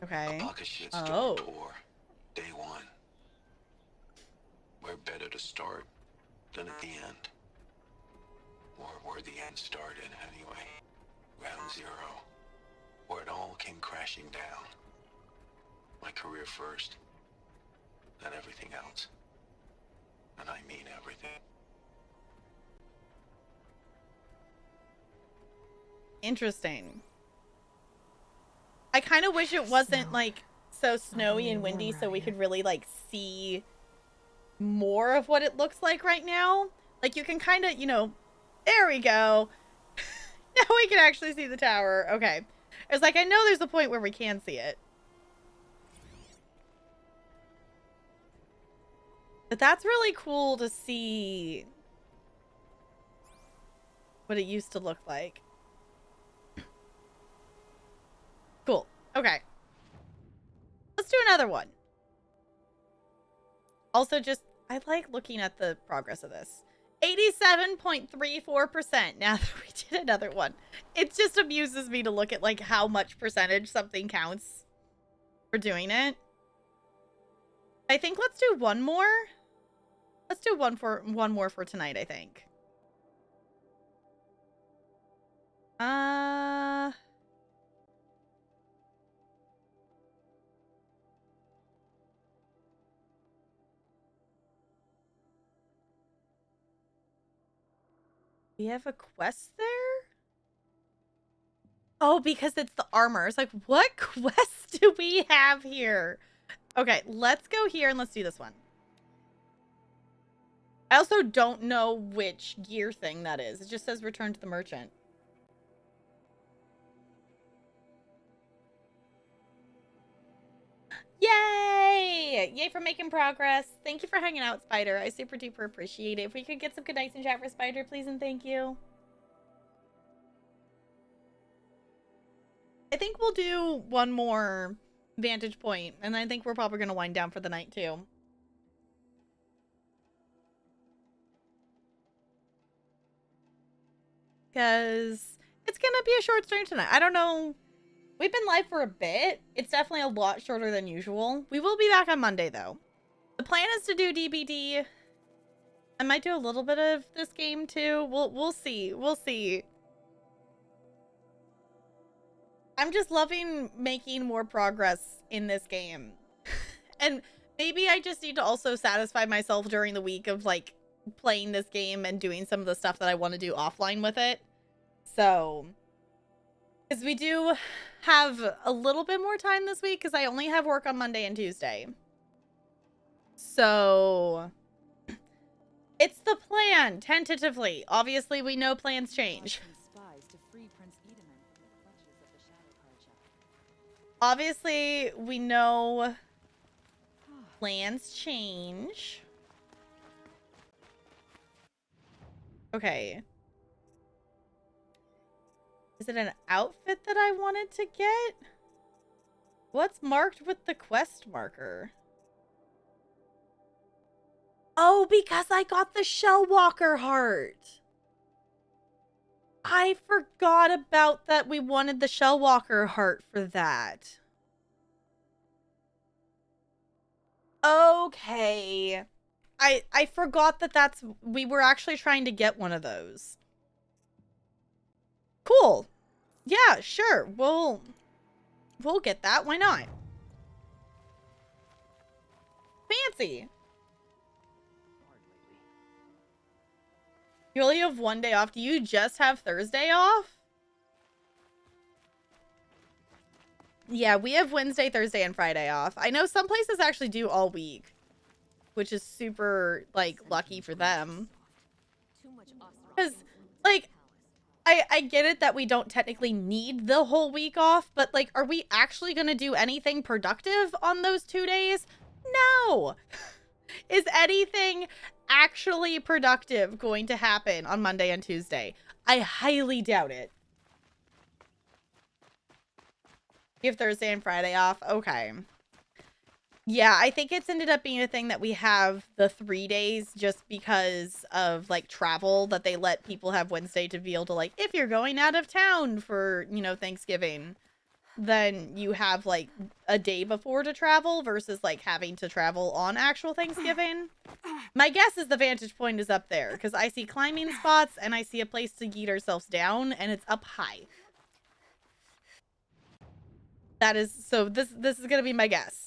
A: Okay.
J: A pocket shit
A: Oh.
J: poor. Day one. We're better to start than at the end. Or where the end started, anyway. Ground zero. Where it all came crashing down. My career first. Then everything else. And I mean everything.
A: Interesting. I kind of wish it wasn't, like, so snowy and windy so we could really, like, see more of what it looks like right now. Like, you can kind of, you know, there we go. Now we can actually see the tower. Okay. It's like, I know there's a point where we can see it. But that's really cool to see what it used to look like. Cool. Okay. Let's do another one. Also, just, I like looking at the progress of this. 87.34% now that we did another one. It just amuses me to look at, like, how much percentage something counts for doing it. I think let's do one more. Let's do one more for tonight, I think. We have a quest there? Oh, because it's the armor. It's like, what quest do we have here? Okay, let's go here and let's do this one. I also don't know which gear thing that is. It just says return to the merchant. Yay! Yay for making progress. Thank you for hanging out, Spider. I super duper appreciate it. If we could get some good nights in chat for Spider, please and thank you. I think we'll do one more vantage point, and I think we're probably going to wind down for the night too. Because it's going to be a short stream tonight. I don't know. We've been live for a bit. It's definitely a lot shorter than usual. We will be back on Monday, though. The plan is to do DBD. I might do a little bit of this game, too. We'll see. We'll see. I'm just loving making more progress in this game. And maybe I just need to also satisfy myself during the week of, like, playing this game and doing some of the stuff that I want to do offline with it. So, because we do have a little bit more time this week because I only have work on Monday and Tuesday. So, it's the plan, tentatively. Obviously, we know plans change. Obviously, we know plans change. Okay. Is it an outfit that I wanted to get? What's marked with the quest marker? Oh, because I got the Shellwalker heart. I forgot about that we wanted the Shellwalker heart for that. Okay. I forgot that we were actually trying to get one of those. Cool. Yeah, sure. We'll get that. Why not? Fancy. You only have one day off. Do you just have Thursday off? Yeah, we have Wednesday, Thursday, and Friday off. I know some places actually do all week, which is super, like, lucky for them. Because, like, I get it that we don't technically need the whole week off, but, like, are we actually going to do anything productive on those 2 days? No! Is anything actually productive going to happen on Monday and Tuesday? I highly doubt it. You have Thursday and Friday off? Okay. Yeah, I think it's ended up being a thing that we have the 3 days just because of, like, travel, that they let people have Wednesday to be able to, like, if you're going out of town for, you know, Thanksgiving, then you have, like, a day before to travel versus, like, having to travel on actual Thanksgiving. My guess is the vantage point is up there because I see climbing spots and I see a place to yeet ourselves down and it's up high. That is, so this is gonna be my guess.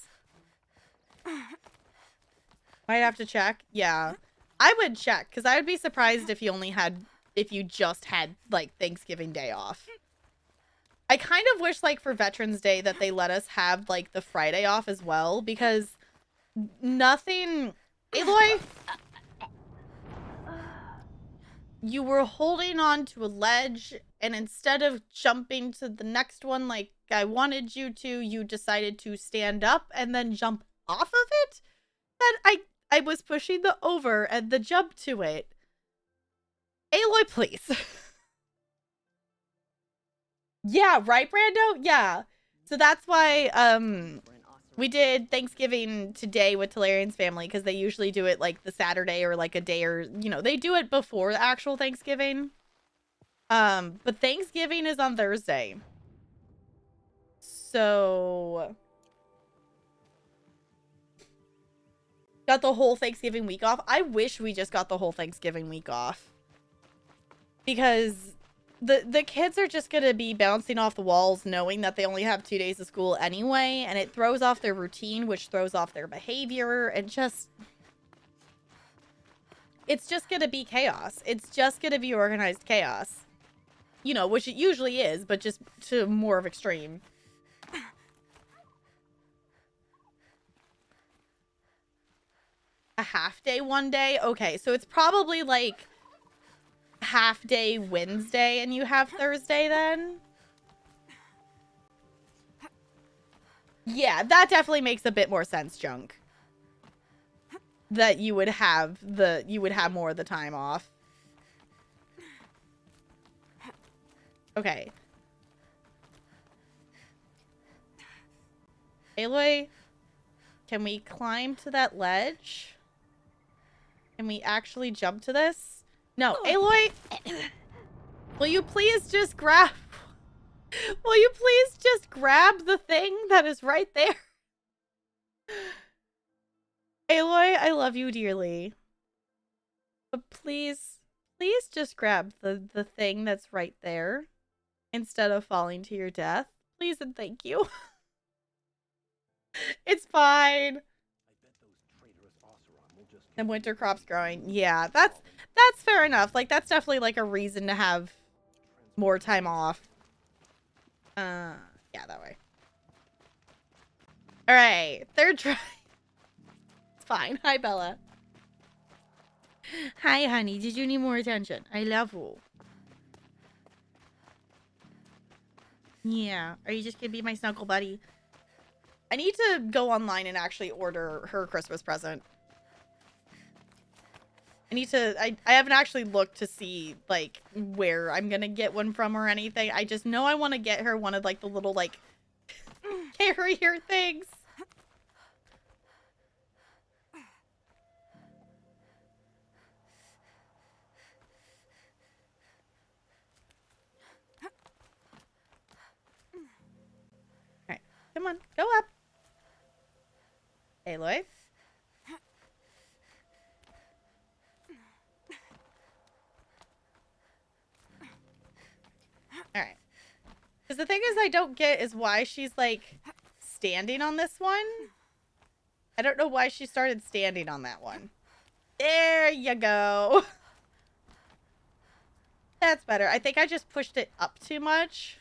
A: Might have to check. Yeah, I would check because I would be surprised if you just had like Thanksgiving Day off. I kind of wish, like, for Veterans Day that they let us have like the Friday off as well, because nothing. Aloy, you were holding on to a ledge, and instead of jumping to the next one like I wanted you to, you decided to stand up and then jump off of it. And I was pushing the over and the jump to it. Aloy, please. Yeah, right, Brando? Yeah. So that's why we did Thanksgiving today with Talarian's family, because they usually do it like the Saturday or like a day, or, you know, they do it before the actual Thanksgiving. But Thanksgiving is on Thursday. So got the whole Thanksgiving week off. I wish we just got the whole Thanksgiving week off, because the kids are just gonna be bouncing off the walls knowing that they only have 2 days of school anyway, and it throws off their routine, which throws off their behavior, and just, it's just gonna be chaos. It's just gonna be organized chaos, you know, which it usually is, but just to more of extreme. A half day one day? Okay, so it's probably like half day Wednesday and you have Thursday then? Yeah, that definitely makes a bit more sense, Junk. That you would have more of the time off. Okay. Aloy, can we climb to that ledge? Can we actually jump to this? No, Aloy, will you please just grab... Will you please just grab the thing that is right there? Aloy, I love you dearly. But please just grab the thing that's right there instead of falling to your death. Please and thank you. It's fine. And winter crops growing. Yeah, that's fair enough. Like, that's definitely like a reason to have more time off. Yeah, that way. All right, third try. It's fine. Hi, Bella. Hi, honey. Did you need more attention? I love you. Yeah. Are you just gonna be my snuggle buddy? I need to go online and actually order her Christmas present. I need to, I haven't actually looked to see, like, where I'm gonna get one from or anything. I just know I want to get her one of, like, the little, like, carrier things. Alright, come on, go up. Aloy. Alright. Because the thing is I don't get is why she's, like, standing on this one. I don't know why she started standing on that one. There you go. That's better. I think I just pushed it up too much.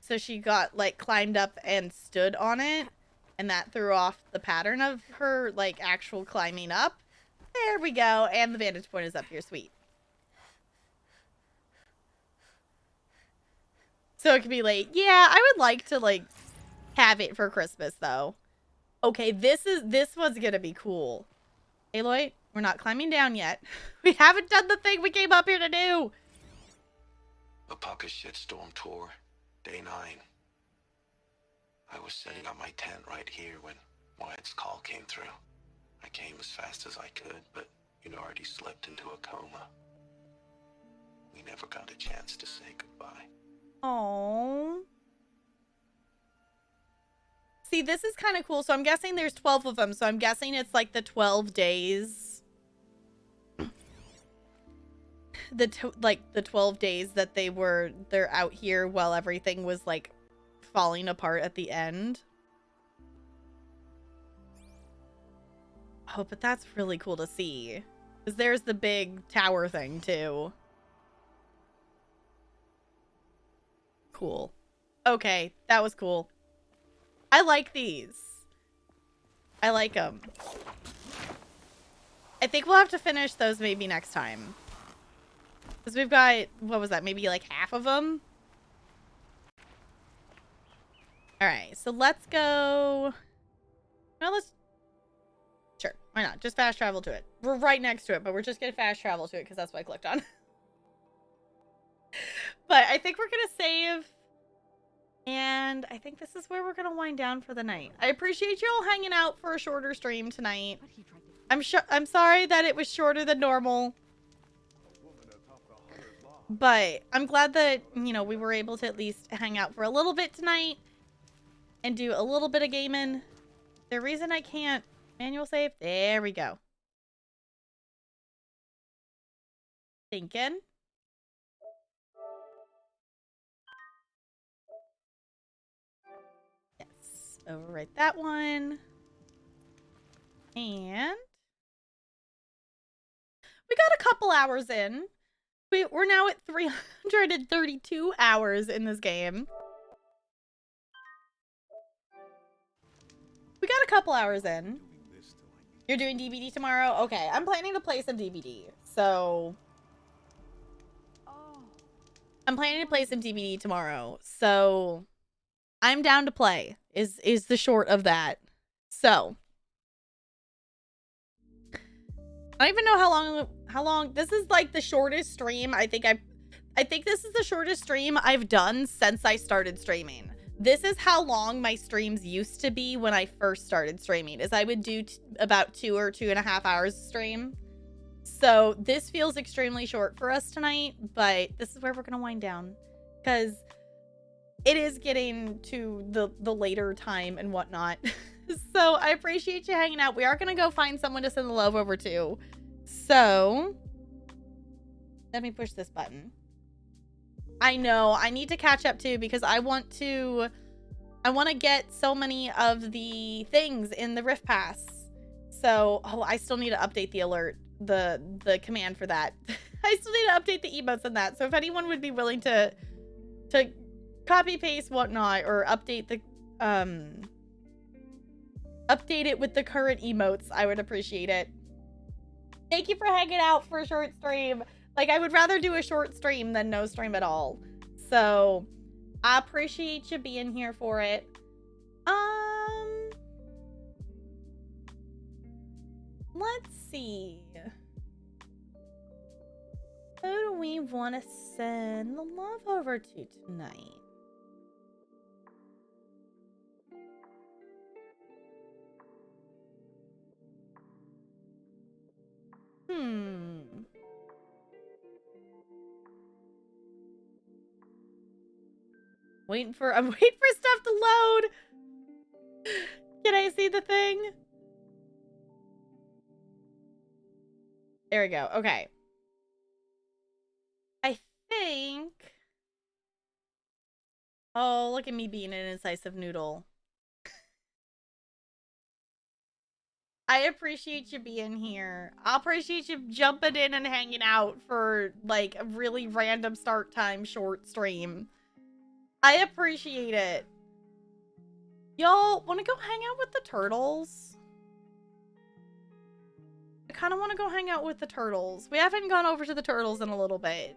A: So she got, like, climbed up and stood on it. And that threw off the pattern of her, like, actual climbing up. There we go. And the vantage point is up here. Sweet. So it can be late. Yeah, I would like to, like, have it for Christmas, though. Okay, this one's gonna be cool. Aloy, we're not climbing down yet. We haven't done the thing we came up here to do.
K: Apaka Shitstorm Tour, Day 9. I was setting up my tent right here when Wyatt's call came through. I came as fast as I could, but you'd already slipped into a coma. We never got a chance to say goodbye.
A: Aww. See, this is kind of cool. So I'm guessing there's 12 of them. So I'm guessing it's like the 12 days. The 12 days that they're out here while everything was like falling apart at the end. Oh, but that's really cool to see. Because there's the big tower thing too. Cool. Okay, that was cool. I like these. I like them. I think we'll have to finish those maybe next time. Because we've got, what was that, maybe like half of them? Alright, so let's go... No, let's... Sure, why not? Just fast travel to it. We're right next to it, but we're just going to fast travel to it because that's what I clicked on. But I think we're going to save... And I think this is where we're going to wind down for the night. I appreciate you all hanging out for a shorter stream tonight. I'm sorry that it was shorter than normal. But I'm glad that, you know, we were able to at least hang out for a little bit tonight. And do a little bit of gaming. The reason I can't manual save. There we go. Thinking. Overwrite that one. And we got a couple hours in. We're now at 332 hours in this game. We got a couple hours in. You're doing DVD tomorrow? Okay, I'm planning to play some DVD. So I'm planning to play some DVD tomorrow. So I'm down to play is the short of that. So I don't even know how long this is, like the shortest stream. I think this is the shortest stream I've done since I started streaming. This is how long my streams used to be when I first started streaming, is I would do about 2 or 2.5 hours stream. So this feels extremely short for us tonight, but this is where we're gonna wind down because it is getting to the later time and whatnot. So I appreciate you hanging out. We are going to go find someone to send the love over to. So let me push this button. I know I need to catch up too because I want to get so many of the things in the Rift Pass. So, oh, I still need to update the alert, the command for that. I still need to update the emotes on that. So if anyone would be willing to copy paste whatnot or update the update it with the current emotes, I would appreciate it. Thank you for hanging out for a short stream. Like, I would rather do a short stream than no stream at all. So I appreciate you being here for it. Let's see. Who do we want to send the love over to tonight? I'm waiting for stuff to load. Can I see the thing? There we go. Okay. I think. Oh, look at me being an incisive noodle. I appreciate you being here. I appreciate you jumping in and hanging out for like a really random start time short stream. I appreciate it. Y'all want to go hang out with the turtles? I kind of want to go hang out with the turtles. We haven't gone over to the turtles in a little bit.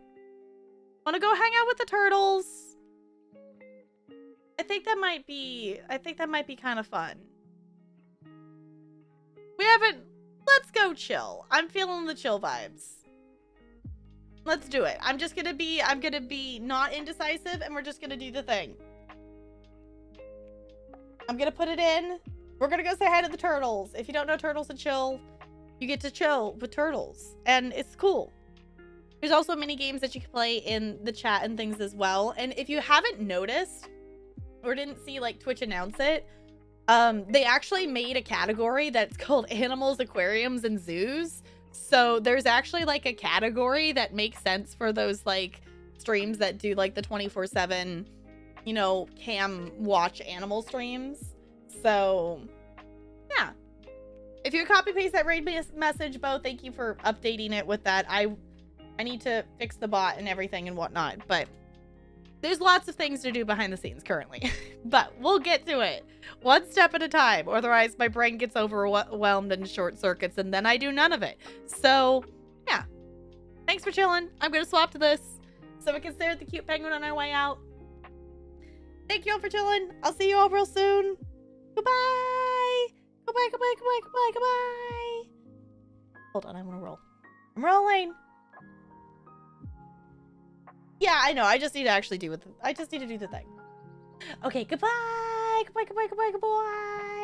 A: Want to go hang out with the turtles? I think that might be kind of fun. We haven't. Let's go chill. I'm feeling the chill vibes. Let's do it. I'm gonna be not indecisive, and we're just gonna do the thing. I'm gonna put it in. We're gonna go say hi to the turtles. If you don't know Turtles and Chill, you get to chill with turtles, and it's cool. There's also mini games that you can play in the chat and things as well. And if you haven't noticed or didn't see like Twitch announce it, they actually made a category that's called Animals, Aquariums, and Zoos. So there's actually like a category that makes sense for those like streams that do like the 24/7, you know, cam watch animal streams. So yeah, if you copy paste that raid message, Bo, thank you for updating it with that. I need to fix the bot and everything and whatnot, but there's lots of things to do behind the scenes currently. But we'll get to it one step at a time. Otherwise, my brain gets overwhelmed and short circuits, and then I do none of it. So, yeah. Thanks for chilling. I'm going to swap to this so we can stare at the cute penguin on our way out. Thank you all for chilling. I'll see you all real soon. Goodbye. Goodbye, goodbye, goodbye, goodbye, goodbye. Hold on, I'm going to roll. I'm rolling. Yeah, I know. I just need to actually do it. I just need to do the thing. Okay, goodbye. Goodbye, goodbye, goodbye, goodbye.